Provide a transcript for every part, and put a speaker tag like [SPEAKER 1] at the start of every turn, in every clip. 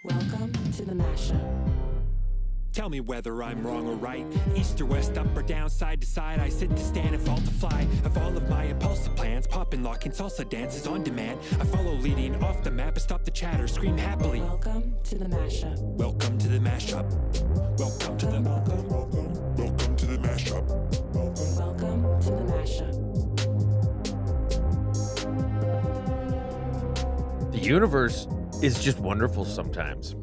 [SPEAKER 1] Welcome to the Mashup.
[SPEAKER 2] Tell me whether I'm wrong or right. East or west, up or down, side to side. I sit to stand and fall to fly. Of all of my impulsive plans, pop and lock and salsa dances on demand. I follow leading off the map and stop the chatter, scream happily.
[SPEAKER 1] Welcome to the Mashup.
[SPEAKER 2] Welcome to the mashup. Welcome to the Welcome to the mashup.
[SPEAKER 1] Welcome to the Mashup.
[SPEAKER 3] The universe is just wonderful sometimes.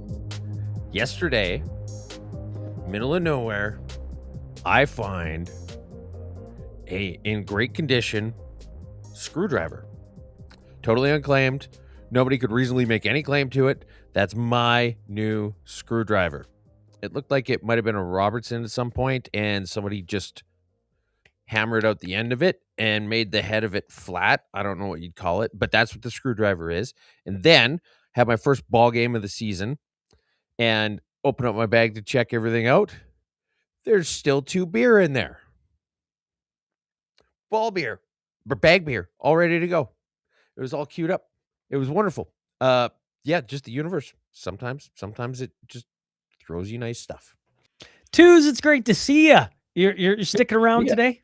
[SPEAKER 3] Yesterday, middle of nowhere, I find in great condition screwdriver. Totally unclaimed. Nobody could reasonably make any claim to it. That's my new screwdriver. It looked like it might have been a Robertson at some point, and somebody just hammered out the end of it and made the head of it flat. I don't know what you'd call it, but that's what the screwdriver is. And then had my first ball game of the season and open up my bag to check everything out. There's still 2 beer in there. Ball beer, or bag beer, all ready to go. It was all queued up. It was wonderful. Yeah, just the universe. Sometimes it just throws you nice stuff.
[SPEAKER 4] Twos, it's great to see you. You're sticking around today?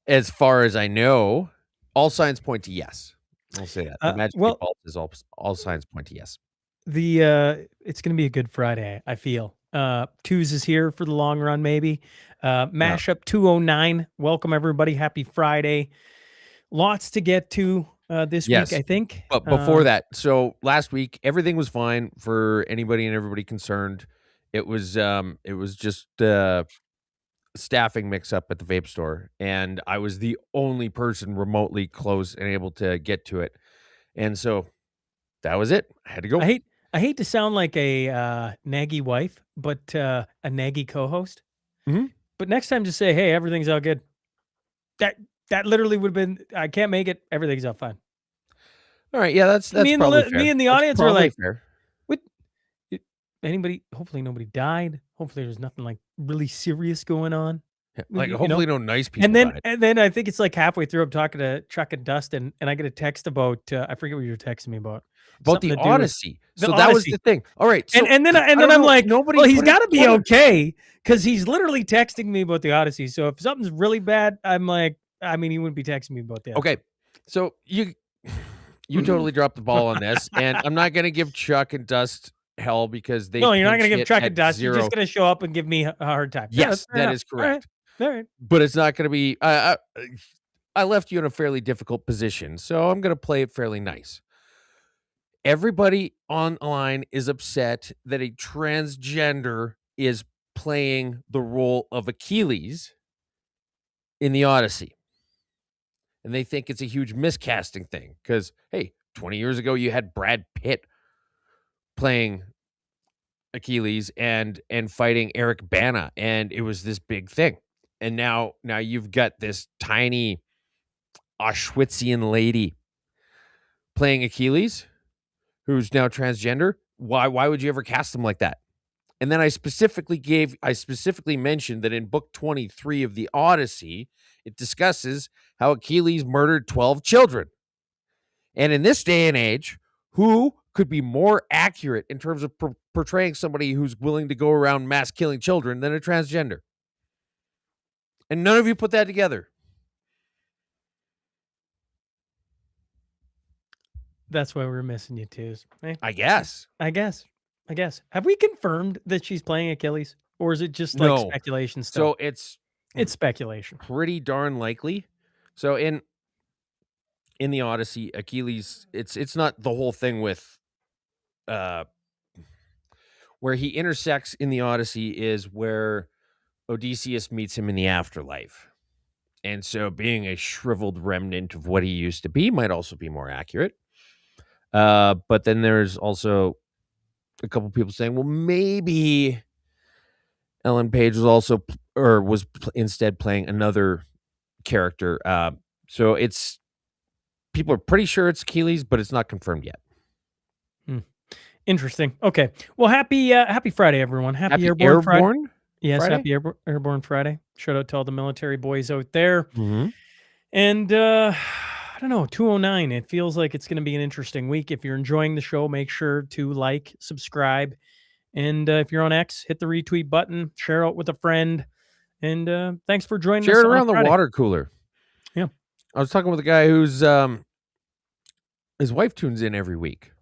[SPEAKER 3] As far as I know, all signs point to yes. I'll say that. The Magic Vault is all signs point to yes.
[SPEAKER 4] It's going to be a good Friday, I feel. Twos is here for the long run, maybe. Mashup 209. Welcome, everybody. Happy Friday. Lots to get to this week, I think.
[SPEAKER 3] But before that, so last week, everything was fine for anybody and everybody concerned. It was just staffing mix-up at the vape store, and I was the only person remotely close and able to get to it. And so that was it. I had to go.
[SPEAKER 4] I hate to sound like a naggy wife, but a naggy co-host.
[SPEAKER 3] Mm-hmm.
[SPEAKER 4] But next time, just say, "Hey, everything's all good." That literally would have been. I can't make it. Everything's all fine.
[SPEAKER 3] All right, yeah, that's
[SPEAKER 4] me
[SPEAKER 3] probably fair.
[SPEAKER 4] Me and the audience are like,
[SPEAKER 3] fair.
[SPEAKER 4] "What? Anybody? Hopefully, nobody died. Hopefully, there's nothing like really serious going on."
[SPEAKER 3] Like, hopefully, no nice people.
[SPEAKER 4] And then I think it's like halfway through, I'm talking to Chuck and Dustin, and I get a text about I forget what you were texting me about.
[SPEAKER 3] The Odyssey. That was the thing. All right. So
[SPEAKER 4] and then I'm like, well, he's got to be okay because he's literally texting me about the Odyssey. So if something's really bad, I'm like, I mean, he wouldn't be texting me about that.
[SPEAKER 3] Okay. So you totally dropped the ball on this, and I'm not going to give Chuck and Dust hell because they.
[SPEAKER 4] No, you're not going to give Chuck and Dust.
[SPEAKER 3] Zero.
[SPEAKER 4] You're just going to show up and give me a hard time.
[SPEAKER 3] Yes, that is correct.
[SPEAKER 4] All right.
[SPEAKER 3] But it's not going to be. I left you in a fairly difficult position, so I'm going to play it fairly nice. Everybody online is upset that a transgender is playing the role of Achilles in the Odyssey. And they think it's a huge miscasting thing because, hey, 20 years ago, you had Brad Pitt playing Achilles and fighting Eric Bana, and it was this big thing. And now you've got this tiny Auschwitzian lady playing Achilles, who's now transgender. Why would you ever cast them like that? And then I specifically mentioned that in book 23 of the Odyssey, it discusses how Achilles murdered 12 children. And in this day and age, who could be more accurate in terms of portraying somebody who's willing to go around mass killing children than a transgender? And none of you put that together.
[SPEAKER 4] That's why we're missing you, Twos. Eh?
[SPEAKER 3] I guess.
[SPEAKER 4] Have we confirmed that she's playing Achilles, or is it just like speculation stuff?
[SPEAKER 3] So it's
[SPEAKER 4] speculation.
[SPEAKER 3] Pretty darn likely. So in the Odyssey, Achilles, it's not the whole thing with where he intersects in the Odyssey is where Odysseus meets him in the afterlife. And so being a shriveled remnant of what he used to be might also be more accurate. But then there's also a couple people saying, well, maybe Ellen Page was instead playing another character. So people are pretty sure it's Achilles, but it's not confirmed yet.
[SPEAKER 4] Interesting. Okay. Well, happy Friday, everyone. Happy Airborne Friday. Yes, Friday? Happy Airborne Friday. Shout out to all the military boys out there.
[SPEAKER 3] Mm-hmm.
[SPEAKER 4] And I don't know, 209. It feels like it's going to be an interesting week. If you're enjoying the show, make sure to like, subscribe, and if you're on X, hit the retweet button, share it with a friend, and thanks for joining us.
[SPEAKER 3] Share it
[SPEAKER 4] on
[SPEAKER 3] around the
[SPEAKER 4] Friday.
[SPEAKER 3] water cooler.
[SPEAKER 4] Yeah.
[SPEAKER 3] I was talking with a guy who's his wife tunes in every week,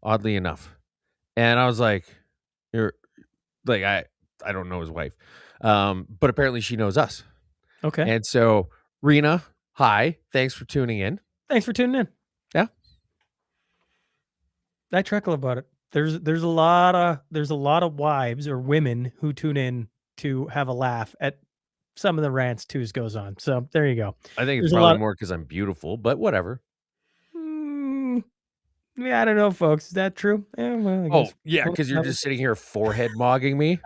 [SPEAKER 3] oddly enough. And I was like, you're like, I don't know his wife. But apparently she knows us.
[SPEAKER 4] Okay.
[SPEAKER 3] And so Rena, hi, thanks for tuning in.
[SPEAKER 4] Thanks for tuning in.
[SPEAKER 3] Yeah.
[SPEAKER 4] I chuckle about it. There's a lot of wives or women who tune in to have a laugh at some of the rants Twos goes on. So there you go.
[SPEAKER 3] I think
[SPEAKER 4] There's
[SPEAKER 3] it's
[SPEAKER 4] a
[SPEAKER 3] probably
[SPEAKER 4] lot of-
[SPEAKER 3] more because I'm beautiful, but whatever.
[SPEAKER 4] Yeah, I don't know, folks. Is that true? Yeah, well, I
[SPEAKER 3] Oh,
[SPEAKER 4] guess.
[SPEAKER 3] yeah, because you're just sitting here forehead mogging me.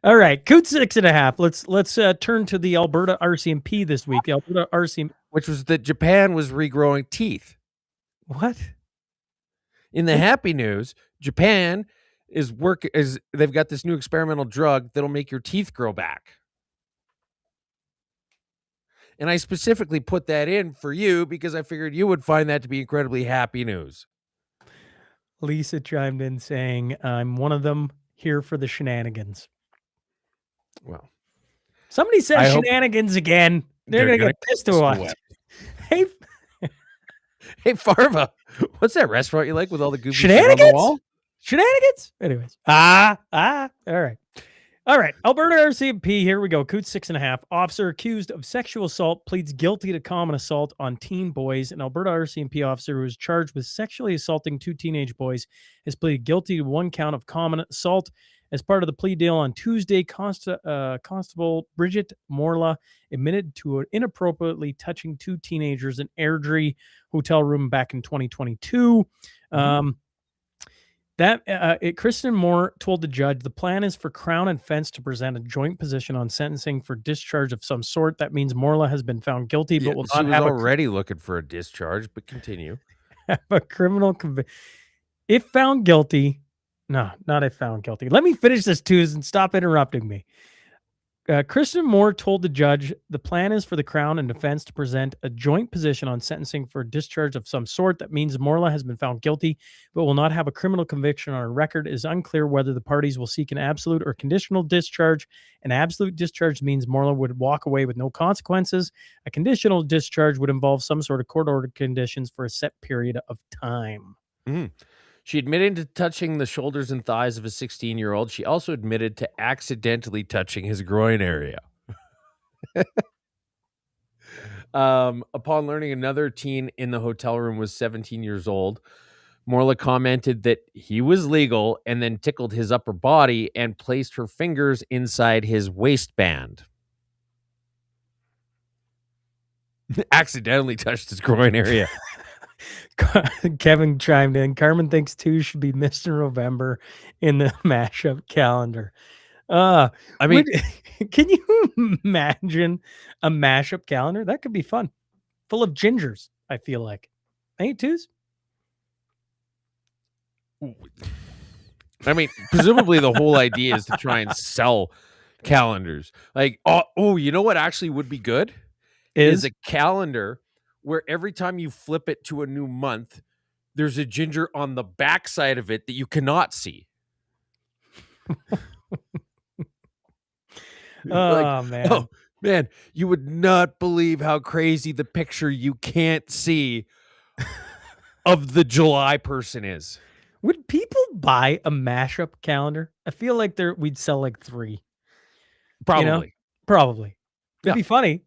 [SPEAKER 4] All right, Coot 6.5. Let's turn to the Alberta RCMP this week. The Alberta RCMP,
[SPEAKER 3] Which was that Japan was regrowing teeth.
[SPEAKER 4] what?
[SPEAKER 3] In the happy news, Japan they've got this new experimental drug that'll make your teeth grow back. And I specifically put that in for you because I figured you would find that to be incredibly happy news.
[SPEAKER 4] Lisa chimed in saying, "I'm one of them here for the shenanigans."
[SPEAKER 3] Well,
[SPEAKER 4] Somebody said
[SPEAKER 3] I hope
[SPEAKER 4] shenanigans again. They're gonna get pissed to watch. Hey,
[SPEAKER 3] hey, Farva, what's that restaurant you like with all the goofy shit on the
[SPEAKER 4] shenanigans?
[SPEAKER 3] wall?
[SPEAKER 4] Shenanigans? Anyways. All right. Alberta RCMP, here we go. Coot 6.5. Officer accused of sexual assault pleads guilty to common assault on teen boys. An Alberta RCMP officer who was charged with sexually assaulting 2 teenage boys has pleaded guilty to 1 count of common assault. As part of the plea deal on Tuesday, Constable Bridget Morla admitted to inappropriately touching 2 teenagers in Airdrie hotel room back in 2022. Kristen Moore told the judge the plan is for Crown and Fence to present a joint position on sentencing for discharge of some sort. That means Morla has been found guilty, but will
[SPEAKER 3] she
[SPEAKER 4] not
[SPEAKER 3] was
[SPEAKER 4] have
[SPEAKER 3] already looking for a discharge, but continue.
[SPEAKER 4] a criminal conviction. If found guilty, no, not if found guilty. Let me finish this, Twos, and stop interrupting me. Kristen Moore told the judge the plan is for the Crown and Defense to present a joint position on sentencing for discharge of some sort. That means Morla has been found guilty, but will not have a criminal conviction on her record. It is unclear whether the parties will seek an absolute or conditional discharge. An absolute discharge means Morla would walk away with no consequences. A conditional discharge would involve some sort of court-ordered conditions for a set period of time.
[SPEAKER 3] She admitted to touching the shoulders and thighs of a 16-year-old. She also admitted to accidentally touching his groin area. Upon learning another teen in the hotel room was 17 years old, Morla commented that he was legal and then tickled his upper body and placed her fingers inside his waistband. Accidentally touched his groin area.
[SPEAKER 4] Kevin chimed in. Carmen thinks 2 should be Mr. November in the mashup calendar. I mean, can you imagine a mashup calendar? That could be fun. Full of gingers, I feel like. Ain't Twos?
[SPEAKER 3] I mean, presumably the whole idea is to try and sell calendars. Like, you know what actually would be good? Is a calendar where every time you flip it to a new month, there's a ginger on the back side of it that you cannot see. Man, you would not believe how crazy the picture you can't see of the July person is.
[SPEAKER 4] Would people buy a mashup calendar? I feel like we'd sell like 3.
[SPEAKER 3] Probably.
[SPEAKER 4] You know? Probably. It'd be funny.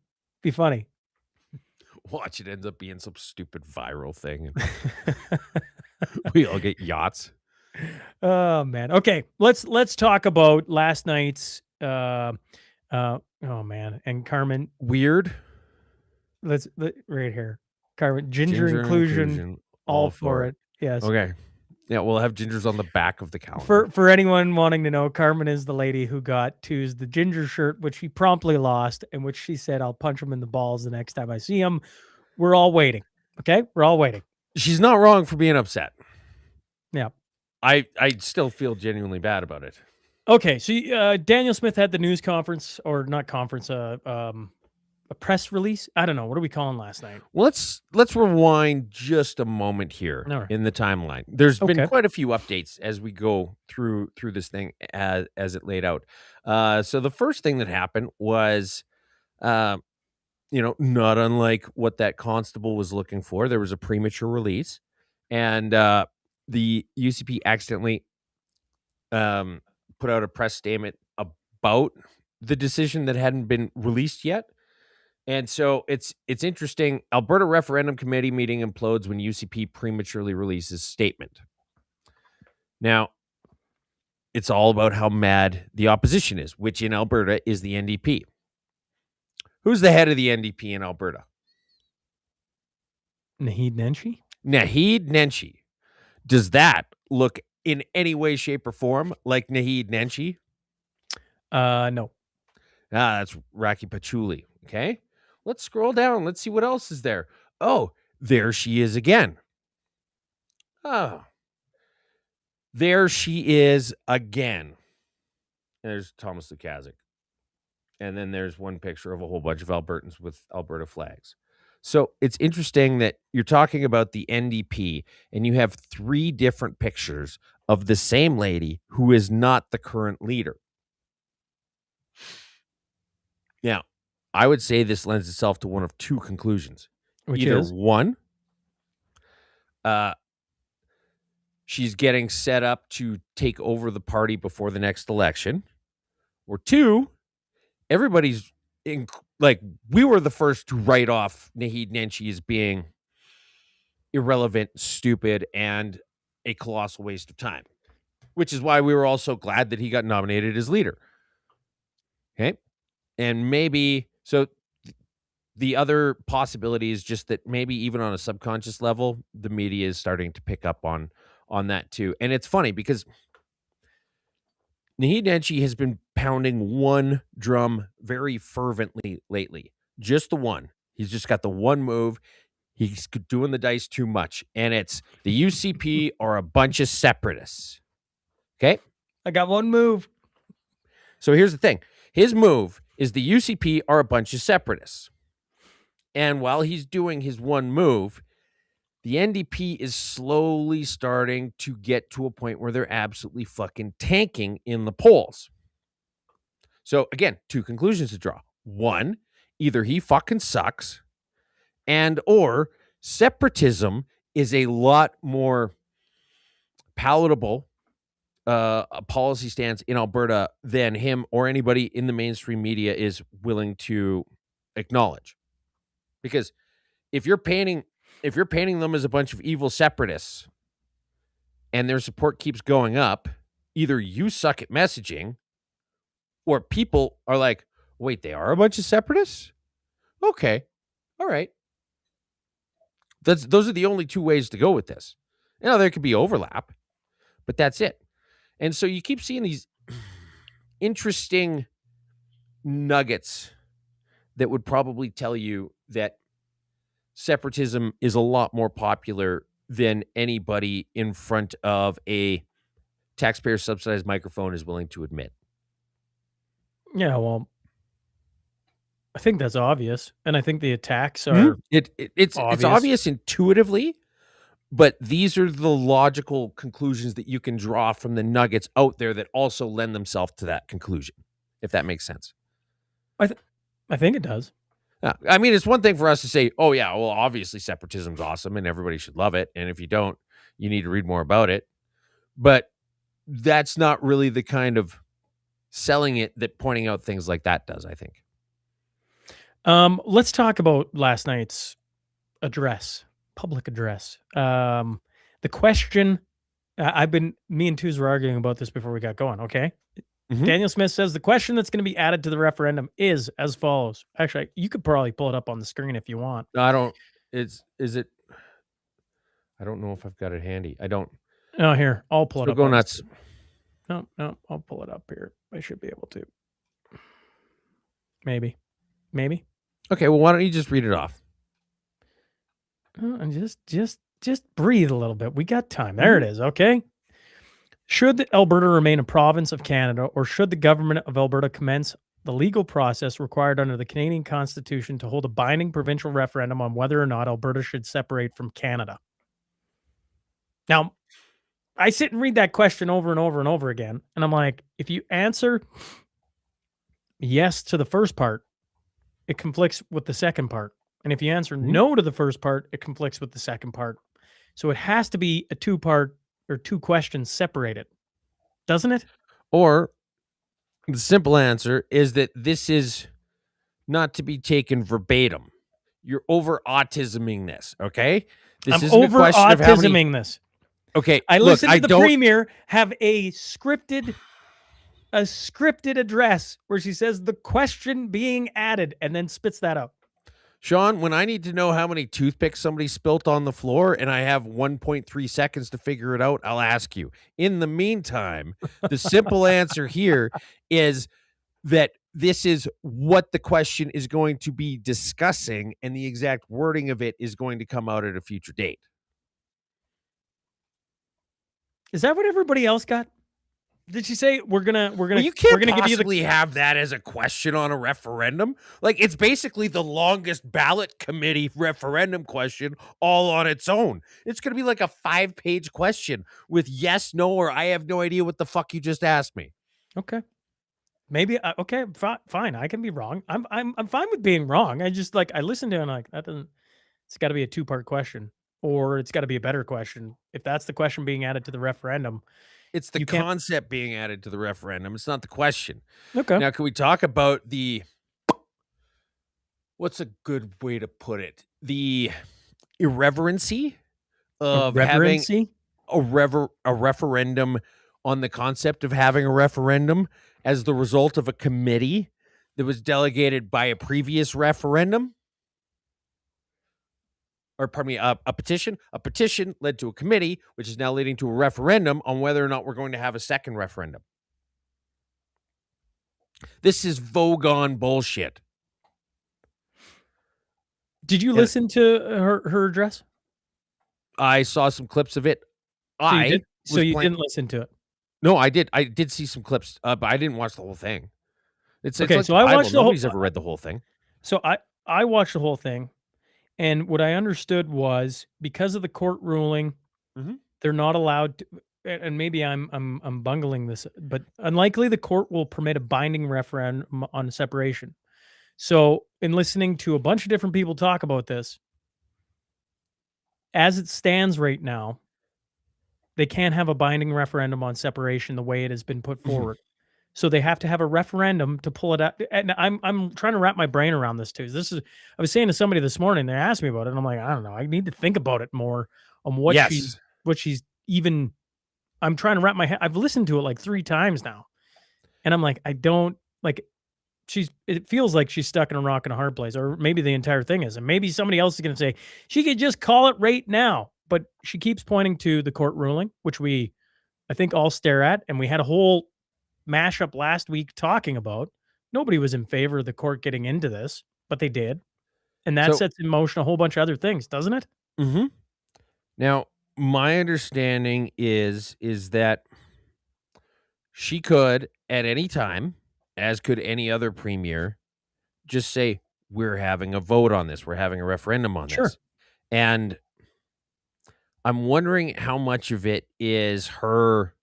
[SPEAKER 3] Watch, it ends up being some stupid viral thing. We all get yachts.
[SPEAKER 4] Oh man. Okay, let's talk about last night's oh man, and Carmen.
[SPEAKER 3] Weird.
[SPEAKER 4] Right here. Carmen, ginger inclusion all for it. Yes.
[SPEAKER 3] Okay. Yeah, we'll have gingers on the back of the calendar.
[SPEAKER 4] For anyone wanting to know, Carmen is the lady who got Twos the ginger shirt, which he promptly lost, and which she said, I'll punch him in the balls the next time I see him. We're all waiting. Okay? We're all waiting.
[SPEAKER 3] She's not wrong for being upset.
[SPEAKER 4] Yeah.
[SPEAKER 3] I still feel genuinely bad about it.
[SPEAKER 4] Okay, so Daniel Smith had the news conference, or not conference, a press release. I don't know. What are we calling last night?
[SPEAKER 3] Let's rewind just a moment here
[SPEAKER 4] All right.
[SPEAKER 3] in the timeline. There's been
[SPEAKER 4] Okay.
[SPEAKER 3] quite a few updates as we go through this thing as it laid out. So the first thing that happened was, not unlike what that constable was looking for, there was a premature release, and the UCP accidentally put out a press statement about the decision that hadn't been released yet. And so it's interesting. Alberta Referendum Committee meeting implodes when UCP prematurely releases statement. Now, it's all about how mad the opposition is, which in Alberta is the NDP. Who's the head of the NDP in Alberta?
[SPEAKER 4] Naheed Nenshi?
[SPEAKER 3] Naheed Nenshi. Does that look in any way, shape, or form like Naheed Nenshi?
[SPEAKER 4] No.
[SPEAKER 3] That's Raki Patchouli. Okay. Let's scroll down. Let's see what else is there. Oh, there she is again. Oh, there she is again. There's Thomas Lukazik. And then there's one picture of a whole bunch of Albertans with Alberta flags. So it's interesting that you're talking about the NDP and you have 3 different pictures of the same lady who is not the current leader. Now, I would say this lends itself to one of 2 conclusions.
[SPEAKER 4] Which
[SPEAKER 3] Either
[SPEAKER 4] is?
[SPEAKER 3] 1, she's getting set up to take over the party before the next election, or 2, everybody's we were the first to write off Naheed Nenshi as being irrelevant, stupid, and a colossal waste of time, which is why we were all so glad that he got nominated as leader. Okay. And maybe, so the other possibility is just that maybe even on a subconscious level, the media is starting to pick up on that too. And it's funny because Naheed Nenshi has been pounding one drum very fervently lately. Just the one. He's just got the one move. He's doing the dice too much. And it's the UCP are a bunch of separatists. Okay?
[SPEAKER 4] I got one move.
[SPEAKER 3] So here's the thing. His move is the UCP are a bunch of separatists. And while he's doing his one move, the NDP is slowly starting to get to a point where they're absolutely fucking tanking in the polls. So again, 2 conclusions to draw. 1, either he fucking sucks, and or separatism is a lot more palatable a policy stance in Alberta than him or anybody in the mainstream media is willing to acknowledge. Because if you're painting them as a bunch of evil separatists and their support keeps going up, either you suck at messaging or people are like, wait, they are a bunch of separatists? Okay. All right. Those are the only 2 ways to go with this. Now, there could be overlap, but that's it. And so you keep seeing these interesting nuggets that would probably tell you that separatism is a lot more popular than anybody in front of a taxpayer subsidized microphone is willing to admit.
[SPEAKER 4] Yeah, well, I think that's obvious. And I think the attacks are
[SPEAKER 3] It's obvious intuitively, but these are the logical conclusions that you can draw from the nuggets out there that also lend themselves to that conclusion, if that makes sense.
[SPEAKER 4] I think it does.
[SPEAKER 3] I mean, it's one thing for us to say, oh, yeah, well, obviously separatism's awesome and everybody should love it. And if you don't, you need to read more about it. But that's not really the kind of selling it that pointing out things like that does, I think.
[SPEAKER 4] Let's talk about last night's public address. The question, me and Tuz were arguing about this before we got going, okay?
[SPEAKER 3] Mhm.
[SPEAKER 4] Daniel Smith says the question that's going to be added to the referendum is as follows. Actually, you could probably pull it up on the screen if you want.
[SPEAKER 3] No, I don't. I don't know if I've got it handy. I don't.
[SPEAKER 4] Oh, here, I'll pull it up.
[SPEAKER 3] Go nuts.
[SPEAKER 4] No, I'll pull it up here. I should be able to. Maybe.
[SPEAKER 3] Okay, well, why don't you just read it off?
[SPEAKER 4] And just breathe a little bit. We got time. There it is. Okay. Should Alberta remain a province of Canada, or should the government of Alberta commence the legal process required under the Canadian Constitution to hold a binding provincial referendum on whether or not Alberta should separate from Canada? Now, I sit and read that question over and over and over again, and I'm like, if you answer yes to the first part, it conflicts with the second part. And if you answer no to the first part, it conflicts with the second part. So it has to be a two-part or two questions separated, doesn't it?
[SPEAKER 3] Or the simple answer is that this is not to be taken verbatim. You're over autisming this, okay? This
[SPEAKER 4] I'm
[SPEAKER 3] isn't a
[SPEAKER 4] over
[SPEAKER 3] question of how many.
[SPEAKER 4] autisming this.
[SPEAKER 3] Okay,
[SPEAKER 4] I
[SPEAKER 3] look,
[SPEAKER 4] listened
[SPEAKER 3] I
[SPEAKER 4] to the
[SPEAKER 3] don't.
[SPEAKER 4] premier have a scripted address where she says the question being added and then spits that out.
[SPEAKER 3] Sean, when I need to know how many toothpicks somebody spilt on the floor and I have 1.3 seconds to figure it out, I'll ask you. In the meantime, the simple answer here is that this is what the question is going to be discussing, and the exact wording of it is going to come out at a future date.
[SPEAKER 4] Is that what everybody else got? Did she say we're gonna
[SPEAKER 3] Well, you can't
[SPEAKER 4] we're gonna give you the
[SPEAKER 3] possibly have that as a question on a referendum. Like, it's basically the longest ballot committee referendum question all on its own. It's going to be like a 5-page question with yes, no, or I have no idea what the fuck you just asked me.
[SPEAKER 4] Okay. Maybe okay, fine. I can be wrong. I'm fine with being wrong. I just I listened to it and like that doesn't. It's got to be a two-part question, or it's got to be a better question. If that's the question being added to the referendum,
[SPEAKER 3] It's the
[SPEAKER 4] you can't.
[SPEAKER 3] concept being added to the referendum. It's not the question.
[SPEAKER 4] Okay.
[SPEAKER 3] Now, can we talk about what's a good way to put it? The irreverency of having
[SPEAKER 4] Reverency?
[SPEAKER 3] a referendum on the concept of having a referendum as the result of a committee that was delegated by a previous referendum. Or pardon me, a petition. A petition led to a committee, which is now leading to a referendum on whether or not we're going to have a second referendum. This is vogue bullshit.
[SPEAKER 4] Did you listen to her address?
[SPEAKER 3] I saw some clips of it.
[SPEAKER 4] So you didn't listen to it.
[SPEAKER 3] No, I did. I did see some clips, but I didn't watch the whole thing. It's
[SPEAKER 4] Okay,
[SPEAKER 3] like
[SPEAKER 4] so
[SPEAKER 3] the
[SPEAKER 4] I
[SPEAKER 3] Bible.
[SPEAKER 4] watched the whole.
[SPEAKER 3] Nobody's ever read the whole thing.
[SPEAKER 4] So I watched the whole thing, and what I understood was because of the court ruling,
[SPEAKER 3] Mhm.
[SPEAKER 4] they're not allowed to. And maybe I'm bungling this, but unlikely the court will permit a binding referendum on separation. So, in listening to a bunch of different people talk about this, as it stands right now, they can't have a binding referendum on separation the way it has been put
[SPEAKER 3] Mhm.
[SPEAKER 4] forward. So they have to have a referendum to pull it out. And I'm trying to wrap my brain around this too. I was saying to somebody this morning, they asked me about it, and I'm like, I don't know. I need to think about it more on what she's even. I'm trying to wrap my head. I've listened to it like 3 times now, and I'm like, I don't like. It feels like she's stuck in a rock and a hard place, or maybe the entire thing is, and maybe somebody else is going to say she could just call it right now. But she keeps pointing to the court ruling, which I think, all stare at, and we had a whole mashup last week talking about. Nobody was in favor of the court getting into this, but they did, and that sets in motion a whole bunch of other things, doesn't it?
[SPEAKER 3] Mm-hmm. Now, my understanding is that she could at any time, as could any other premier, just say, we're having a vote on this. We're having a referendum on
[SPEAKER 4] Sure.
[SPEAKER 3] this. And I'm wondering how much of it is her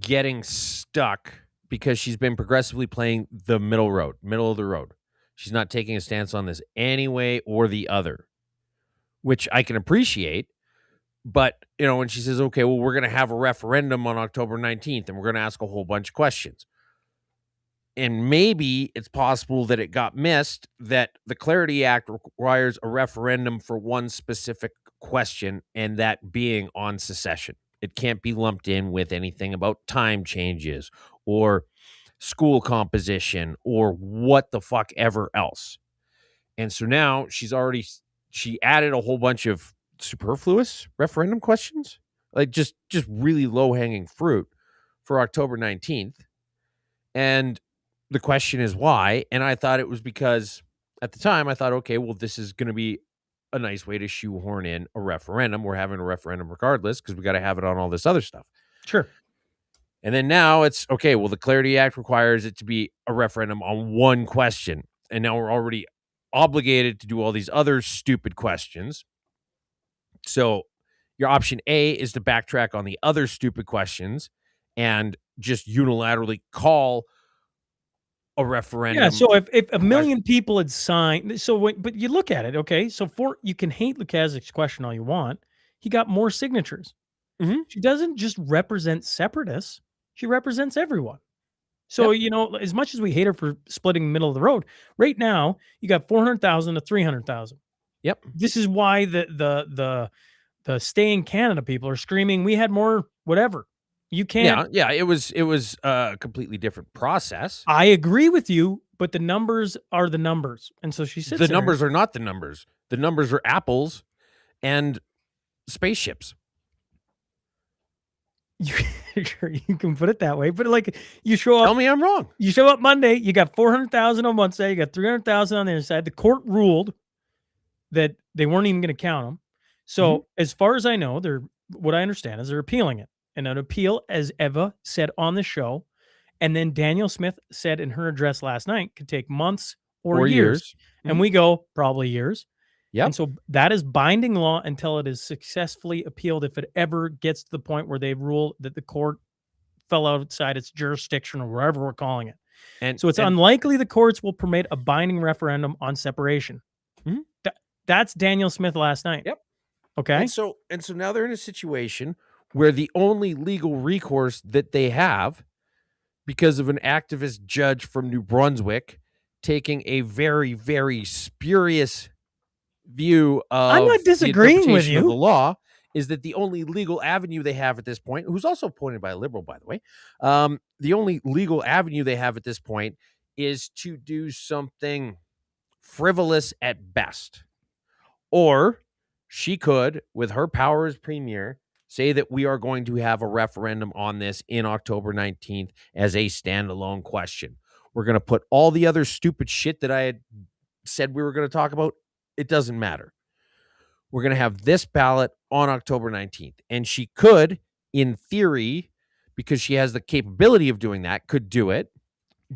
[SPEAKER 3] getting stuck because she's been progressively playing the middle of the road. She's not taking a stance on this any way or the other, which I can appreciate. But, when she says, okay, well, we're going to have a referendum on October 19th, and we're going to ask a whole bunch of questions. And maybe it's possible that it got missed that the Clarity Act requires a referendum for one specific question, and that being on secession. It can't be lumped in with anything about time changes or school composition or what the fuck ever else. And so now she added a whole bunch of superfluous referendum questions, like just really low-hanging fruit for October 19th. And the question is why. And I thought it was because at the time I thought, okay, well, this is going to be a nice way to shoehorn in a referendum. We're having a referendum regardless because we got to have it on all this other stuff.
[SPEAKER 4] Sure.
[SPEAKER 3] And then now it's okay. Well, the Clarity Act requires it to be a referendum on one question. And now we're already obligated to do all these other stupid questions. So your option A is to backtrack on the other stupid questions and just unilaterally call a referendum.
[SPEAKER 4] Yeah. So if a million people had signed, but you look at it, okay. So you can hate Lukaszik's question all you want. He got more signatures.
[SPEAKER 3] Mhm.
[SPEAKER 4] She doesn't just represent separatists; she represents everyone. So as much as we hate her for splitting the middle of the road, right now you got 400,000 to 300,000.
[SPEAKER 3] Yep.
[SPEAKER 4] This is why the stay in Canada people are screaming, "We had more, whatever." You can't.
[SPEAKER 3] Yeah. It was a completely different process.
[SPEAKER 4] I agree with you, but the numbers are the numbers, and so she sits.
[SPEAKER 3] The numbers are not the numbers. The numbers are apples and spaceships.
[SPEAKER 4] Sure, you can put it that way, but like you show up.
[SPEAKER 3] Tell me I'm wrong.
[SPEAKER 4] You show up Monday, you got 400,000 on one side, you got 300,000 on the other side. The court ruled that they weren't even going to count them. So as far as I know, what I understand is they're appealing it. And an appeal, as Eva said on the show, and then Daniel Smith said in her address last night, could take months or years. And we go, probably years.
[SPEAKER 3] Yeah.
[SPEAKER 4] And so that is binding law until it is successfully appealed, if it ever gets to the point where they rule that the court fell outside its jurisdiction or wherever we're calling it. And so it's unlikely the courts will permit a binding referendum on separation. That's Daniel Smith last night.
[SPEAKER 3] Yep.
[SPEAKER 4] Okay.
[SPEAKER 3] And so now they're in a situation where the only legal recourse that they have, because of an activist judge from New Brunswick taking a very, very spurious view of
[SPEAKER 4] I'm not disagreeing with you.
[SPEAKER 3] Of the law, is that the only legal avenue they have at this point, who's also appointed by a liberal, by the way, the only legal avenue they have at this point is to do something frivolous at best. Or she could, with her power as premier, say that we are going to have a referendum on this in October 19th as a standalone question. We're going to put all the other stupid shit that I had said we were going to talk about. It doesn't matter. We're going to have this ballot on October 19th. And she could, in theory, because she has the capability of doing that, could do it.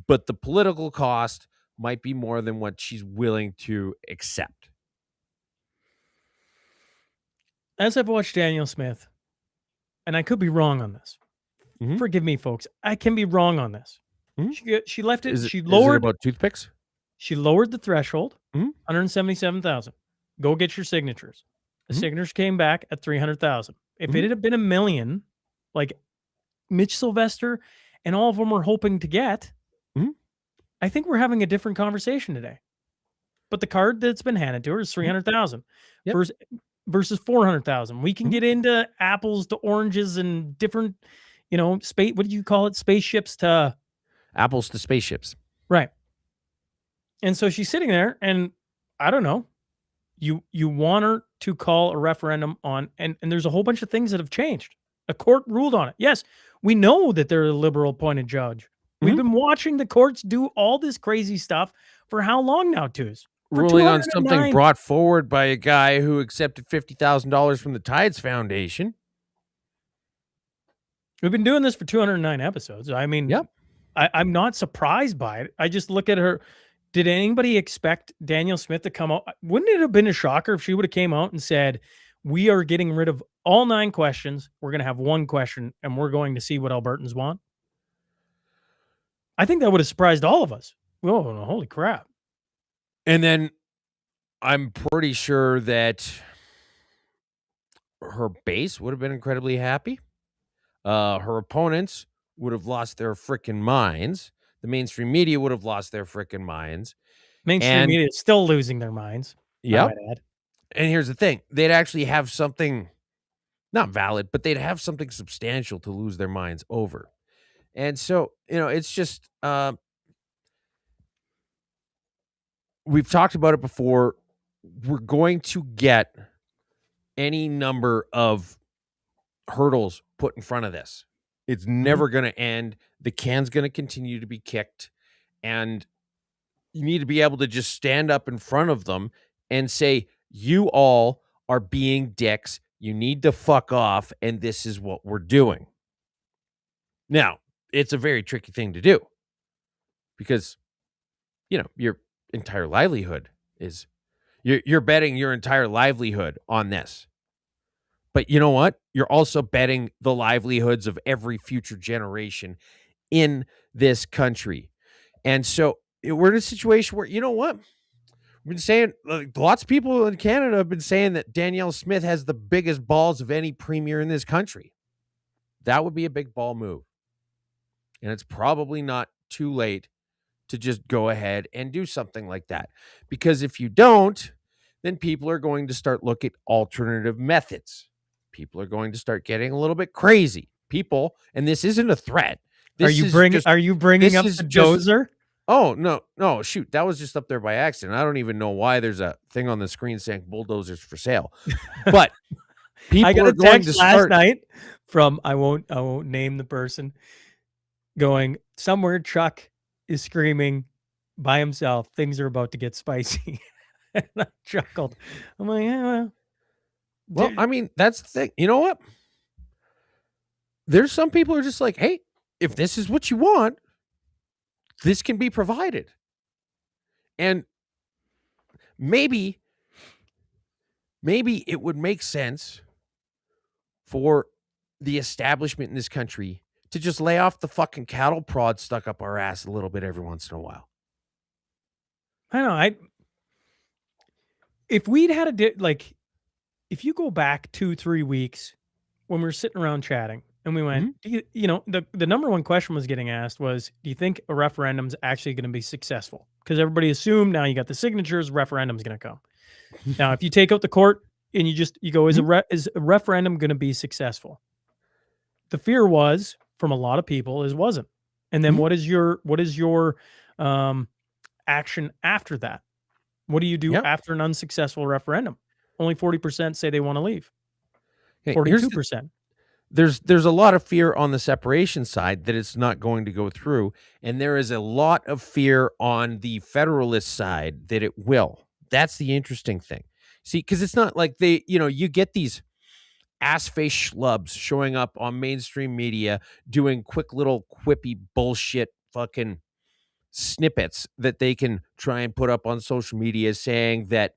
[SPEAKER 3] But the political cost might be more than what she's willing to accept.
[SPEAKER 4] As I've watched Daniel Smith, and I could be wrong on this. Forgive me, folks. I can be wrong on this. She left it. She lowered.
[SPEAKER 3] Is it about toothpicks?
[SPEAKER 4] She lowered the threshold, 177,000. Go get your signatures. The signatures came back at 300,000. If it had been 1 million, like Mitch Sylvester and all of them were hoping to get, I think we're having a different conversation today. But the card that's been handed to her is 300,000 versus 400,000. We can get into apples to oranges and different, space. What do you call it? Spaceships to
[SPEAKER 3] apples to spaceships.
[SPEAKER 4] Right. And so she's sitting there, and I don't know. You want her to call a referendum on, and there's a whole bunch of things that have changed. A court ruled on it. Yes, we know that they're a liberal appointed judge. We've been watching the courts do all this crazy stuff for how long now, Twos?
[SPEAKER 3] Ruling on something brought forward by a guy who accepted $50,000 from the Tides Foundation.
[SPEAKER 4] We've been doing this for 209 episodes. I mean, I'm not surprised by it. I just look at her. Did anybody expect Daniel Smith to come out? Wouldn't it have been a shocker if she would have came out and said, we are getting rid of all 9 questions. We're going to have 1 question, and we're going to see what Albertans want? I think that would have surprised all of us. Oh, holy crap.
[SPEAKER 3] And then I'm pretty sure that her base would have been incredibly happy. Her opponents would have lost their freaking minds. The mainstream media would have lost their freaking minds.
[SPEAKER 4] Mainstream media is still losing their minds.
[SPEAKER 3] Yeah. And here's the thing. They'd actually have something, not valid, but they'd have something substantial to lose their minds over. And so, it's just, we've talked about it before. We're going to get any number of hurdles put in front of this. It's never going to end. The can's going to continue to be kicked. And you need to be able to just stand up in front of them and say, You all are being dicks. You need to fuck off, and this is what we're doing. Now, it's a very tricky thing to do because, your entire livelihood is you're betting your entire livelihood on this. But you know what? You're also betting the livelihoods of every future generation in this country. And so we're in a situation where, you know what? We've been saying, lots of people in Canada have been saying that Danielle Smith has the biggest balls of any premier in this country. That would be a big ball move. And it's probably not too late to just go ahead and do something like that. Because if you don't, then people are going to start looking at alternative methods. People are going to start getting a little bit crazy. People, and this isn't a threat.
[SPEAKER 4] Are you bringing up the dozer?
[SPEAKER 3] Oh, no, shoot. That was just up there by accident. I don't even know why there's a thing on the screen saying bulldozers for sale. But people
[SPEAKER 4] I got
[SPEAKER 3] are
[SPEAKER 4] a
[SPEAKER 3] going
[SPEAKER 4] text
[SPEAKER 3] to start
[SPEAKER 4] last night from I won't name the person going somewhere. Chuck is screaming by himself. Things are about to get spicy. And I chuckled. I'm like, yeah,
[SPEAKER 3] well, I mean, that's the thing. You know what? There's some people who are just like, hey, if this is what you want, this can be provided. And maybe it would make sense for the establishment in this country to just lay off the fucking cattle prod stuck up our ass a little bit every once in a while.
[SPEAKER 4] I don't know. If we'd had if you go back 2-3 weeks when we were sitting around chatting and we went, do the number one question was getting asked was, do you think a referendum's actually going to be successful? Because everybody assumed now you got the signatures, referendum's going to come. Now, if you take out the court and you go, is a referendum going to be successful? The fear was from a lot of people wasn't. And then what is your action after that? What do you do after an unsuccessful referendum? Only 40% say they want to leave. 42%.
[SPEAKER 3] There's a lot of fear on the separation side that it's not going to go through, and there is a lot of fear on the Federalist side that it will. That's the interesting thing. See, because it's not like you get these ass-face schlubs showing up on mainstream media doing quick little quippy bullshit fucking snippets that they can try and put up on social media saying that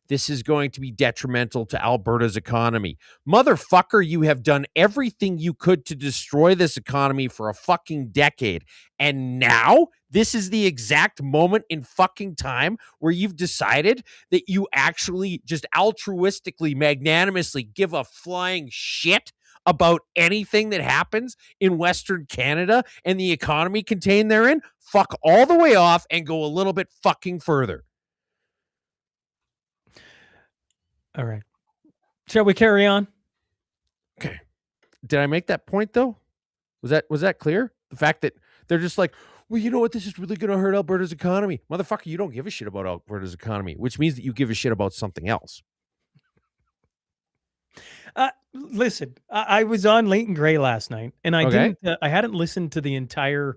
[SPEAKER 3] this is going to be detrimental to Alberta's economy. Motherfucker, you have done everything you could to destroy this economy for a fucking decade. And now this is the exact moment in fucking time where you've decided that you actually just altruistically, magnanimously give a flying shit about anything that happens in Western Canada and the economy contained therein. Fuck all the way off and go a little bit fucking further.
[SPEAKER 4] All right. Shall we carry on?
[SPEAKER 3] Okay. Did I make that point though? Was that clear? The fact that they're just like, well, you know what? This is really going to hurt Alberta's economy. Motherfucker, you don't give a shit about Alberta's economy, which means that you give a shit about something else.
[SPEAKER 4] Listen, I was on Leighton Gray last night, and I hadn't listened to the entire,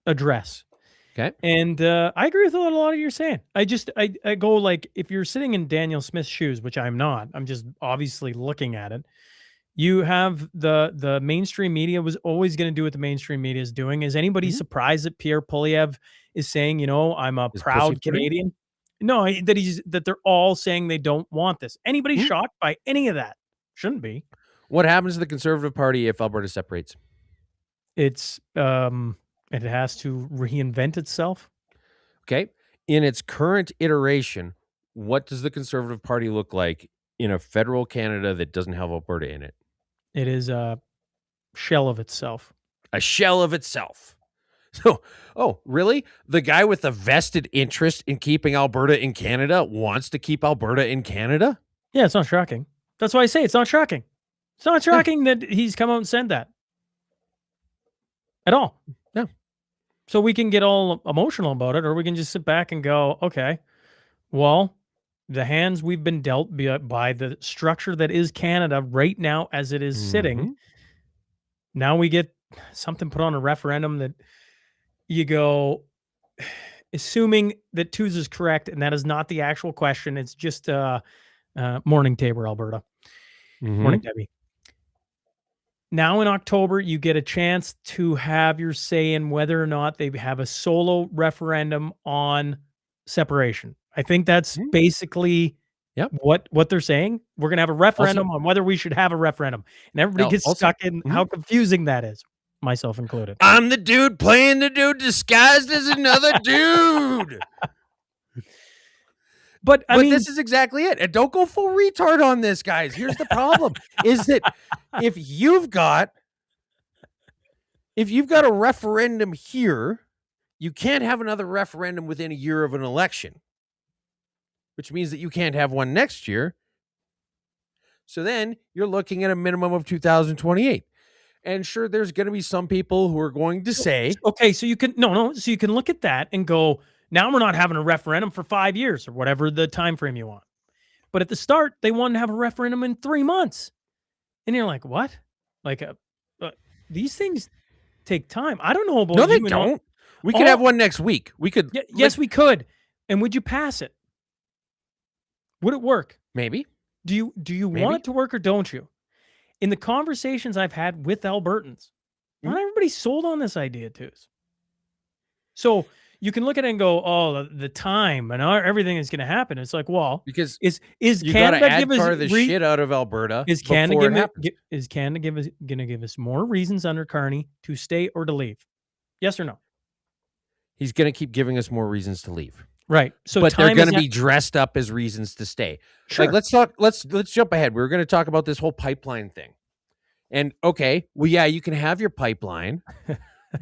[SPEAKER 4] address.
[SPEAKER 3] Okay.
[SPEAKER 4] And I agree with a lot of you're saying. I go like, if you're sitting in Danielle Smith's shoes, which I'm not, I'm just obviously looking at it. You have the mainstream media was always going to do what the mainstream media is doing. Is anybody surprised that Pierre Poilievre is saying, I'm a proud Canadian? No, that they're all saying they don't want this. Anybody shocked by any of that? Shouldn't be.
[SPEAKER 3] What happens to the Conservative Party if Alberta separates?
[SPEAKER 4] It's it has to reinvent itself.
[SPEAKER 3] Okay. In its current iteration, what does the Conservative Party look like in a federal Canada that doesn't have Alberta in it?
[SPEAKER 4] It is a shell of itself.
[SPEAKER 3] A shell of itself. So, really? The guy with a vested interest in keeping Alberta in Canada wants to keep Alberta in Canada?
[SPEAKER 4] Yeah, it's not shocking. That's why I say it's not shocking. It's not shocking that he's come out and said that. At all.
[SPEAKER 3] Yeah.
[SPEAKER 4] So we can get all emotional about it, or we can just sit back and go, okay, well, the hands we've been dealt by the structure that is Canada right now as it is sitting. Now we get something put on a referendum that you go, assuming that twos is correct, and that is not the actual question. It's just morning, Tabor, Alberta. Morning, Debbie. Now in October, you get a chance to have your say in whether or not they have a solo referendum on separation. I think that's basically what they're saying. We're going to have a referendum on whether we should have a referendum. And everybody gets stuck in how confusing that is, myself included.
[SPEAKER 3] I'm the dude playing the dude disguised as another dude. But I mean, this is exactly it. And don't go full retard on this, guys. Here's the problem: is that if you've got a referendum here, you can't have another referendum within a year of an election, which means that you can't have one next year. So then you're looking at a minimum of 2028. And sure, there's going to be some people who are going to say,
[SPEAKER 4] okay, so you can so you can look at that and go, now we're not having a referendum for 5 years or whatever the time frame you want. But at the start, they wanted to have a referendum in 3 months. And you're like, what? Like, these things take time. I don't know about
[SPEAKER 3] no, they don't. We could have one next week. We could.
[SPEAKER 4] Yes, we could. And would you pass it? Would it work?
[SPEAKER 3] Maybe.
[SPEAKER 4] Do you want it to work or don't you? In the conversations I've had with Albertans, not everybody's sold on this idea, twos. So you can look at it and go, oh, the time and everything is going to happen. It's like, well,
[SPEAKER 3] because
[SPEAKER 4] is
[SPEAKER 3] you
[SPEAKER 4] Canada
[SPEAKER 3] add part of the shit out of Alberta?
[SPEAKER 4] Is Canada going to give us more reasons under Carney to stay or to leave? Yes or no?
[SPEAKER 3] He's going to keep giving us more reasons to leave.
[SPEAKER 4] Right. So,
[SPEAKER 3] but they're going to be dressed up as reasons to stay.
[SPEAKER 4] Sure.
[SPEAKER 3] Like, let's jump ahead. We're going to talk about this whole pipeline thing. And okay, well, yeah, you can have your pipeline,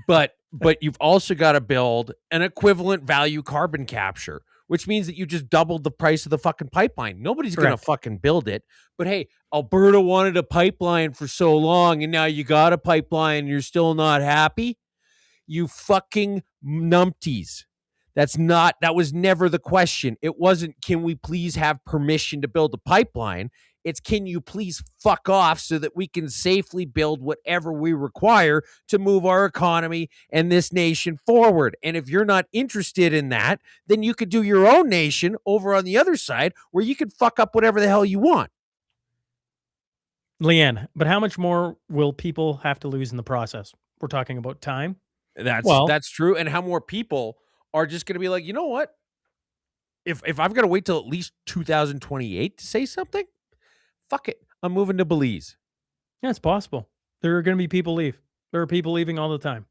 [SPEAKER 3] but you've also got to build an equivalent value carbon capture, which means that you just doubled the price of the fucking pipeline. Nobody's going to fucking build it. But hey, Alberta wanted a pipeline for so long, and now you got a pipeline and you're still not happy? You fucking numpties. That was never the question. It wasn't, can we please have permission to build a pipeline? It's, can you please fuck off so that we can safely build whatever we require to move our economy and this nation forward? And if you're not interested in that, then you could do your own nation over on the other side where you can fuck up whatever the hell you want.
[SPEAKER 4] Leanne, but how much more will people have to lose in the process? We're talking about time.
[SPEAKER 3] That's true. And how more people are just going to be like, you know what? If I've got to wait till at least 2028 to say something, fuck it. I'm moving to Belize.
[SPEAKER 4] Yeah, it's possible. There are going to be people leave. There are people leaving all the time.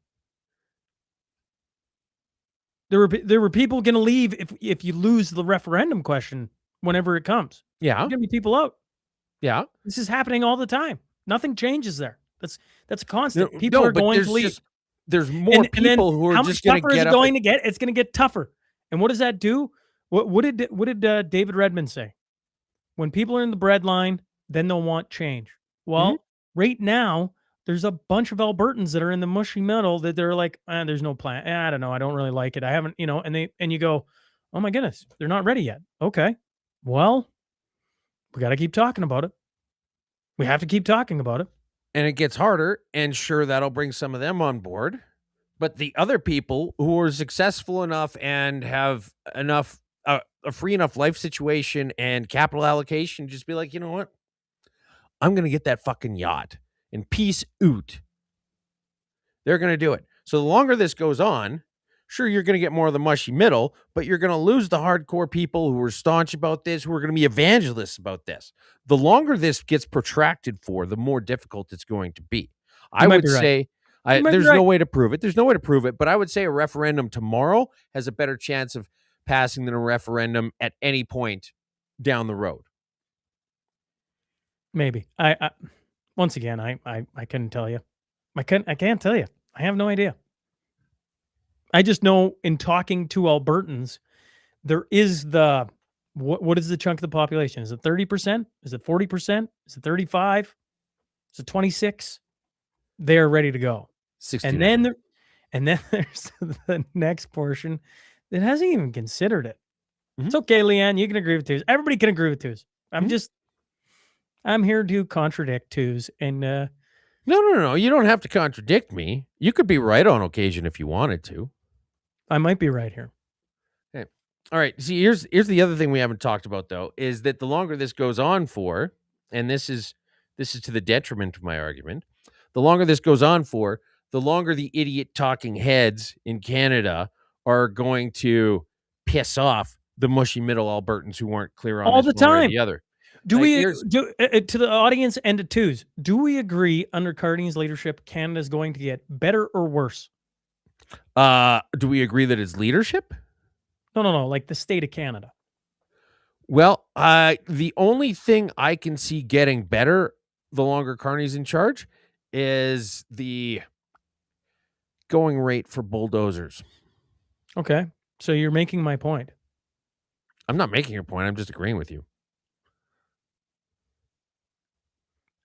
[SPEAKER 4] There were people going to leave if you lose the referendum question whenever it comes.
[SPEAKER 3] Yeah.
[SPEAKER 4] There's going to be people out.
[SPEAKER 3] Yeah.
[SPEAKER 4] This is happening all the time. Nothing changes there. That's a constant. People are going to leave.
[SPEAKER 3] There's more people who are just going to get up.
[SPEAKER 4] It's going to get tougher. And what does that do? What did David Redmond say? When people are in the breadline, then they'll want change. Well, right now, there's a bunch of Albertans that are in the mushy middle that they're like, there's no plan. I don't know. I don't really like it. I haven't, and you go, oh my goodness, they're not ready yet. Okay. Well, we got to keep talking about it. We have to keep talking about it.
[SPEAKER 3] And it gets harder, and sure, that'll bring some of them on board. But the other people who are successful enough and have enough, a free enough life situation and capital allocation, just be like, you know what? I'm going to get that fucking yacht and peace out. They're going to do it. So the longer this goes on, sure, you're going to get more of the mushy middle, but you're going to lose the hardcore people who are staunch about this, who are going to be evangelists about this. The longer this gets protracted for, the more difficult it's going to be. I would say there's no way to prove it. There's no way to prove it, but I would say a referendum tomorrow has a better chance of passing than a referendum at any point down the road.
[SPEAKER 4] Maybe. I once again, I couldn't tell you. I can't tell you. I have no idea. I just know in talking to Albertans, there is what is the chunk of the population? Is it 30%? Is it 40%? Is it 35? Is it 26? They're ready to go.
[SPEAKER 3] 69.
[SPEAKER 4] And then there's the next portion that hasn't even considered it. It's okay, Leanne. You can agree with twos. Everybody can agree with twos. I'm here to contradict twos. And
[SPEAKER 3] No. You don't have to contradict me. You could be right on occasion if you wanted to.
[SPEAKER 4] I might be right here.
[SPEAKER 3] Okay. All right. See, here's the other thing we haven't talked about though, is that the longer this goes on for, and this is to the detriment of my argument, the longer this goes on for, the longer the idiot talking heads in Canada are going to piss off the mushy middle Albertans who weren't clear on
[SPEAKER 4] All
[SPEAKER 3] this
[SPEAKER 4] the
[SPEAKER 3] one way or
[SPEAKER 4] time.
[SPEAKER 3] the other.
[SPEAKER 4] Do
[SPEAKER 3] Like,
[SPEAKER 4] we
[SPEAKER 3] here's-
[SPEAKER 4] do to the audience and to twos? Do we agree under Carney's leadership, Canada is going to get better or worse?
[SPEAKER 3] Do we agree that it's leadership?
[SPEAKER 4] No. Like the state of Canada.
[SPEAKER 3] Well, the only thing I can see getting better the longer Carney's in charge is the going rate for bulldozers.
[SPEAKER 4] Okay, so you're making my point.
[SPEAKER 3] I'm not making your point. I'm just agreeing with you.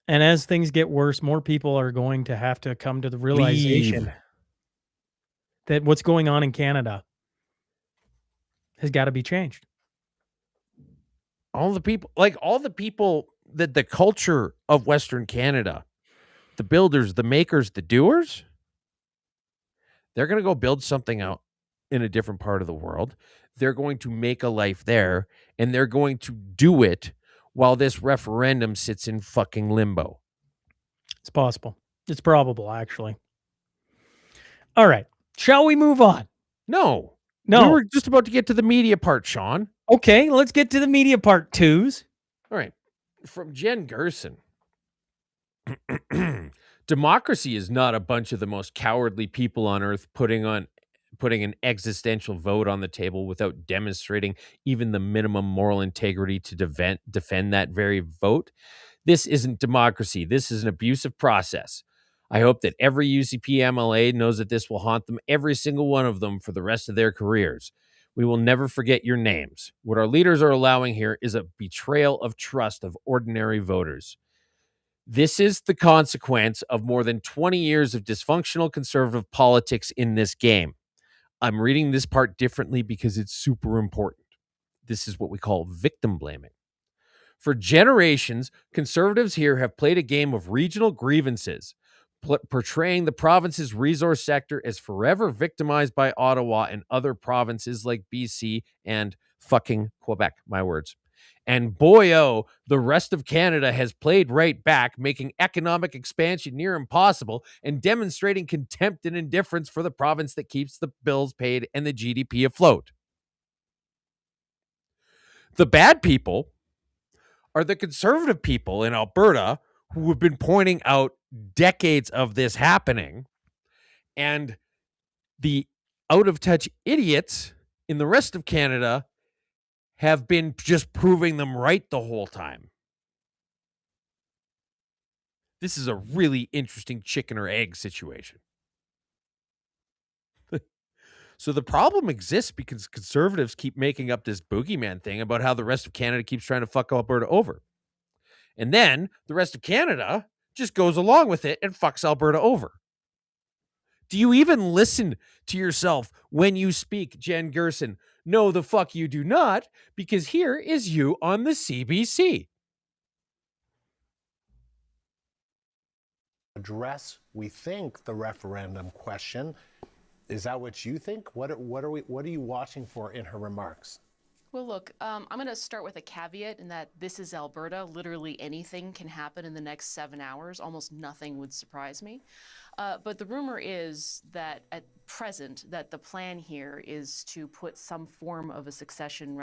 [SPEAKER 4] And as things get worse, more people are going to have to come to the realization that what's going on in Canada has got to be changed.
[SPEAKER 3] All the people that the culture of Western Canada, the builders, the makers, the doers, they're going to go build something out in a different part of the world. They're going to make a life there, and they're going to do it while this referendum sits in fucking limbo.
[SPEAKER 4] It's possible. It's probable, actually. All right. Shall we move on?
[SPEAKER 3] No.
[SPEAKER 4] No.
[SPEAKER 3] We were just about to get to the media part, Sean.
[SPEAKER 4] Okay, let's get to the media part twos.
[SPEAKER 3] All right. From Jen Gerson. Democracy is not a bunch of the most cowardly people on earth putting an existential vote on the table without demonstrating even the minimum moral integrity to defend that very vote. This isn't democracy. This is an abusive process. I hope that every UCP MLA knows that this will haunt them, every single one of them, for the rest of their careers. We will never forget your names. What our leaders are allowing here is a betrayal of trust of ordinary voters. This is the consequence of more than 20 years of dysfunctional conservative politics in this game. I'm reading this part differently because it's super important. This is what we call victim blaming. For generations, conservatives here have played a game of regional grievances, portraying the province's resource sector as forever victimized by Ottawa and other provinces like BC and fucking Quebec, my words. And boy, oh, the rest of Canada has played right back, making economic expansion near impossible and demonstrating contempt and indifference for the province that keeps the bills paid and the GDP afloat. The bad people are the conservative people in Alberta who have been pointing out decades of this happening, and the out-of-touch idiots in the rest of Canada have been just proving them right the whole time. This is a really interesting chicken or egg situation. So the problem exists because conservatives keep making up this boogeyman thing about how the rest of Canada keeps trying to fuck Alberta over. And then the rest of Canada just goes along with it and fucks Alberta over. Do you even listen to yourself when you speak, Jen Gerson? No, the fuck you do not, because here is you on the CBC.
[SPEAKER 5] Address, we think, the referendum question. Is that what you think? What are you watching for in her remarks?
[SPEAKER 6] Well, look, I'm going to start with a caveat in that this is Alberta. Literally anything can happen in the next 7 hours. Almost nothing would surprise me. But the rumor is that at present that the plan here is to put some form of a succession.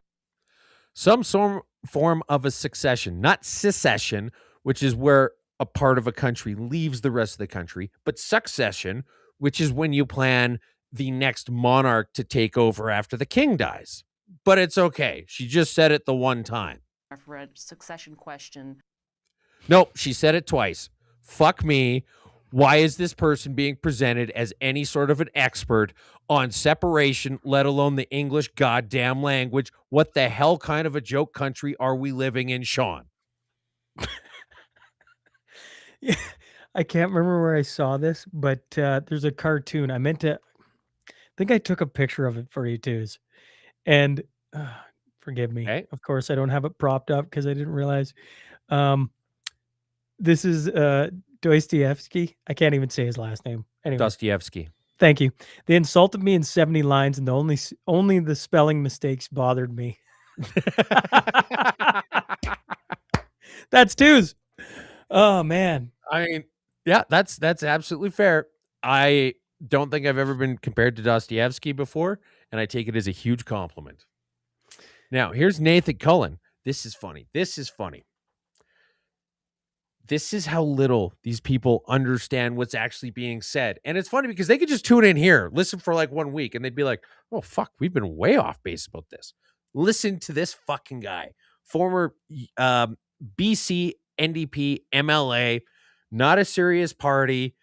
[SPEAKER 3] Some form of a succession, not secession, which is where a part of a country leaves the rest of the country, but succession, which is when you plan the next monarch to take over after the king dies. But it's okay. She just said it the one time.
[SPEAKER 6] Succession question.
[SPEAKER 3] Nope, she said it twice. Fuck me. Why is this person being presented as any sort of an expert on separation, let alone the English goddamn language? What the hell kind of a joke country are we living in, Sean?
[SPEAKER 4] Yeah, I can't remember where I saw this, but there's a cartoon. I think I took a picture of it for you twos. And forgive me.
[SPEAKER 3] Okay.
[SPEAKER 4] Of course, I don't have it propped up because I didn't realize. This is Dostoevsky. I can't even say his last name. Anyway,
[SPEAKER 3] Dostoevsky.
[SPEAKER 4] Thank you. They insulted me in 70 lines, and only the spelling mistakes bothered me. That's twos. Oh man.
[SPEAKER 3] I mean, yeah, that's absolutely fair. I don't think I've ever been compared to Dostoevsky before, and I take it as a huge compliment. Now, here's Nathan Cullen. This is funny. This is how little these people understand what's actually being said. And it's funny because they could just tune in here, listen for like 1 week, and they'd be like, oh, fuck, we've been way off base about this. Listen to this fucking guy. Former BC, NDP, MLA, not a serious party,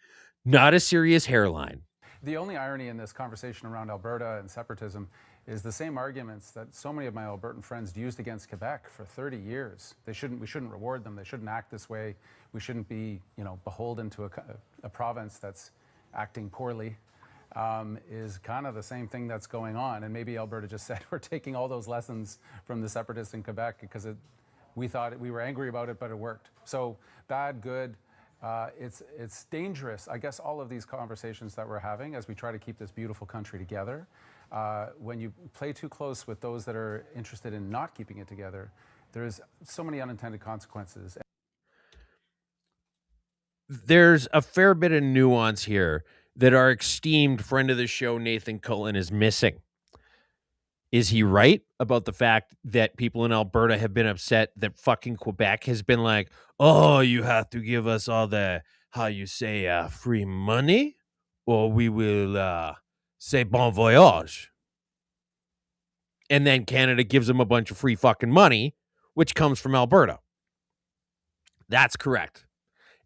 [SPEAKER 3] not a serious hairline.
[SPEAKER 7] The only irony in this conversation around Alberta and separatism is the same arguments that so many of my Albertan friends used against Quebec for 30 years. We shouldn't reward them. They shouldn't act this way. We shouldn't be, beholden to a province that's acting poorly. Is kind of the same thing that's going on. And maybe Alberta just said we're taking all those lessons from the separatists in Quebec because we thought we were angry about it, but it worked. So bad, good. It's dangerous. I guess all of these conversations that we're having as we try to keep this beautiful country together, when you play too close with those that are interested in not keeping it together, there's so many unintended consequences.
[SPEAKER 3] There's a fair bit of nuance here that our esteemed friend of the show, Nathan Cullen, is missing. Is he right about the fact that people in Alberta have been upset that fucking Quebec has been like, oh, you have to give us all the, free money, or we will say bon voyage. And then Canada gives them a bunch of free fucking money, which comes from Alberta. That's correct.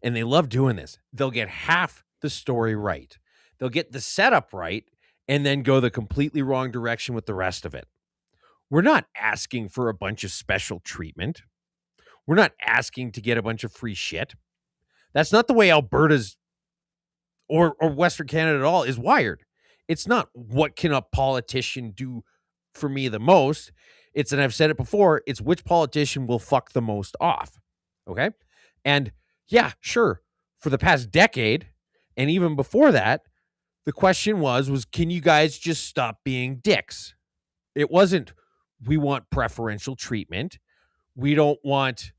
[SPEAKER 3] And they love doing this. They'll get half the story right. They'll get the setup right and then go the completely wrong direction with the rest of it. We're not asking for a bunch of special treatment. We're not asking to get a bunch of free shit. That's not the way Alberta's or Western Canada at all is wired. It's not what can a politician do for me the most. It's, and I've said it before, it's which politician will fuck the most off. Okay? And yeah, sure. For the past decade, and even before that, the question was can you guys just stop being dicks? It wasn't, we want preferential treatment. We don't want,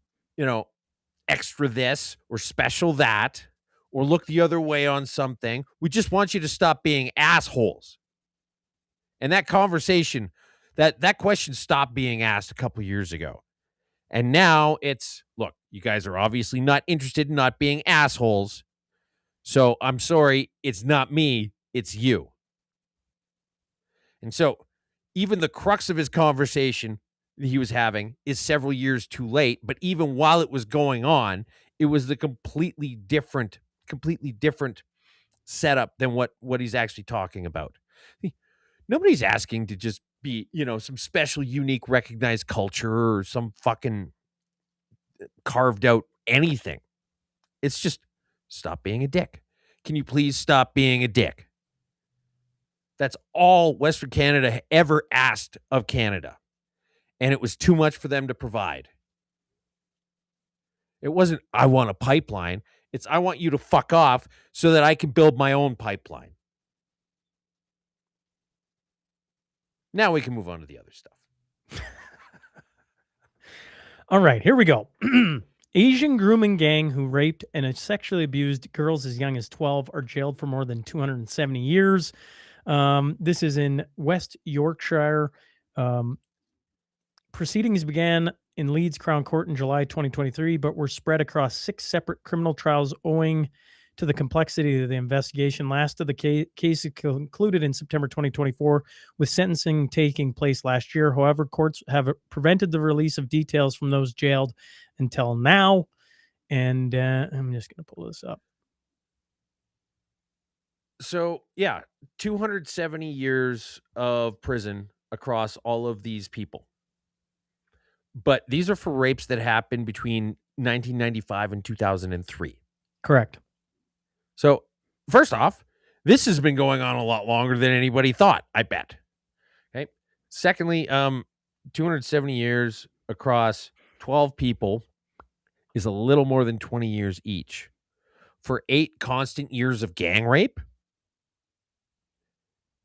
[SPEAKER 3] extra this or special that or look the other way on something. We just want you to stop being assholes. And that conversation, that question stopped being asked a couple years ago. And now it's, look, you guys are obviously not interested in not being assholes. So I'm sorry, it's not me, it's you. And so even the crux of his conversation that he was having is several years too late. But even while it was going on, it was the completely different setup than what he's actually talking about. Nobody's asking to just be, some special, unique, recognized culture or some fucking carved out anything. It's just stop being a dick. Can you please stop being a dick? That's all Western Canada ever asked of Canada. And it was too much for them to provide. It wasn't, I want a pipeline. It's, I want you to fuck off so that I can build my own pipeline. Now we can move on to the other stuff.
[SPEAKER 4] All right, here we go. Asian grooming gang who raped and sexually abused girls as young as 12 are jailed for more than 270 years. This is in West Yorkshire. Proceedings began in Leeds Crown Court in July 2023, but were spread across 6 separate criminal trials owing to the complexity of the investigation. Last of the case concluded in September 2024, with sentencing taking place last year. However, courts have prevented the release of details from those jailed until now. And I'm just going to pull this up.
[SPEAKER 3] So, yeah, 270 years of prison across all of these people. But these are for rapes that happened between 1995 and 2003.
[SPEAKER 4] Correct.
[SPEAKER 3] So, first off, this has been going on a lot longer than anybody thought, I bet. Okay. Secondly, 270 years across 12 people is a little more than 20 years each. For 8 constant years of gang rape,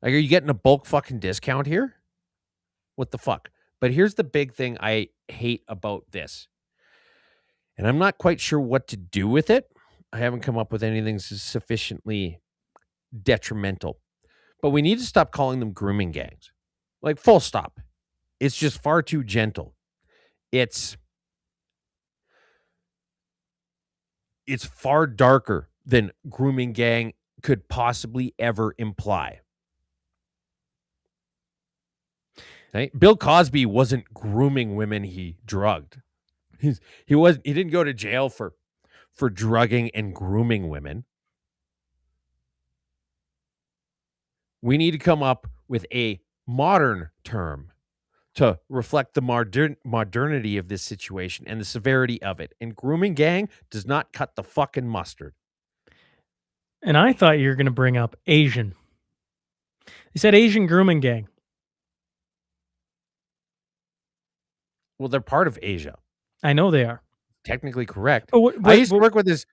[SPEAKER 3] Like, are you getting a bulk fucking discount here? What the fuck? But here's the big thing I hate about this. And I'm not quite sure what to do with it. I haven't come up with anything sufficiently detrimental. But we need to stop calling them grooming gangs. Like, full stop. It's just far too gentle. It's far darker than grooming gang could possibly ever imply. Right? Bill Cosby wasn't grooming women he drugged. He didn't go to jail for drugging and grooming women. We need to come up with a modern term to reflect the modernity of this situation and the severity of it. And grooming gang does not cut the fucking mustard.
[SPEAKER 4] And I thought you were going to bring up Asian. They said Asian grooming gang.
[SPEAKER 3] Well, they're part of Asia.
[SPEAKER 4] I know they are.
[SPEAKER 3] Technically correct.
[SPEAKER 4] But
[SPEAKER 3] I used to work with these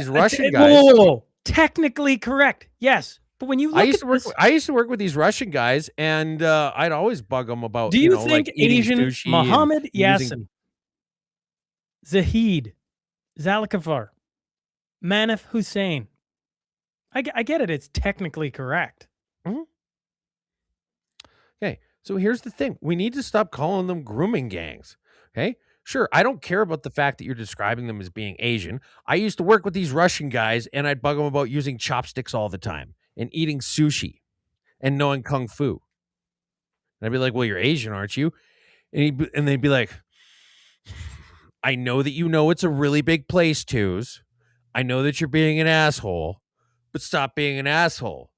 [SPEAKER 3] Russian guys.
[SPEAKER 4] Whoa. Technically correct. Yes. But when you look
[SPEAKER 3] I used to work with these Russian guys, and I'd always bug them about.
[SPEAKER 4] Do you
[SPEAKER 3] know,
[SPEAKER 4] think
[SPEAKER 3] like eating
[SPEAKER 4] Asian
[SPEAKER 3] sushi
[SPEAKER 4] Mohammed
[SPEAKER 3] and using-
[SPEAKER 4] Yassin, Zahid, Zalakafar, Manaf Hussein? I get it. It's technically correct.
[SPEAKER 3] Okay, so here's the thing: we need to stop calling them grooming gangs. Okay, sure, I don't care about the fact that you're describing them as being Asian. I used to work with these Russian guys, and I'd bug them about using chopsticks all the time and eating sushi and knowing kung fu. And I'd be like, "Well, you're Asian, aren't you?" And they'd be like, "I know that you know it's a really big place, Twos. I know that you're being an asshole, but stop being an asshole."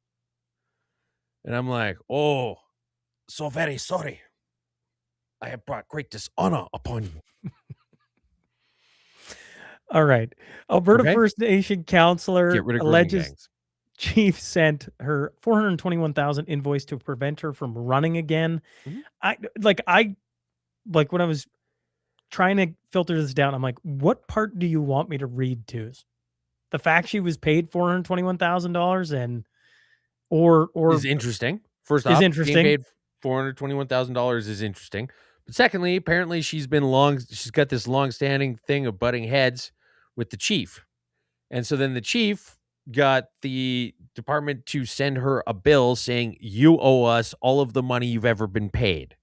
[SPEAKER 3] And I'm like, "Oh, so very sorry. I have brought great dishonor upon you."
[SPEAKER 4] All right. Alberta
[SPEAKER 3] Okay.
[SPEAKER 4] First Nation councillor
[SPEAKER 3] Get rid of grooming
[SPEAKER 4] alleges
[SPEAKER 3] gangs.
[SPEAKER 4] chief sent her $421,000 invoice to prevent her from running again.
[SPEAKER 3] Mhm.
[SPEAKER 4] I when I was trying to filter this down, I'm like, what part do you want me to read to? The fact she was paid $421,000 or
[SPEAKER 3] Is interesting. First
[SPEAKER 4] is
[SPEAKER 3] off,
[SPEAKER 4] interesting.
[SPEAKER 3] being paid $421,000 is interesting. But secondly, apparently she's got this long-standing thing of butting heads with the chief. And so then the chief got the department to send her a bill saying, "You owe us all of the money you've ever been paid."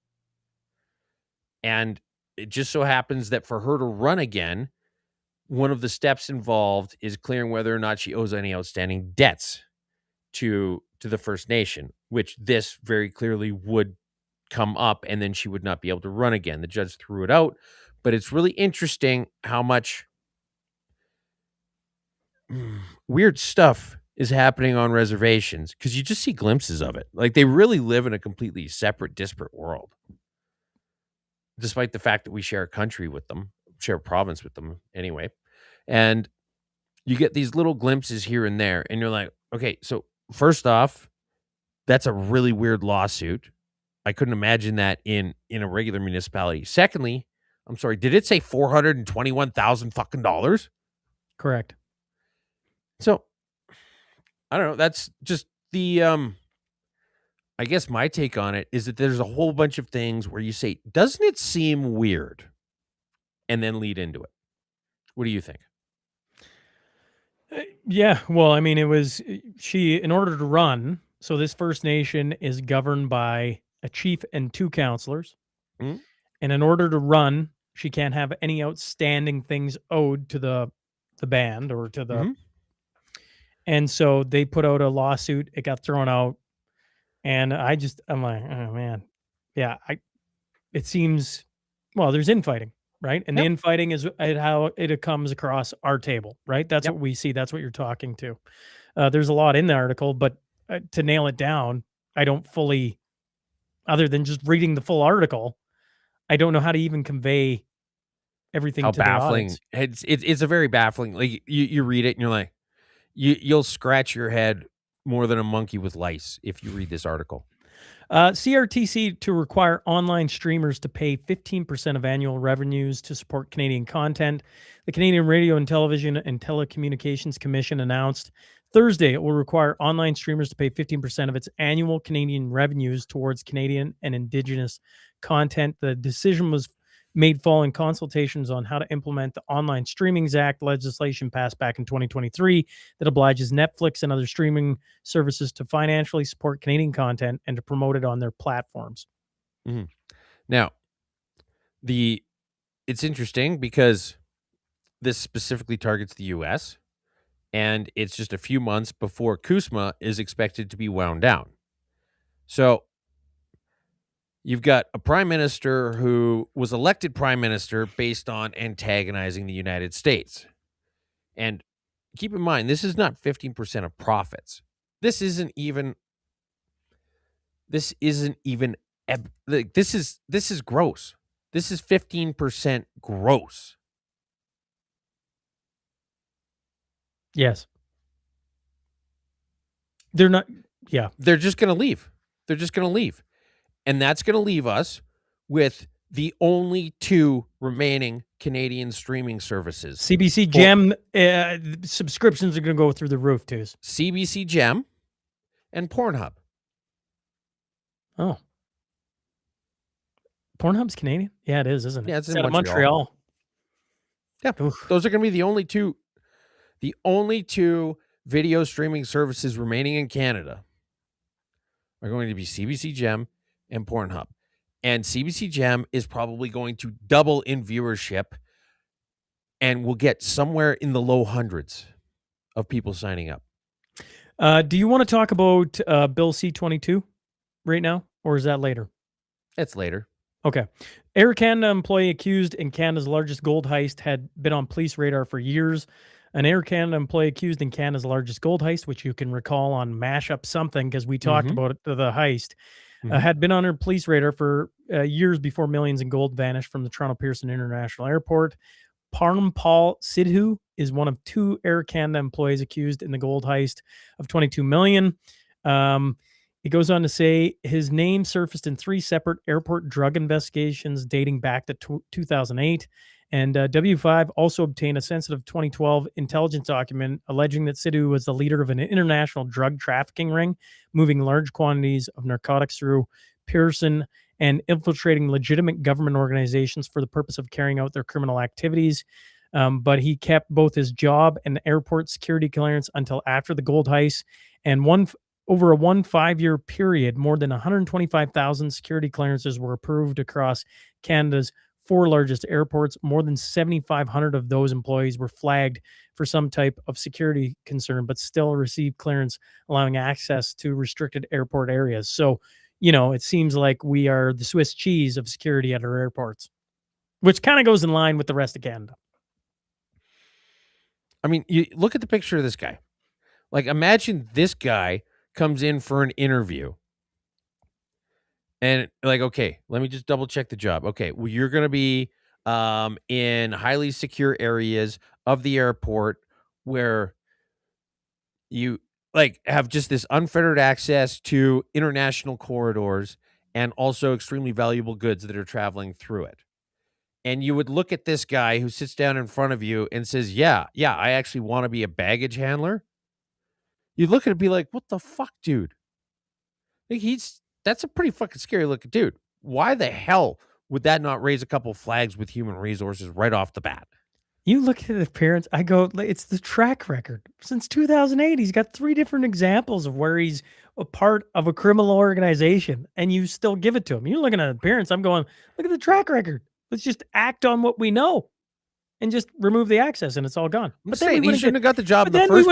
[SPEAKER 3] And it just so happens that for her to run again, one of the steps involved is clearing whether or not she owes any outstanding debts to the First Nation, which this very clearly would come up, and then she would not be able to run again. The judge threw it out, but it's really interesting how much weird stuff is happening on reservations because you just see glimpses of it. Like, they really live in a completely separate, disparate world, despite the fact that we share a country with them, share a province with them anyway. And you get these little glimpses here and there, and you're like, okay, so first off, that's a really weird lawsuit. I couldn't imagine that in a regular municipality. Secondly, I'm sorry, did it say $421,000 fucking dollars?
[SPEAKER 4] Correct.
[SPEAKER 3] So I don't know. That's just the I guess my take on it is that there's a whole bunch of things where you say, doesn't it seem weird? And then lead into it. What do you think?
[SPEAKER 4] Yeah, well, I mean, it was she in order to run. So this First Nation is governed by a chief and two councillors.
[SPEAKER 3] Mhm.
[SPEAKER 4] And in order to run, she can't have any outstanding things owed to the band or to the.
[SPEAKER 3] Mhm.
[SPEAKER 4] And so they put out a lawsuit. It got thrown out. And I'm like, oh man. Yeah, it seems, well, there's infighting, right? And the
[SPEAKER 3] Yep.
[SPEAKER 4] infighting is how it comes across our table, right? That's
[SPEAKER 3] Yep.
[SPEAKER 4] what we see. That's what you're talking to. There's a lot in the article, but to nail it down, I don't fully, other than just reading the full article, I don't know how to even convey everything
[SPEAKER 3] How
[SPEAKER 4] to the
[SPEAKER 3] baffling.
[SPEAKER 4] audience.
[SPEAKER 3] It's a very baffling, like you read it and you're like, you'll scratch your head more than a monkey with lice if you read this article.
[SPEAKER 4] CRTC to require online streamers to pay 15% of annual revenues to support Canadian content. The Canadian Radio and Television and Telecommunications Commission announced Thursday, it will require online streamers to pay 15% of its annual Canadian revenues towards Canadian and Indigenous content. The decision was made following consultations on how to implement the Online Streaming Act legislation passed back in 2023 that obliges Netflix and other streaming services to financially support Canadian content and to promote it on their platforms.
[SPEAKER 3] Now, it's interesting because this specifically targets the U.S., and it's just a few months before CUSMA is expected to be wound down. So you've got a prime minister who was elected prime minister based on antagonizing the United States. And keep in mind, this is not 15% of profits. This is gross. This is 15% gross.
[SPEAKER 4] Yes. They're not, yeah.
[SPEAKER 3] They're just going to leave. And that's going to leave us with the only two remaining Canadian streaming services.
[SPEAKER 4] CBC Gem subscriptions are going to go through the roof, too.
[SPEAKER 3] CBC Gem and Pornhub.
[SPEAKER 4] Oh. Pornhub's Canadian? Yeah, it is, isn't it?
[SPEAKER 3] Yeah, it's in
[SPEAKER 4] out of
[SPEAKER 3] Montreal. Yeah,
[SPEAKER 4] Oof.
[SPEAKER 3] those are going to be the only two video streaming services remaining in Canada are going to be CBC Gem and Pornhub. And CBC Gem is probably going to double in viewership and will get somewhere in the low hundreds of people signing up.
[SPEAKER 4] Do you want to talk about Bill C-22 right now, or is that later?
[SPEAKER 3] It's later.
[SPEAKER 4] Okay. Air Canada employee accused in Canada's largest gold heist had been on police radar for years. An Air Canada employee accused in Canada's largest gold heist, which you can recall on Mashup something because we talked about it, the heist, had been on her police radar for years before millions in gold vanished from the Toronto Pearson International Airport. Parnampal Sidhu is one of two Air Canada employees accused in the gold heist of $22 million. It goes on to say his name surfaced in 3 separate airport drug investigations dating back to 2008. And W5 also obtained a sensitive 2012 intelligence document alleging that Sidhu was the leader of an international drug trafficking ring, moving large quantities of narcotics through Pearson and infiltrating legitimate government organizations for the purpose of carrying out their criminal activities. But he kept both his job and airport security clearance until after the gold heist. And over a 5-year period, more than 125,000 security clearances were approved across Canada's 4 largest airports. More than 7,500 of those employees were flagged for some type of security concern, but still received clearance, allowing access to restricted airport areas. So, it seems like we are the Swiss cheese of security at our airports, which kind of goes in line with the rest of Canada.
[SPEAKER 3] I mean, you look at the picture of this guy. Like, imagine this guy comes in for an interview. And like, okay, let me just double check the job. Okay, well, you're going to be in highly secure areas of the airport where you have just this unfettered access to international corridors and also extremely valuable goods that are traveling through it. And you would look at this guy who sits down in front of you and says, yeah, I actually want to be a baggage handler. You look at it and be like, what the fuck, dude? That's a pretty fucking scary looking dude. Why the hell would that not raise a couple flags with human resources right off the bat?
[SPEAKER 4] You look at his appearance, I go, it's the track record. Since 2008, he's got 3 different examples of where he's a part of a criminal organization, and you still give it to him. You're looking at appearance, I'm going, look at the track record. Let's just act on what we know and just remove the access, and it's all gone.
[SPEAKER 3] But then he shouldn't have got the job in the first place.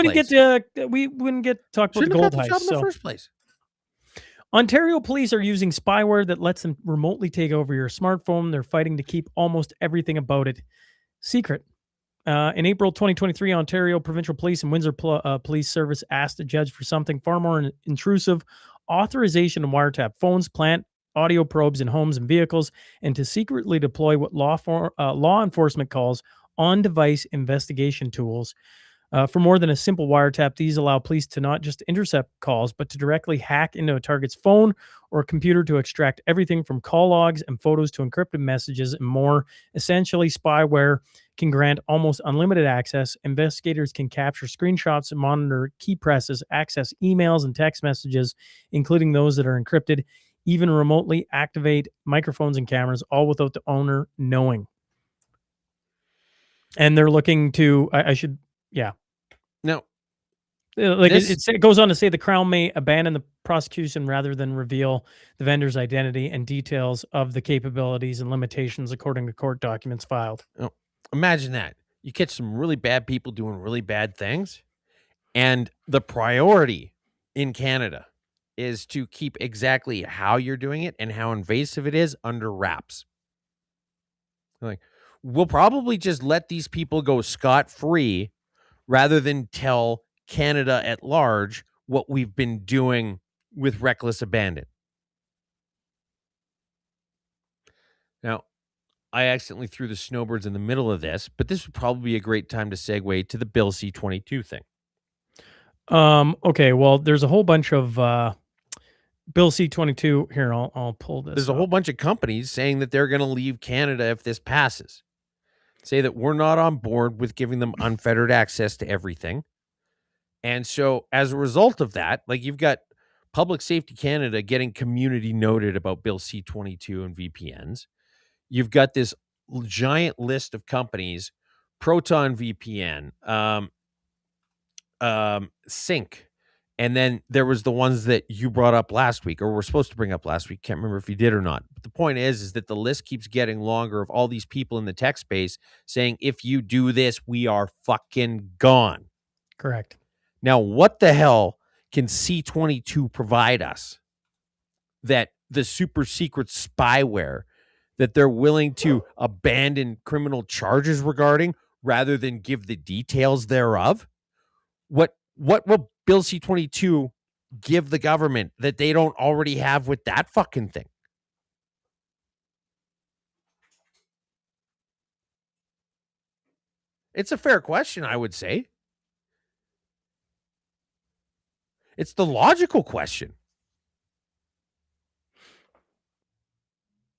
[SPEAKER 4] We wouldn't get to talk about the gold heist.
[SPEAKER 3] In the first place.
[SPEAKER 4] Ontario police are using spyware that lets them remotely take over your smartphone. They're fighting to keep almost everything about it secret. In April 2023, Ontario Provincial Police and Windsor Police Service asked a judge for something far more intrusive: authorization to wiretap phones, plant audio probes in homes and vehicles, and to secretly deploy what law enforcement calls on-device investigation tools. For more than a simple wiretap, these allow police to not just intercept calls, but to directly hack into a target's phone or computer to extract everything from call logs and photos to encrypted messages and more. Essentially, spyware can grant almost unlimited access. Investigators can capture screenshots and monitor key presses, access emails and text messages, including those that are encrypted, even remotely activate microphones and cameras, all without the owner knowing. And they're looking to,
[SPEAKER 3] Now,
[SPEAKER 4] it goes on to say the Crown may abandon the prosecution rather than reveal the vendor's identity and details of the capabilities and limitations according to court documents filed.
[SPEAKER 3] imagine that. You catch some really bad people doing really bad things, and the priority in Canada is to keep exactly how you're doing it and how invasive it is under wraps. Like, we'll probably just let these people go scot-free rather than tell Canada at large what we've been doing with reckless abandon. Now, I accidentally threw the Snowbirds in the middle of this, but this would probably be a great time to segue to the Bill C-22 thing.
[SPEAKER 4] Okay, well, there's a whole bunch of Bill C-22. Here, I'll pull this.
[SPEAKER 3] There's a whole bunch of companies saying that they're going to leave Canada if this passes. Say that we're not on board with giving them unfettered access to everything. And so as a result of that, like, you've got Public Safety Canada getting community noted about Bill C-22 and VPNs. You've got this giant list of companies, Proton VPN, Sync, and then there was the ones that you brought up last week, or were supposed to bring up last week. Can't remember if you did or not. But the point is that the list keeps getting longer of all these people in the tech space saying, if you do this, we are fucking gone.
[SPEAKER 4] Correct.
[SPEAKER 3] Now, what the hell can C-22 provide us that the super secret spyware that they're willing to abandon criminal charges regarding rather than give the details thereof? What will Bill C-22 give the government that they don't already have with that fucking thing? It's a fair question, I would say. It's the logical question.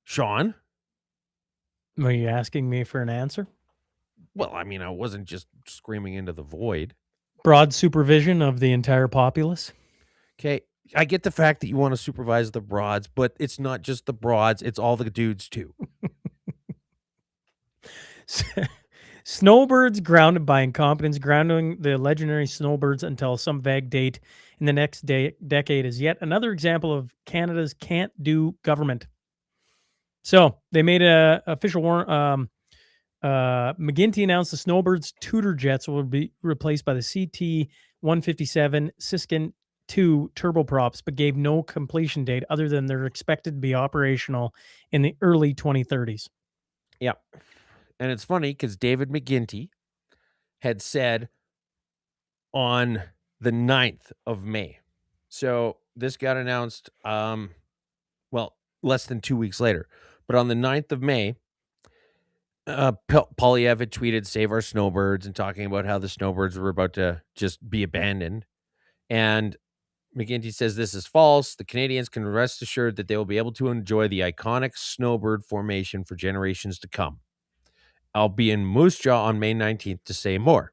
[SPEAKER 3] Sean?
[SPEAKER 4] Are you asking me for an answer?
[SPEAKER 3] Well, I mean, I wasn't just screaming into the void.
[SPEAKER 4] Broad supervision of the entire populace.
[SPEAKER 3] Okay, I get the fact that you want to supervise the broads, but it's not just the broads, it's all the dudes too.
[SPEAKER 4] Snowbirds grounded by incompetence, grounding the legendary Snowbirds until some vague date in the next decade is yet another example of Canada's can't-do government. So they made a official warrant. McGuinty announced the Snowbirds Tudor jets will be replaced by the CT-157 Siskin 2 turboprops, but gave no completion date other than they're expected to be operational in the early 2030s.
[SPEAKER 3] Yeah. And it's funny because David McGuinty had said on the 9th of May. So this got announced, less than 2 weeks later. But on the 9th of May, Polyev had tweeted, "Save our Snowbirds," and talking about how the Snowbirds were about to just be abandoned. And McGuinty says this is false. The Canadians can rest assured that they will be able to enjoy the iconic Snowbird formation for generations to come. I'll be in Moose Jaw on May 19th to say more.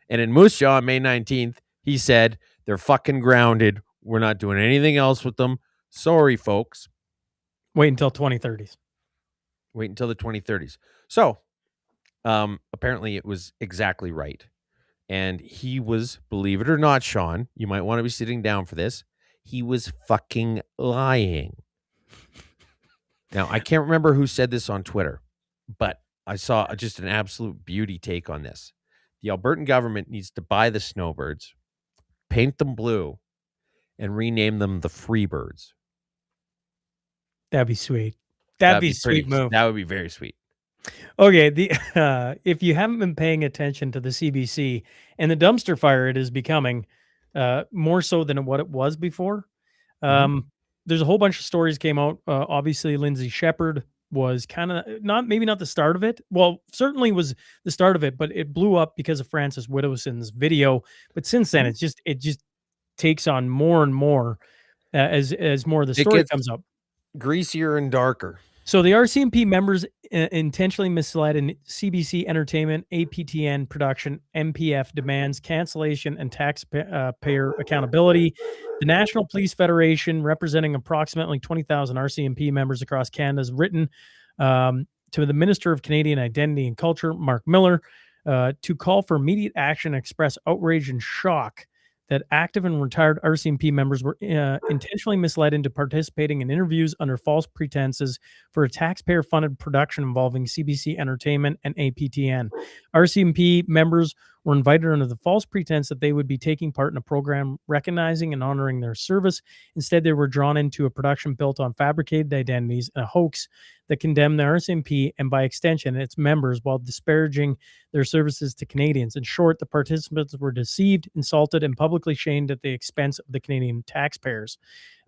[SPEAKER 3] And in Moose Jaw on May 19th, he said, they're fucking grounded. We're not doing anything else with them. Sorry, folks.
[SPEAKER 4] Wait until 2030s.
[SPEAKER 3] Wait until the 2030s. So, apparently it was exactly right. And he was, believe it or not, Sean, you might want to be sitting down for this. He was fucking lying. Now, I can't remember who said this on Twitter, but I saw just an absolute beauty take on this. The Albertan government needs to buy the Snowbirds, paint them blue, and rename them the Freebirds.
[SPEAKER 4] That'd be sweet. That'd be a sweet move.
[SPEAKER 3] That would be very sweet.
[SPEAKER 4] Okay, if you haven't been paying attention to the CBC and the dumpster fire it is becoming, more so than what it was before, there's a whole bunch of stories came out. Obviously, Lindsay Shepherd was kind of maybe not the start of it. Well, certainly was the start of it, but it blew up because of Francis Widowson's video. It since then, it just takes on more and more as more of the story comes up.
[SPEAKER 3] Greasier and darker.
[SPEAKER 4] So the RCMP members intentionally misled in CBC Entertainment, APTN production, MPF demands cancellation and taxpayer accountability. The National Police Federation, representing approximately 20,000 RCMP members across Canada, has written to the Minister of Canadian Identity and Culture, Mark Miller, to call for immediate action and express outrage and shock that active and retired RCMP members were intentionally misled into participating in interviews under false pretenses for a taxpayer-funded production involving CBC Entertainment and APTN. RCMP members were invited under the false pretense that they would be taking part in a program recognizing and honoring their service. Instead, they were drawn into a production built on fabricated identities and a hoax that condemned the RCMP and, by extension, its members while disparaging their services to Canadians. In short, the participants were deceived, insulted, and publicly shamed at the expense of the Canadian taxpayers.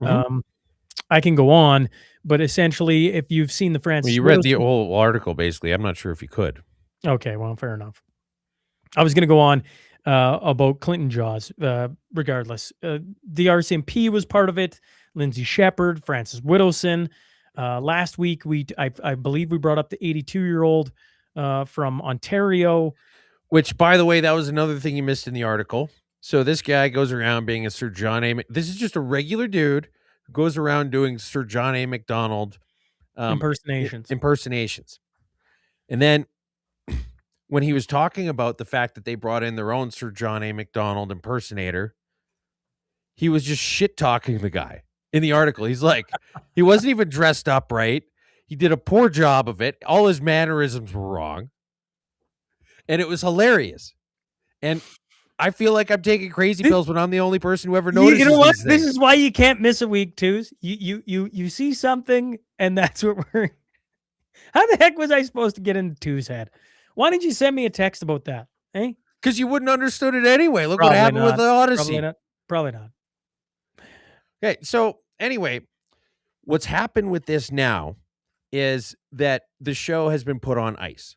[SPEAKER 4] I can go on, but essentially, if you've seen the Francis...
[SPEAKER 3] Well, you read the whole article, basically. I'm not sure if you could.
[SPEAKER 4] Okay, well, fair enough. I was going to go on about Clinton Jaws, regardless. The RCMP was part of it. Lindsay Shepherd, Francis Widdowson. Last week, I believe we brought up the 82-year-old from Ontario.
[SPEAKER 3] Which, by the way, that was another thing you missed in the article. So this guy goes around being a Sir John A. This is just a regular dude who goes around doing Sir John A. Macdonald impersonations. And then when he was talking about the fact that they brought in their own Sir John A. Macdonald impersonator, he was just shit-talking the guy in the article. He's like, he wasn't even dressed up right. He did a poor job of it. All his mannerisms were wrong. And it was hilarious. And I feel like I'm taking crazy pills when I'm the only person who ever notices.
[SPEAKER 4] You know what?
[SPEAKER 3] These
[SPEAKER 4] This
[SPEAKER 3] things.
[SPEAKER 4] is why you can't miss a week, Twos. You see something, and that's what we're... How the heck was I supposed to get into Twos' head? Why didn't you send me a text about that? Eh?
[SPEAKER 3] Because you wouldn't understood it anyway. Look
[SPEAKER 4] Probably
[SPEAKER 3] what happened with
[SPEAKER 4] not.
[SPEAKER 3] the Odyssey.
[SPEAKER 4] Probably not.
[SPEAKER 3] Okay, so anyway, what's happened with this now is that the show has been put on ice.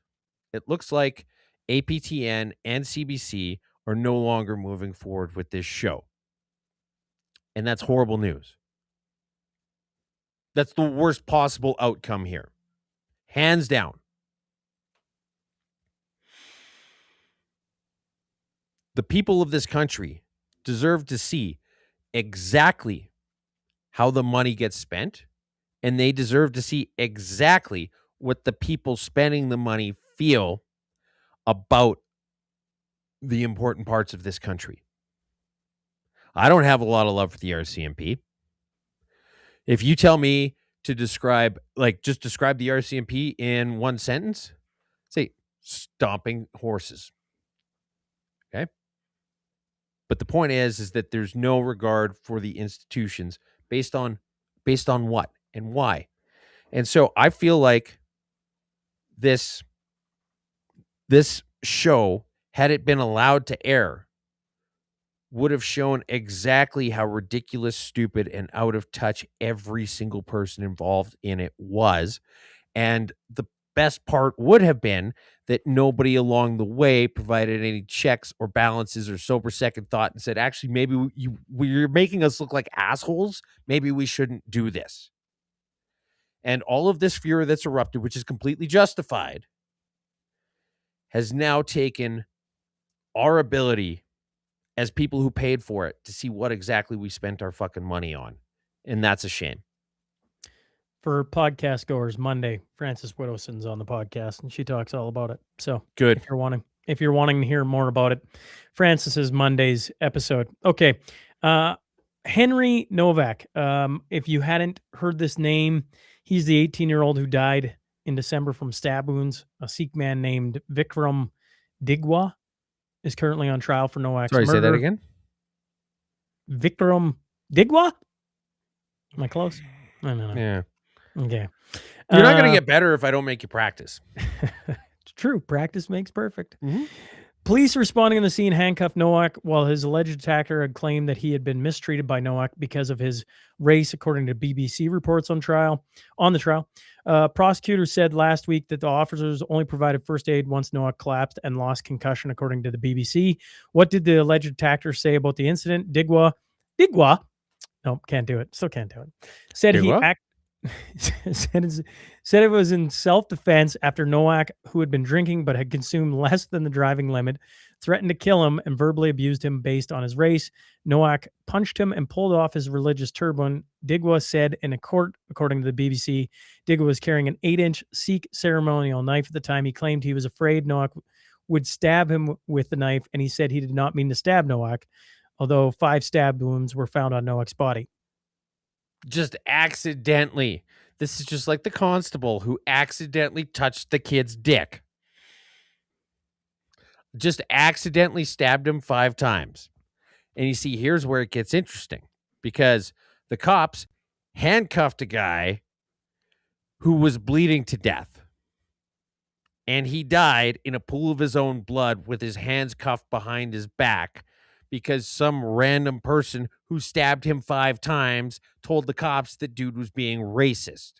[SPEAKER 3] It looks like APTN and CBC are no longer moving forward with this show. And that's horrible news. That's the worst possible outcome here. Hands down. The people of this country deserve to see exactly how the money gets spent, and they deserve to see exactly what the people spending the money feel about the important parts of this country. I don't have a lot of love for the RCMP. If you tell me to describe the RCMP in one sentence, say stomping horses. Okay? But the point is that there's no regard for the institutions based on what and why. And so I feel like this show, had it been allowed to air, would have shown exactly how ridiculous, stupid, and out of touch every single person involved in it was. And the best part would have been that nobody along the way provided any checks or balances or sober second thought and said, actually, maybe you're making us look like assholes. Maybe we shouldn't do this. And all of this furor that's erupted, which is completely justified, has now taken our ability as people who paid for it to see what exactly we spent our fucking money on. And that's a shame.
[SPEAKER 4] For podcast goers, Monday, Francis Widdowson's on the podcast, and she talks all about it. So
[SPEAKER 3] good.
[SPEAKER 4] If you're wanting to hear more about it, Francis's Monday's episode. Okay. Henry Novak. If you hadn't heard this name, he's the 18-year-old who died in December from stab wounds. A Sikh man named Vikram Digwa is currently on trial for Nowak's murder.
[SPEAKER 3] Sorry, say that again?
[SPEAKER 4] Vikram Digwa? Am I close? I don't know.
[SPEAKER 3] Yeah.
[SPEAKER 4] Okay.
[SPEAKER 3] You're not going to get better if I don't make you practice.
[SPEAKER 4] It's true. Practice makes perfect.
[SPEAKER 3] Mm-hmm.
[SPEAKER 4] Police responding on the scene handcuffed Nowak while his alleged attacker had claimed that he had been mistreated by Nowak because of his race, according to BBC reports on the trial. Prosecutors said last week that the officers only provided first aid once Nowak collapsed and lost concussion, according to the BBC. What did the alleged attacker say about the incident? Digwa? Nope, can't do it. Still can't do it. Said
[SPEAKER 3] Digwa?
[SPEAKER 4] said it was in self-defense after Nowak, who had been drinking but had consumed less than the driving limit, threatened to kill him and verbally abused him based on his race. Nowak punched him and pulled off his religious turban. Digwa said in a court, according to the BBC, Digwa was carrying an 8-inch Sikh ceremonial knife at the time. He claimed he was afraid Nowak would stab him with the knife, and he said he did not mean to stab Nowak, although 5 stab wounds were found on Nowak's body.
[SPEAKER 3] Just accidentally. This is just like the constable who accidentally touched the kid's dick. Just accidentally stabbed him 5 times. And you see, here's where it gets interesting, because the cops handcuffed a guy who was bleeding to death. And he died in a pool of his own blood with his hands cuffed behind his back, because some random person who stabbed him 5 times told the cops that dude was being racist.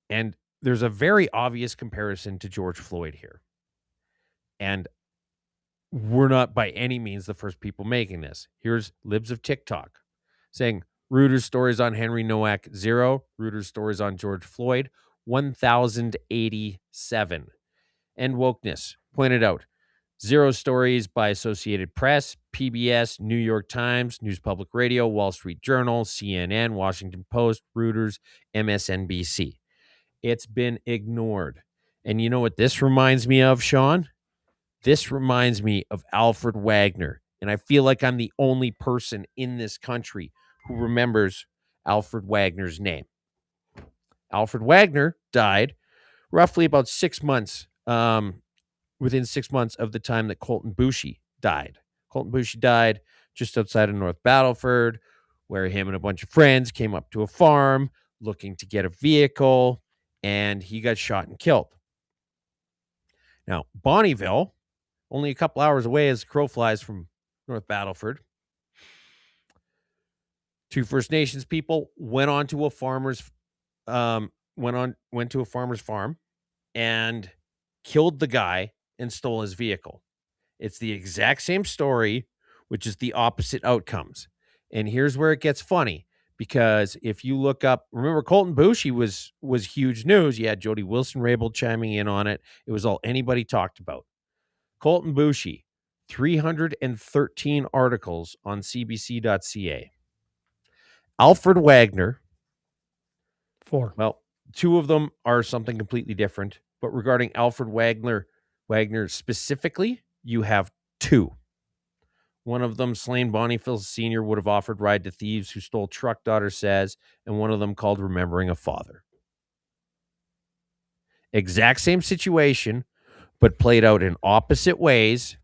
[SPEAKER 3] And there's a very obvious comparison to George Floyd here. And we're not by any means the first people making this. Here's Libs of TikTok saying, Reuters stories on Henry Nowak, 0. Reuters stories on George Floyd, 1,087. And Wokeness pointed out, 0 stories by Associated Press, PBS, New York Times, News Public Radio, Wall Street Journal, CNN, Washington Post, Reuters, MSNBC. It's been ignored. And you know what this reminds me of, Sean? This reminds me of Alfred Wagner. And I feel like I'm the only person in this country who remembers Alfred Wagner's name. Alfred Wagner died roughly about 6 months, within 6 months of the time that Colton Boushey died. Colton Boushey died just outside of North Battleford, where him and a bunch of friends came up to a farm looking to get a vehicle, and he got shot and killed. Now, Bonnyville, only a couple hours away as the crow flies from North Battleford, 2 First Nations people went to a farmer's farm and killed the guy and stole his vehicle. It's the exact same story, which is the opposite outcomes. And here's where it gets funny, because if you look up, remember Colton Boushey was huge news. You had Jody Wilson-Raybould chiming in on it. It was all anybody talked about. Colton Boushey, 313 articles on cbc.ca. Alfred Wagner,
[SPEAKER 4] 4.
[SPEAKER 3] well, 2 of them are something completely different. But regarding Alfred Wagner specifically, you have 2. One of them, Slain Bonnyfield Sr., would have offered ride to thieves who stole truck, daughter says, and one of them called Remembering a Father. Exact same situation, but played out in opposite ways.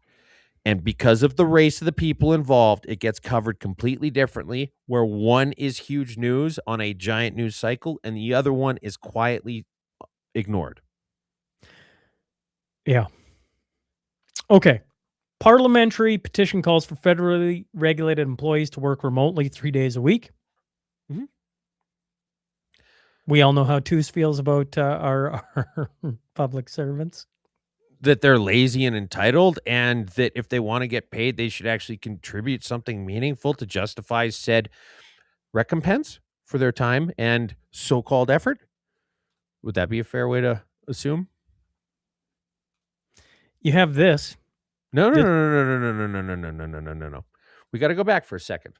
[SPEAKER 3] And because of the race of the people involved, it gets covered completely differently, where one is huge news on a giant news cycle and the other one is quietly ignored.
[SPEAKER 4] Yeah. Okay. Parliamentary petition calls for federally regulated employees to work remotely 3 days a week.
[SPEAKER 3] Mhm.
[SPEAKER 4] We all know how Toos feels about our public servants.
[SPEAKER 3] That they're lazy and entitled, and that if they want to get paid, they should actually contribute something meaningful to justify said recompense for their time and so-called effort. Would that be a fair way to assume?
[SPEAKER 4] You have this.
[SPEAKER 3] No. We got to go back for a second.